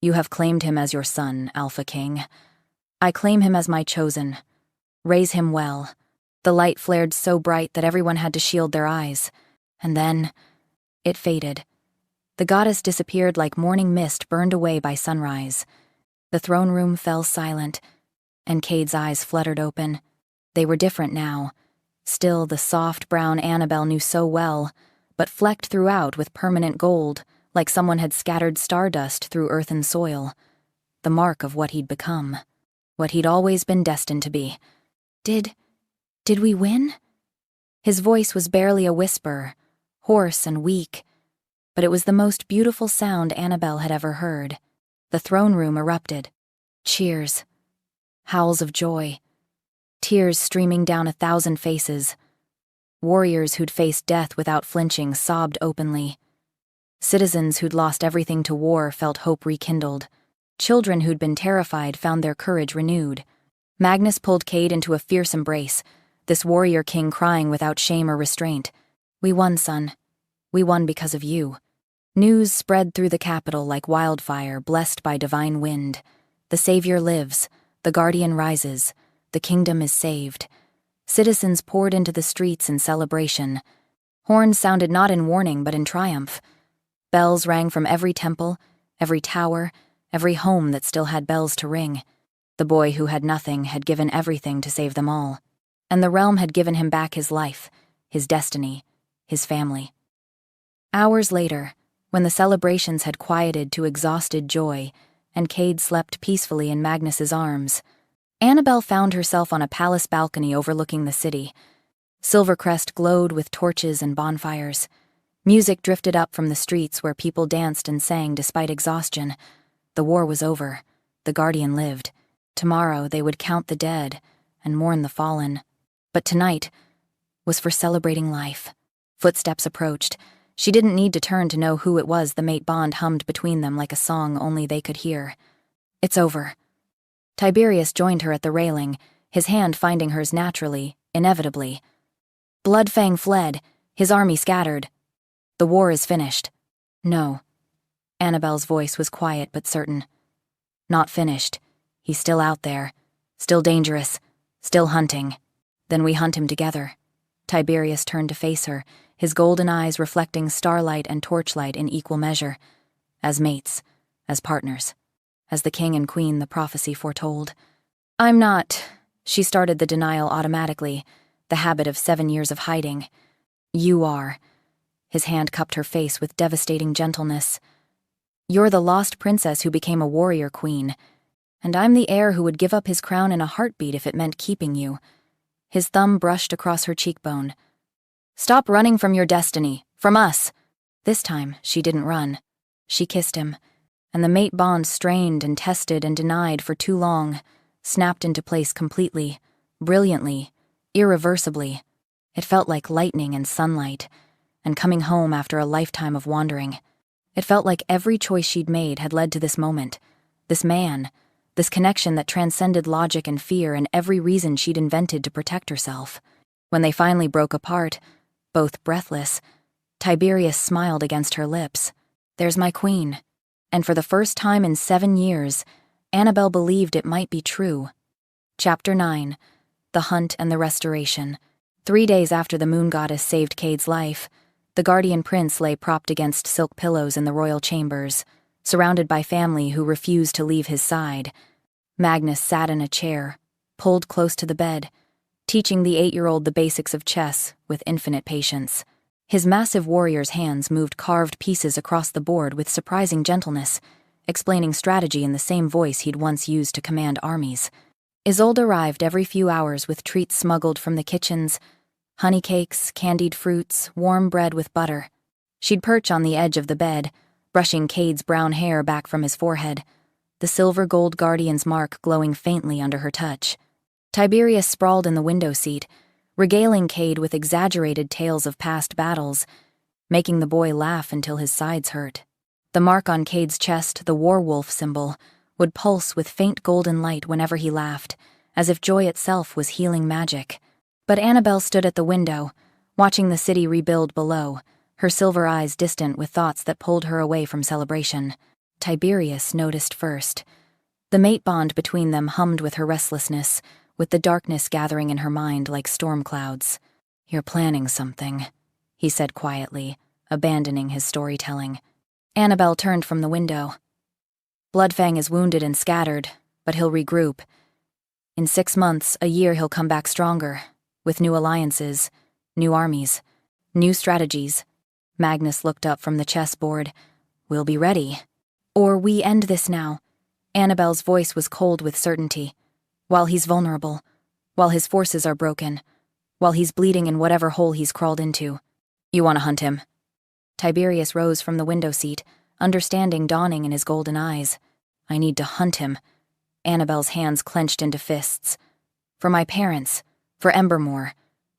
"You have claimed him as your son, Alpha King. I claim him as my chosen. Raise him well." The light flared so bright that everyone had to shield their eyes. And then it faded. The goddess disappeared like morning mist burned away by sunrise. The throne room fell silent, and Cade's eyes fluttered open. They were different now. Still the soft brown Annabelle knew so well, but flecked throughout with permanent gold, like someone had scattered stardust through earth and soil. The mark of what he'd become. What he'd always been destined to be. Did we win? His voice was barely a whisper, hoarse and weak, but it was the most beautiful sound Annabelle had ever heard. The throne room erupted. Cheers. Howls of joy. Tears streaming down 1,000 faces. Warriors who'd faced death without flinching sobbed openly. Citizens who'd lost everything to war felt hope rekindled. Children who'd been terrified found their courage renewed. Magnus pulled Cade into a fierce embrace, this warrior king crying without shame or restraint. "We won, son. We won because of you." News spread through the capital like wildfire, blessed by divine wind. The Savior lives, the Guardian rises, the kingdom is saved. Citizens poured into the streets in celebration. Horns sounded not in warning but in triumph. Bells rang from every temple, every tower, every home that still had bells to ring. The boy who had nothing had given everything to save them all. And the realm had given him back his life, his destiny, his family. Hours later, when the celebrations had quieted to exhausted joy, and Cade slept peacefully in Magnus's arms, Annabelle found herself on a palace balcony overlooking the city. Silverest glowed with torches and bonfires. Music drifted up from the streets where people danced and sang despite exhaustion. The war was over. The Guardian lived. Tomorrow they would count the dead and mourn the fallen. But tonight was for celebrating life. Footsteps approached. She didn't need to turn to know who it was. The mate bond hummed between them like a song only they could hear. "It's over." Tiberius joined her at the railing, his hand finding hers naturally, inevitably. Bloodfang fled, his army scattered. "The war is finished." "No." Annabelle's voice was quiet but certain. "Not finished. He's still out there, still dangerous, still hunting. Then we hunt him together." Tiberius turned to face her, his golden eyes reflecting starlight and torchlight in equal measure. "As mates, as partners, as the king and queen the prophecy foretold." "I'm not," she started the denial automatically, the habit of 7 years of hiding. "You are." His hand cupped her face with devastating gentleness. "You're the lost princess who became a warrior queen, and I'm the heir who would give up his crown in a heartbeat if it meant keeping you." His thumb brushed across her cheekbone. "Stop running from your destiny, from us." This time, she didn't run. She kissed him, and the mate bond strained and tested and denied for too long, snapped into place completely, brilliantly, irreversibly. It felt like lightning and sunlight, and coming home after a lifetime of wandering. It felt like every choice she'd made had led to this moment, this man, this connection that transcended logic and fear and every reason she'd invented to protect herself. When they finally broke apart, both breathless, Tiberius smiled against her lips. "There's my queen." And for the first time in 7 years, Annabelle believed it might be true. Chapter 9. The Hunt and the Restoration. 3 days after the moon goddess saved Cade's life, the guardian prince lay propped against silk pillows in the royal chambers, surrounded by family who refused to leave his side. Magnus sat in a chair, pulled close to the bed, teaching the 8-year-old the basics of chess with infinite patience. His massive warrior's hands moved carved pieces across the board with surprising gentleness, explaining strategy in the same voice he'd once used to command armies. Isolde arrived every few hours with treats smuggled from the kitchens: honey cakes, candied fruits, warm bread with butter. She'd perch on the edge of the bed, brushing Cade's brown hair back from his forehead, the silver gold guardian's mark glowing faintly under her touch. Tiberius sprawled in the window seat, regaling Cade with exaggerated tales of past battles, making the boy laugh until his sides hurt. The mark on Cade's chest, the werewolf symbol, would pulse with faint golden light whenever he laughed, as if joy itself was healing magic. But Annabelle stood at the window, watching the city rebuild below, her silver eyes distant with thoughts that pulled her away from celebration. Tiberius noticed first. The mate bond between them hummed with her restlessness, with the darkness gathering in her mind like storm clouds. "You're planning something," he said quietly, abandoning his storytelling. Annabelle turned from the window. "Bloodfang is wounded and scattered, but he'll regroup. In 6 months, a year, he'll come back stronger, with new alliances, new armies, new strategies." Magnus looked up from the chessboard. "We'll be ready. Or we end this now." Annabelle's voice was cold with certainty. "While he's vulnerable, while his forces are broken, while he's bleeding in whatever hole he's crawled into. You want to hunt him?" Tiberius rose from the window seat, understanding dawning in his golden eyes. "I need to hunt him." Annabelle's hands clenched into fists. "For my parents, for Embermore,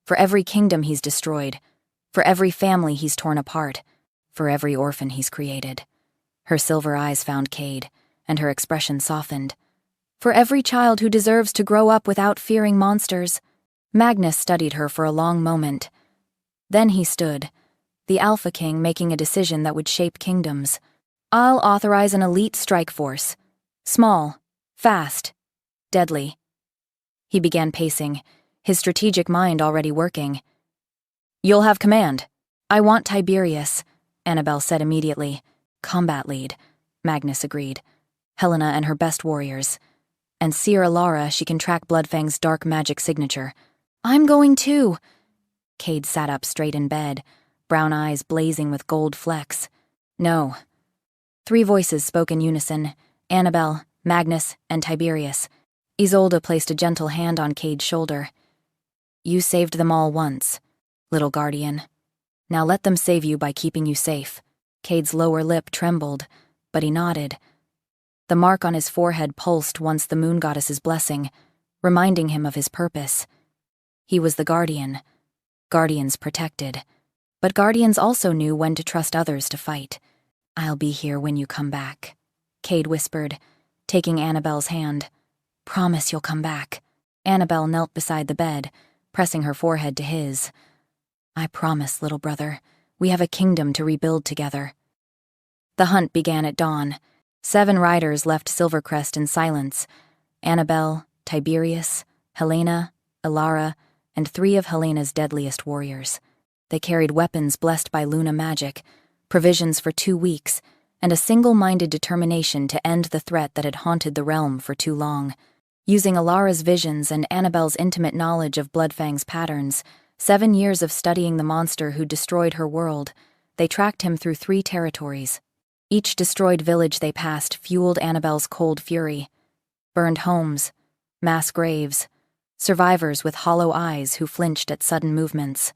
for every kingdom he's destroyed, for every family he's torn apart, for every orphan he's created." Her silver eyes found Cade, and her expression softened. "For every child who deserves to grow up without fearing monsters." Magnus studied her for a long moment. Then he stood, the Alpha King making a decision that would shape kingdoms. "I'll authorize an elite strike force. Small, fast, deadly." He began pacing, his strategic mind already working. "You'll have command." "I want Tiberius," Annabelle said immediately. "Combat lead," Magnus agreed. "Helena and her best warriors. And Seer Alara, she can track Bloodfang's dark magic signature." "I'm going too." Cade sat up straight in bed, brown eyes blazing with gold flecks. "No." 3 voices spoke in unison: Annabelle, Magnus, and Tiberius. Isolde placed a gentle hand on Cade's shoulder. "You saved them all once, little guardian. Now let them save you by keeping you safe." Cade's lower lip trembled, but he nodded. The mark on his forehead pulsed once the moon goddess's blessing, reminding him of his purpose. He was the guardian. Guardians protected. But guardians also knew when to trust others to fight. "I'll be here when you come back," Cade whispered, taking Annabelle's hand. "Promise you'll come back." Annabelle knelt beside the bed, pressing her forehead to his. "I promise, little brother. We have a kingdom to rebuild together." The hunt began at dawn. 7 riders left Silverest in silence: Annabelle, Tiberius, Helena, Alara, and 3 of Helena's deadliest warriors. They carried weapons blessed by Luna magic, provisions for 2 weeks, and a single-minded determination to end the threat that had haunted the realm for too long. Using Alara's visions and Annabelle's intimate knowledge of Bloodfang's patterns, 7 years of studying the monster who destroyed her world, they tracked him through 3 territories. Each destroyed village they passed fueled Annabelle's cold fury. Burned homes, mass graves, survivors with hollow eyes who flinched at sudden movements.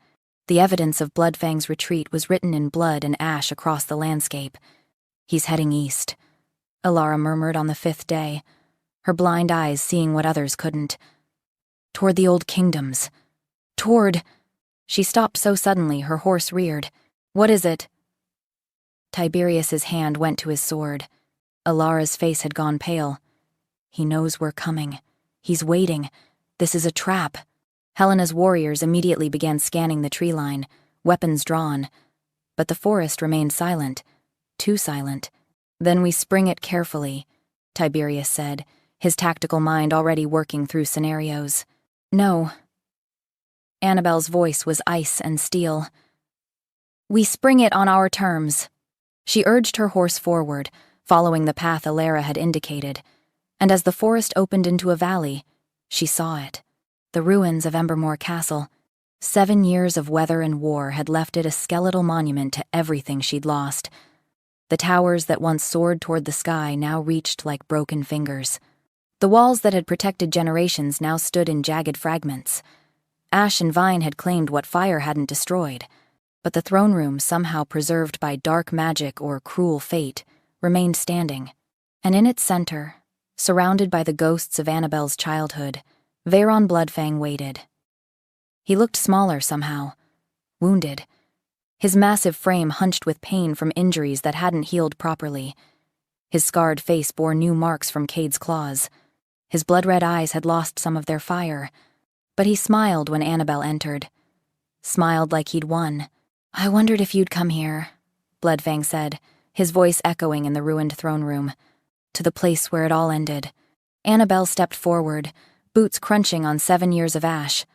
The evidence of Bloodfang's retreat was written in blood and ash across the landscape. "He's heading east," Alara murmured on the 5th day, her blind eyes seeing what others couldn't. "Toward the old kingdoms. Toward—" She stopped so suddenly her horse reared. "What is it?" Tiberius's hand went to his sword. Alara's face had gone pale. He knows we're coming. He's waiting. This is a trap. Helena's warriors immediately began scanning the tree line, weapons drawn. But the forest remained silent. Too silent. Then we spring it carefully, Tiberius said, his tactical mind already working through scenarios. No. Annabelle's voice was ice and steel. We spring it on our terms. She urged her horse forward, following the path Alara had indicated, and as the forest opened into a valley, she saw it. The ruins of Embermore Castle. 7 years of weather and war had left it a skeletal monument to everything she'd lost. The towers that once soared toward the sky now reached like broken fingers. The walls that had protected generations now stood in jagged fragments. Ash and vine had claimed what fire hadn't destroyed, but the throne room, somehow preserved by dark magic or cruel fate, remained standing. And in its center, surrounded by the ghosts of Annabelle's childhood, Veyron Bloodfang waited. He looked smaller somehow, wounded. His massive frame hunched with pain from injuries that hadn't healed properly. His scarred face bore new marks from Cade's claws. His blood-red eyes had lost some of their fire, but he smiled when Annabelle entered. Smiled like he'd won. I wondered if you'd come here, Bloodfang said, his voice echoing in the ruined throne room. To the place where it all ended. Annabelle stepped forward, boots crunching on 7 years of ash.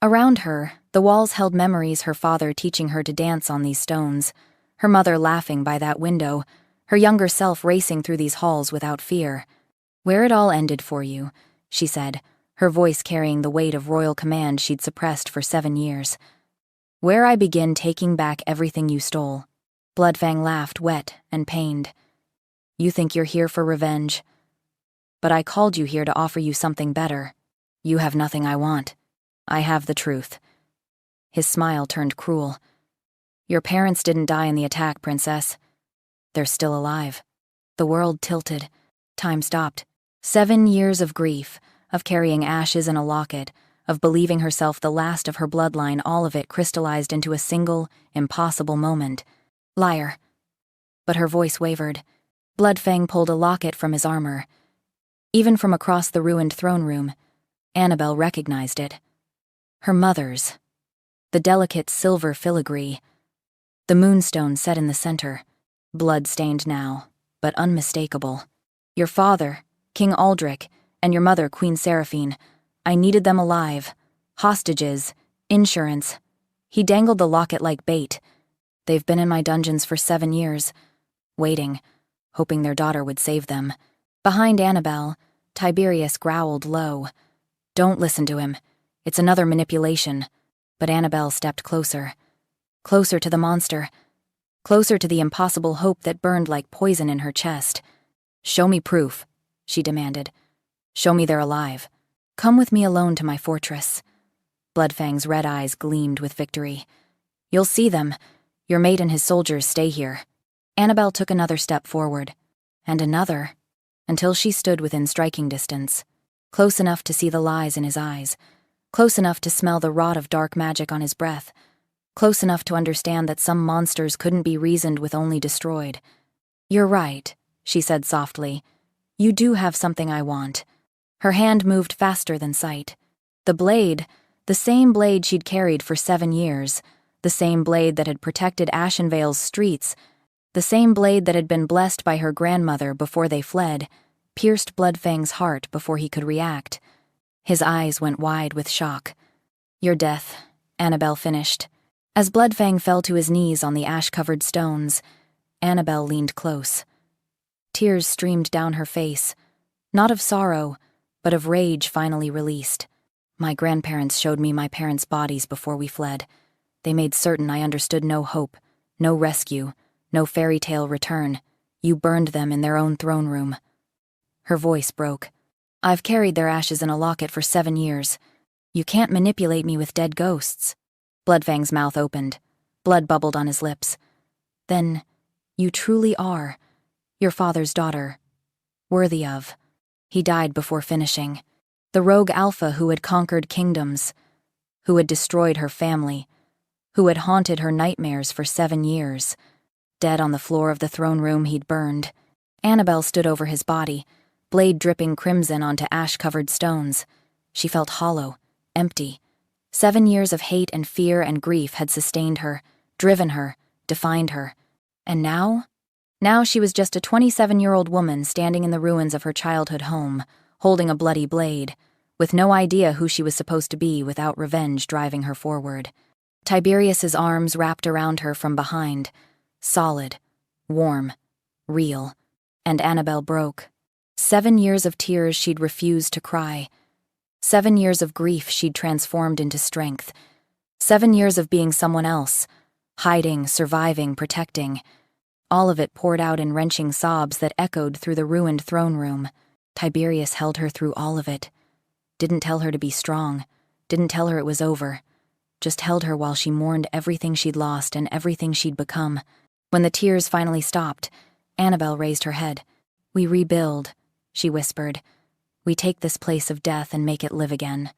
Around her, the walls held memories her father teaching her to dance on these stones, her mother laughing by that window, her younger self racing through these halls without fear. Where it all ended for you, she said, her voice carrying the weight of royal command she'd suppressed for 7 years. Where I begin taking back everything you stole. Bloodfang laughed, wet and pained. You think you're here for revenge. But I called you here to offer you something better. You have nothing I want. I have the truth. His smile turned cruel. Your parents didn't die in the attack, Princess. They're still alive. The world tilted. Time stopped. 7 years of grief, of carrying ashes in a locket, of believing herself the last of her bloodline, all of it crystallized into a single, impossible moment. Liar. But her voice wavered. Bloodfang pulled a locket from his armor. Even from across the ruined throne room, Annabelle recognized it. Her mother's. The delicate silver filigree. The moonstone set in the center. Blood-stained now, but unmistakable. Your father, King Aldrich, and your mother, Queen Seraphine. I needed them alive. Hostages. Insurance. He dangled the locket like bait. They've been in my dungeons for 7 years, waiting, hoping their daughter would save them. Behind Annabelle, Tiberius growled low. Don't listen to him. It's another manipulation. But Annabelle stepped closer. Closer to the monster. Closer to the impossible hope that burned like poison in her chest. Show me proof, she demanded. Show me they're alive. Come with me alone to my fortress. Bloodfang's red eyes gleamed with victory. You'll see them. Your mate and his soldiers stay here. Annabelle took another step forward. And another. Until she stood within striking distance. Close enough to see the lies in his eyes. Close enough to smell the rot of dark magic on his breath. Close enough to understand that some monsters couldn't be reasoned with, only destroyed. You're right, she said softly. You do have something I want. Her hand moved faster than sight. The blade, the same blade she'd carried for 7 years, the same blade that had protected Ashenvale's streets, the same blade that had been blessed by her grandmother before they fled, pierced Bloodfang's heart before he could react. His eyes went wide with shock. Your death, Annabelle finished. As Bloodfang fell to his knees on the ash-covered stones, Annabelle leaned close. Tears streamed down her face, not of sorrow, but of rage finally released. My grandparents showed me my parents' bodies before we fled. They made certain I understood no hope, no rescue, no fairy tale return. You burned them in their own throne room. Her voice broke. I've carried their ashes in a locket for 7 years. You can't manipulate me with dead ghosts. Bloodfang's mouth opened. Blood bubbled on his lips. Then, you truly are your father's daughter. Worthy of. He died before finishing. The rogue alpha who had conquered kingdoms, who had destroyed her family, who had haunted her nightmares for 7 years. dead on the floor of the throne room he'd burned. Annabel stood over his body, blade dripping crimson onto ash-covered stones. She felt hollow, empty. 7 years of hate and fear and grief had sustained her, driven her, defined her. And now? Now she was just a 27-year-old woman standing in the ruins of her childhood home, holding a bloody blade, with no idea who she was supposed to be without revenge driving her forward. Tiberius's arms wrapped around her from behind, solid, warm, real, and Annabel broke. 7 years of tears she'd refused to cry. 7 years of grief she'd transformed into strength. 7 years of being someone else, hiding, surviving, protecting. All of it poured out in wrenching sobs that echoed through the ruined throne room. Tiberius held her through all of it. Didn't tell her to be strong. Didn't tell her it was over. Just held her while she mourned everything she'd lost and everything she'd become. When the tears finally stopped, Annabel raised her head. "We rebuild," she whispered. "We take this place of death and make it live again."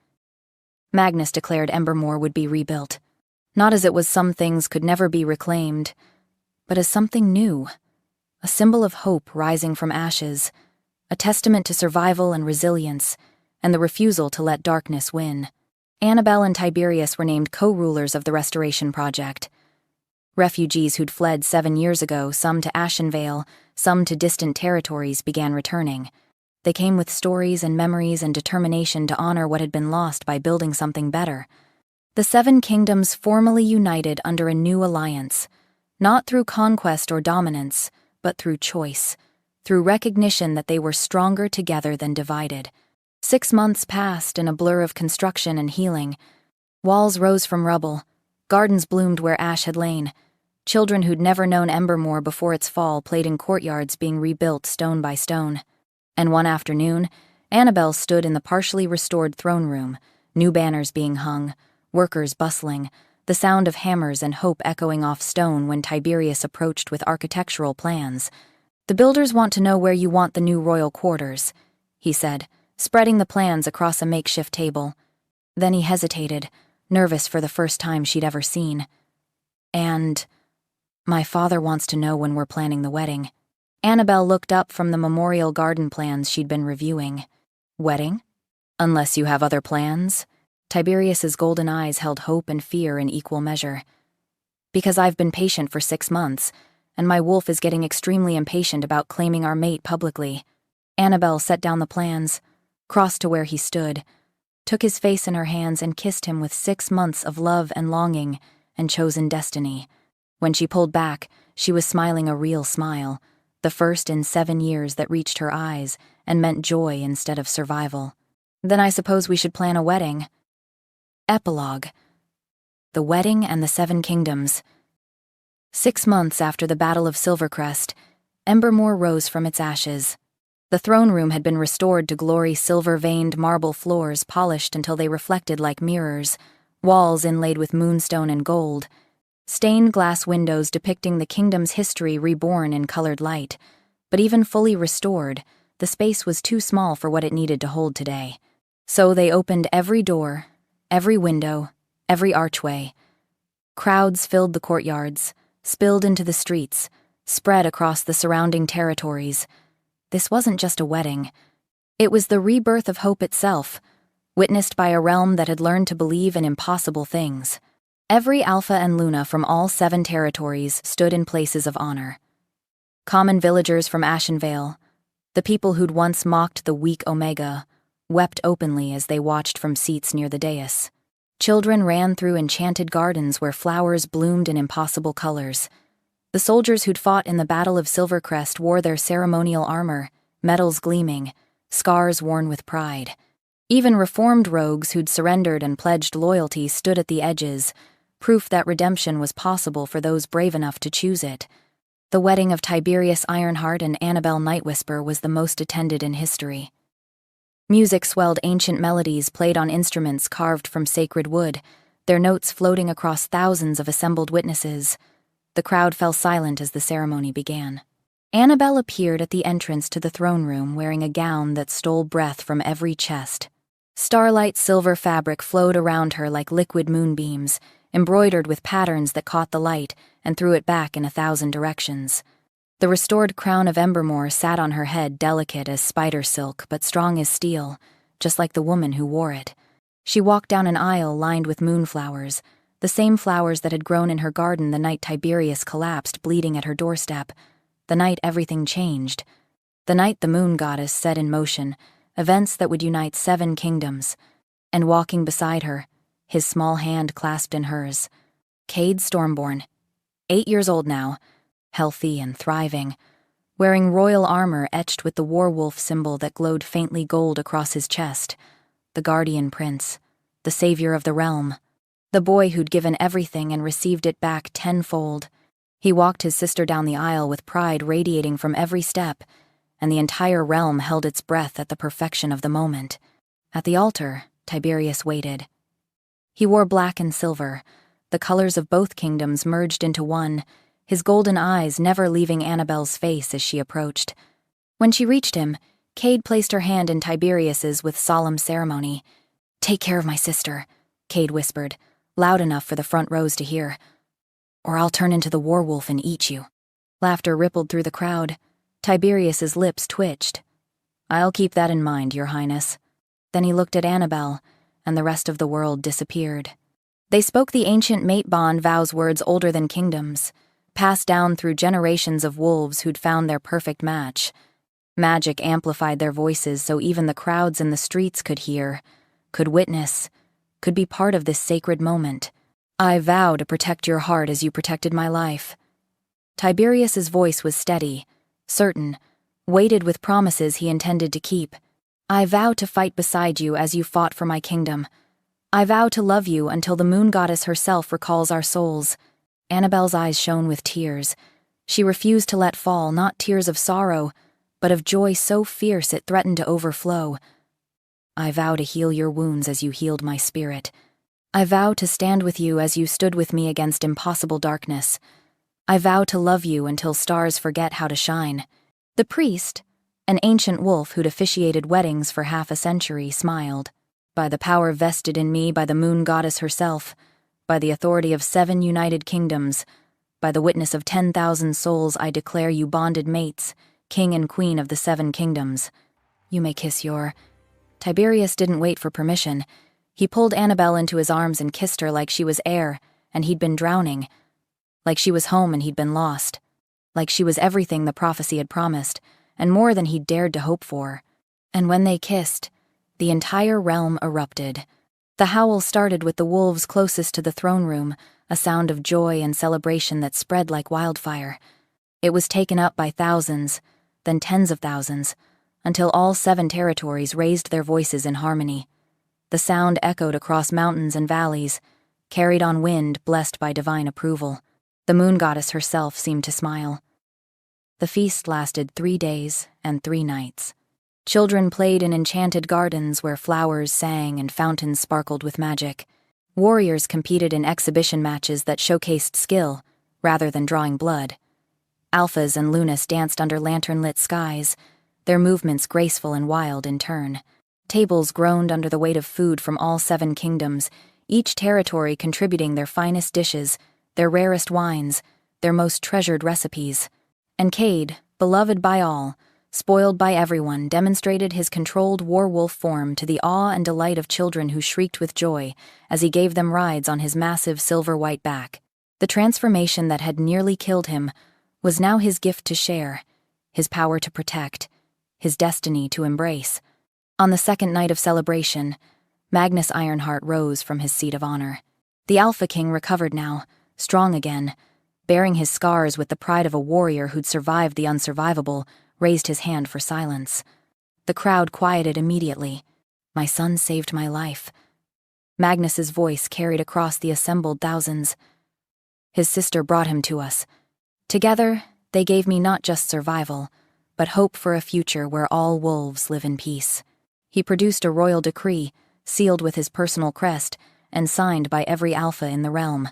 Magnus declared Embermore would be rebuilt. Not as it was some things could never be reclaimed, but as something new. A symbol of hope rising from ashes. A testament to survival and resilience, and the refusal to let darkness win. Annabel and Tiberius were named co-rulers of the restoration project. Refugees who'd fled 7 years ago, some to Ashenvale, some to distant territories, began returning. They came with stories and memories and determination to honor what had been lost by building something better. The 7 kingdoms formally united under a new alliance, not through conquest or dominance, but through choice, through recognition that they were stronger together than divided. 6 months passed in a blur of construction and healing. Walls rose from rubble. Gardens bloomed where ash had lain. Children who'd never known Embermore before its fall played in courtyards being rebuilt stone by stone. And one afternoon, Annabel stood in the partially restored throne room, new banners being hung, workers bustling, the sound of hammers and hope echoing off stone when Tiberius approached with architectural plans. "The builders want to know where you want the new royal quarters," he said, spreading the plans across a makeshift table. Then he hesitated, nervous for the first time she'd ever seen. "And my father wants to know when we're planning the wedding." Annabel looked up from the memorial garden plans she'd been reviewing. "Wedding? Unless you have other plans?" Tiberius's golden eyes held hope and fear in equal measure. "Because I've been patient for 6 months, and my wolf is getting extremely impatient about claiming our mate publicly." Annabel set down the plans, crossed to where he stood, took his face in her hands and kissed him with 6 months of love and longing and chosen destiny. When she pulled back, she was smiling a real smile, the first in 7 years that reached her eyes and meant joy instead of survival. "Then I suppose we should plan a wedding." Epilogue. The Wedding and the 7 Kingdoms. 6 months after the Battle of Silverest, Embermore rose from its ashes. The throne room had been restored to glory, silver-veined marble floors polished until they reflected like mirrors, walls inlaid with moonstone and gold, stained glass windows depicting the kingdom's history reborn in colored light. But even fully restored, the space was too small for what it needed to hold today. So they opened every door, every window, every archway. Crowds filled the courtyards, spilled into the streets, spread across the surrounding territories. This wasn't just a wedding. It was the rebirth of hope itself, witnessed by a realm that had learned to believe in impossible things. Every Alpha and Luna from all 7 territories stood in places of honor. Common villagers from Ashenvale, the people who'd once mocked the weak Omega, wept openly as they watched from seats near the dais. Children ran through enchanted gardens where flowers bloomed in impossible colors. The soldiers who'd fought in the Battle of Silverest wore their ceremonial armor, medals gleaming, scars worn with pride. Even reformed rogues who'd surrendered and pledged loyalty stood at the edges, proof that redemption was possible for those brave enough to choose it. The wedding of Tiberius Ironheart and Annabel Nightwhisper was the most attended in history. Music swelled ancient melodies played on instruments carved from sacred wood, their notes floating across thousands of assembled witnesses. The crowd fell silent as the ceremony began. Annabel appeared at the entrance to the throne room wearing a gown that stole breath from every chest. Starlight silver fabric flowed around her like liquid moonbeams, embroidered with patterns that caught the light and threw it back in 1,000 directions. The restored crown of Embermore sat on her head, delicate as spider silk but strong as steel, just like the woman who wore it. She walked down an aisle lined with moonflowers, the same flowers that had grown in her garden the night Tiberius collapsed bleeding at her doorstep, the night everything changed, the night the moon goddess set in motion events that would unite 7 kingdoms. And walking beside her, his small hand clasped in hers, Cade Stormborn, 8 years old now, healthy and thriving, wearing royal armor etched with the werewolf symbol that glowed faintly gold across his chest, the guardian prince, the savior of the realm, the boy who'd given everything and received it back tenfold. He walked his sister down the aisle with pride radiating from every step, and the entire realm held its breath at the perfection of the moment. At the altar, Tiberius waited. He wore black and silver, the colors of both kingdoms merged into one, his golden eyes never leaving Annabelle's face as she approached. When she reached him, Cade placed her hand in Tiberius's with solemn ceremony. "Take care of my sister," Cade whispered, loud enough for the front rows to hear, "or I'll turn into the werewolf and eat you." Laughter rippled through the crowd. Tiberius's lips twitched. "I'll keep that in mind, Your Highness." Then he looked at Annabelle, and the rest of the world disappeared. They spoke the ancient mate bond vows, words older than kingdoms, passed down through generations of wolves who'd found their perfect match. Magic amplified their voices so even the crowds in the streets could hear, could witness, could be part of this sacred moment. "I vow to protect your heart as you protected my life." Tiberius's voice was steady, certain, weighted with promises he intended to keep. "I vow to fight beside you as you fought for my kingdom. I vow to love you until the moon goddess herself recalls our souls." Annabelle's eyes shone with tears. She refused to let fall not tears of sorrow, but of joy so fierce it threatened to overflow. "I vow to heal your wounds as you healed my spirit. I vow to stand with you as you stood with me against impossible darkness. I vow to love you until stars forget how to shine." The priest, an ancient wolf who'd officiated weddings for half a century, smiled. "By the power vested in me by the moon goddess herself, by the authority of 7 united kingdoms, by the witness of 10,000 souls, I declare you bonded mates, king and queen of the 7 kingdoms. You may kiss your—" Tiberius didn't wait for permission. He pulled Annabelle into his arms and kissed her like she was air, and he'd been drowning. Like she was home and he'd been lost. Like she was everything the prophecy had promised, and more than he'd dared to hope for. And when they kissed, the entire realm erupted. The howl started with the wolves closest to the throne room, a sound of joy and celebration that spread like wildfire. It was taken up by thousands, then tens of thousands, until all 7 territories raised their voices in harmony. The sound echoed across mountains and valleys, carried on wind blessed by divine approval. The moon goddess herself seemed to smile. The feast lasted 3 days and 3 nights. Children played in enchanted gardens where flowers sang and fountains sparkled with magic. Warriors competed in exhibition matches that showcased skill, rather than drawing blood. Alphas and Lunas danced under lantern-lit skies, their movements graceful and wild in turn. Tables groaned under the weight of food from all 7 kingdoms, each territory contributing their finest dishes, their rarest wines, their most treasured recipes. And Cade, beloved by all, spoiled by everyone, demonstrated his controlled werewolf form to the awe and delight of children who shrieked with joy as he gave them rides on his massive silver-white back. The transformation that had nearly killed him was now his gift to share, his power to protect, his destiny to embrace. On the second night of celebration, Magnus Ironheart rose from his seat of honor. The Alpha King recovered now, strong again, bearing his scars with the pride of a warrior who'd survived the unsurvivable, raised his hand for silence. The crowd quieted immediately. "My son saved my life." Magnus's voice carried across the assembled thousands. "His sister brought him to us. Together, they gave me not just survival, but hope for a future where all wolves live in peace." He produced a royal decree, sealed with his personal crest, and signed by every alpha in the realm.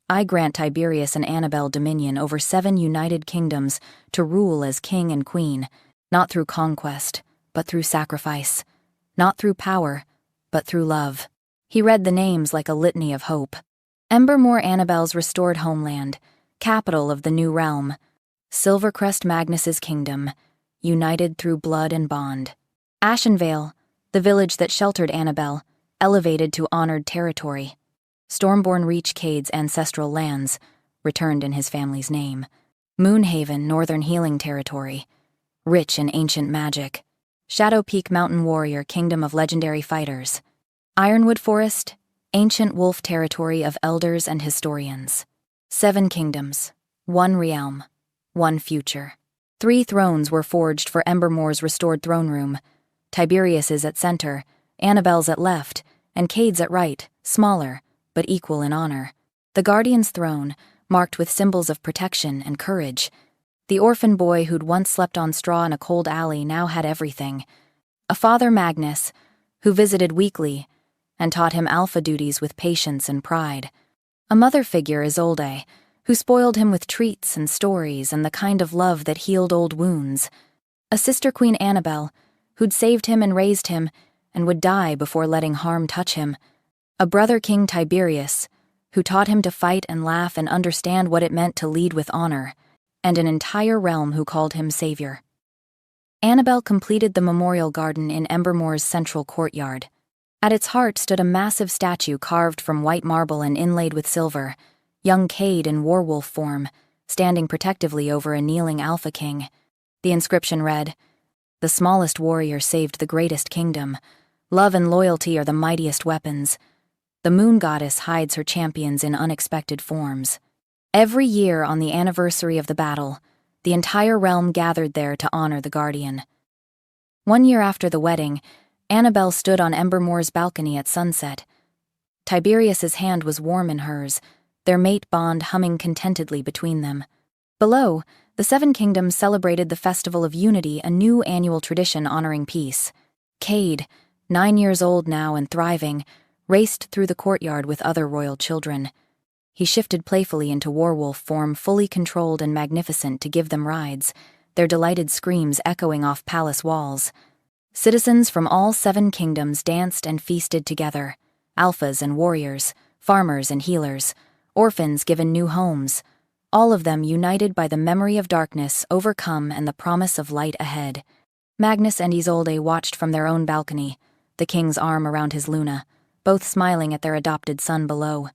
"I grant Tiberius and Annabelle dominion over 7 united kingdoms to rule as king and queen, not through conquest, but through sacrifice, not through power, but through love." He read the names like a litany of hope. Embermore Annabelle's restored homeland, capital of the new realm. Silverest Magnus's kingdom, united through blood and bond. Ashenvale, the village that sheltered Annabelle, elevated to honored territory. Stormborn Reach Cade's ancestral lands, returned in his family's name. Moonhaven, northern healing territory, rich in ancient magic. Shadow Peak Mountain Warrior, kingdom of legendary fighters. Ironwood Forest, ancient wolf territory of elders and historians. 7 kingdoms, 1 realm, 1 future. 3 thrones were forged for Embermore's restored throne room. Tiberius's at center, Annabelle's at left, and Cade's at right, smaller, but equal in honor. The Guardian's throne, marked with symbols of protection and courage. The orphan boy who'd once slept on straw in a cold alley now had everything. A father, Magnus, who visited weekly and taught him alpha duties with patience and pride. A mother figure, Isolde, who spoiled him with treats and stories and the kind of love that healed old wounds. A sister queen, Annabelle, who'd saved him and raised him and would die before letting harm touch him. A brother, King Tiberius, who taught him to fight and laugh and understand what it meant to lead with honor, and an entire realm who called him savior. Annabelle completed the memorial garden in Embermore's central courtyard. At its heart stood a massive statue carved from white marble and inlaid with silver, young Cade in werewolf form, standing protectively over a kneeling Alpha King. The inscription read, "The smallest warrior saved the greatest kingdom. Love and loyalty are the mightiest weapons. The moon goddess hides her champions in unexpected forms." Every year on the anniversary of the battle, the entire realm gathered there to honor the Guardian. 1 year after the wedding, Annabelle stood on Embermore's balcony at sunset. Tiberius's hand was warm in hers, their mate bond humming contentedly between them. Below, the 7 kingdoms celebrated the Festival of Unity, a new annual tradition honoring peace. Cade, 9 years old now and thriving, raced through the courtyard with other royal children. He shifted playfully into werewolf form, fully controlled and magnificent, to give them rides, their delighted screams echoing off palace walls. Citizens from all 7 kingdoms danced and feasted together, alphas and warriors, farmers and healers, orphans given new homes, all of them united by the memory of darkness overcome and the promise of light ahead. Magnus and Isolde watched from their own balcony, the king's arm around his Luna, both smiling at their adopted son below.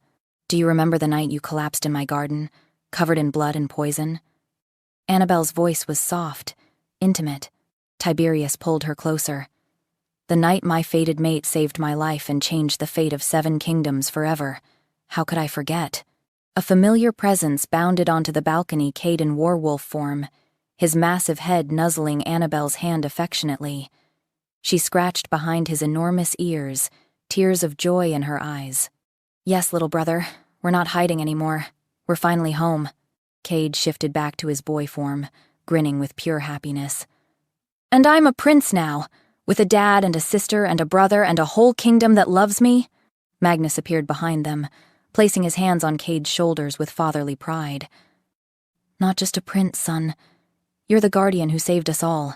"Do you remember the night you collapsed in my garden, covered in blood and poison?" Annabelle's voice was soft, intimate. Tiberius pulled her closer. "The night my fated mate saved my life and changed the fate of 7 kingdoms forever. How could I forget?" A familiar presence bounded onto the balcony, Cade in werewolf form, his massive head nuzzling Annabelle's hand affectionately. She scratched behind his enormous ears, tears of joy in her eyes. "Yes, little brother, we're not hiding anymore. We're finally home." Cade shifted back to his boy form, grinning with pure happiness. "And I'm a prince now, with a dad and a sister and a brother and a whole kingdom that loves me." Magnus appeared behind them, placing his hands on Cade's shoulders with fatherly pride. "Not just a prince, son. You're the guardian who saved us all.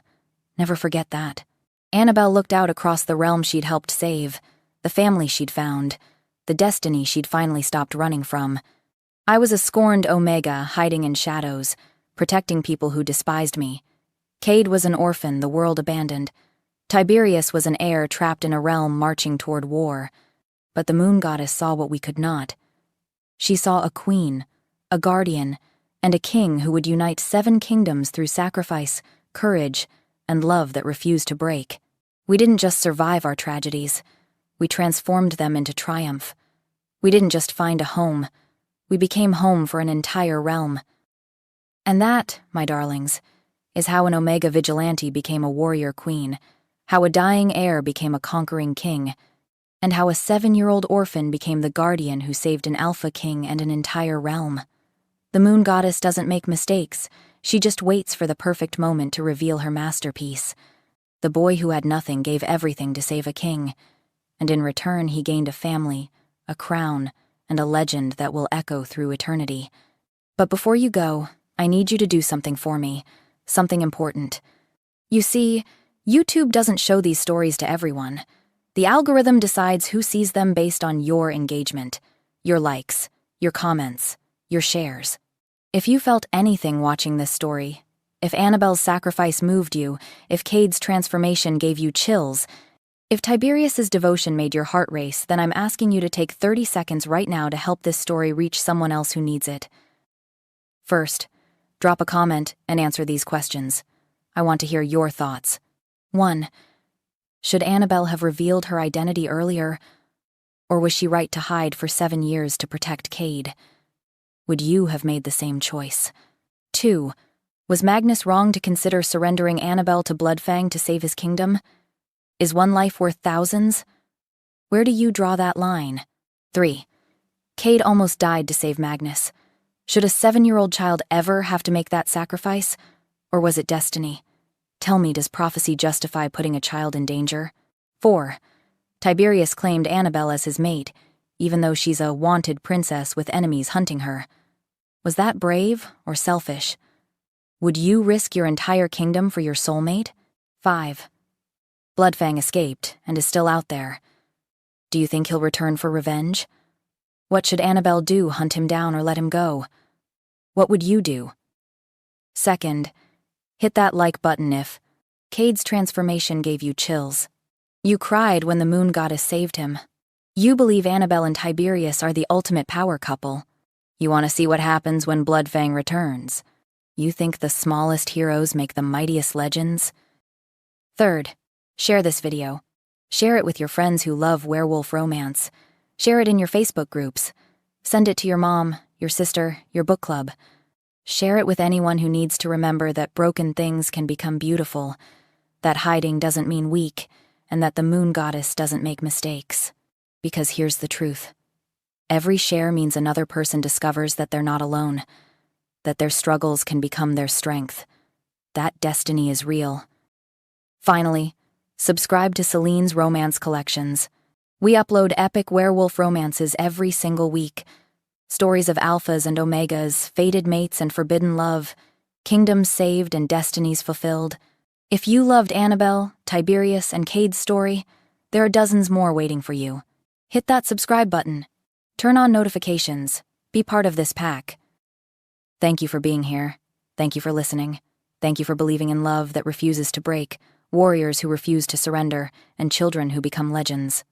Never forget that." Annabelle looked out across the realm she'd helped save, the family she'd found, the destiny she'd finally stopped running from. "I was a scorned Omega, hiding in shadows, protecting people who despised me. Cade was an orphan the world abandoned. Tiberius was an heir trapped in a realm marching toward war. But the moon goddess saw what we could not. She saw a queen, a guardian, and a king who would unite 7 kingdoms through sacrifice, courage, and love that refused to break. We didn't just survive our tragedies. We transformed them into triumph. We didn't just find a home. We became home for an entire realm. And that, my darlings, is how an Omega vigilante became a warrior queen, how a dying heir became a conquering king, and how a 7-year-old orphan became the guardian who saved an alpha king and an entire realm. The moon goddess doesn't make mistakes. She just waits for the perfect moment to reveal her masterpiece. The boy who had nothing gave everything to save a king, and in return he gained a family, a crown, and a legend that will echo through eternity. But before you go, I need you to do something for me, something important. You see, YouTube doesn't show these stories to everyone. The algorithm decides who sees them based on your engagement, your likes, your comments, your shares. If you felt anything watching this story, if Annabelle's sacrifice moved you, if Cade's transformation gave you chills, if Tiberius's devotion made your heart race, then I'm asking you to take 30 seconds right now to help this story reach someone else who needs it. First, drop a comment and answer these questions. I want to hear your thoughts. 1. Should Annabelle have revealed her identity earlier, or was she right to hide for 7 years to protect Cade? Would you have made the same choice? 2. Was Magnus wrong to consider surrendering Annabelle to Bloodfang to save his kingdom? Is one life worth thousands? Where do you draw that line? 3. Cade almost died to save Magnus. Should a 7-year-old child ever have to make that sacrifice? Or was it destiny? Tell me, does prophecy justify putting a child in danger? 4. Tiberius claimed Annabelle as his mate, even though she's a wanted princess with enemies hunting her. Was that brave or selfish? Would you risk your entire kingdom for your soulmate? 5. Bloodfang escaped and is still out there. Do you think he'll return for revenge? What should Annabelle do, hunt him down or let him go? What would you do? Second, hit that like button if Cade's transformation gave you chills. You cried when the moon goddess saved him. You believe Annabelle and Tiberius are the ultimate power couple. You want to see what happens when Bloodfang returns. You think the smallest heroes make the mightiest legends? Third, share this video. Share it with your friends who love werewolf romance. Share it in your Facebook groups. Send it to your mom, your sister, your book club. Share it with anyone who needs to remember that broken things can become beautiful, that hiding doesn't mean weak, and that the moon goddess doesn't make mistakes. Because here's the truth. Every share means another person discovers that they're not alone, that their struggles can become their strength. That destiny is real. Finally, subscribe to Celine's romance collections. We upload epic werewolf romances every single week. Stories of alphas and omegas, fated mates and forbidden love, kingdoms saved and destinies fulfilled. If you loved Annabelle, Tiberius, and Cade's story, there are dozens more waiting for you. Hit that subscribe button. Turn on notifications. Be part of this pack. Thank you for being here. Thank you for listening. Thank you for believing in love that refuses to break, warriors who refuse to surrender, and children who become legends.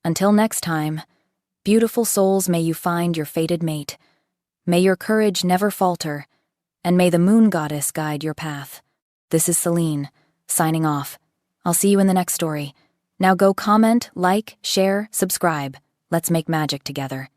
Until next time, beautiful souls, may you find your fated mate. May your courage never falter, and may the moon goddess guide your path. This is Celine, signing off. I'll see you in the next story. Now go comment, like, share, subscribe. Let's make magic together.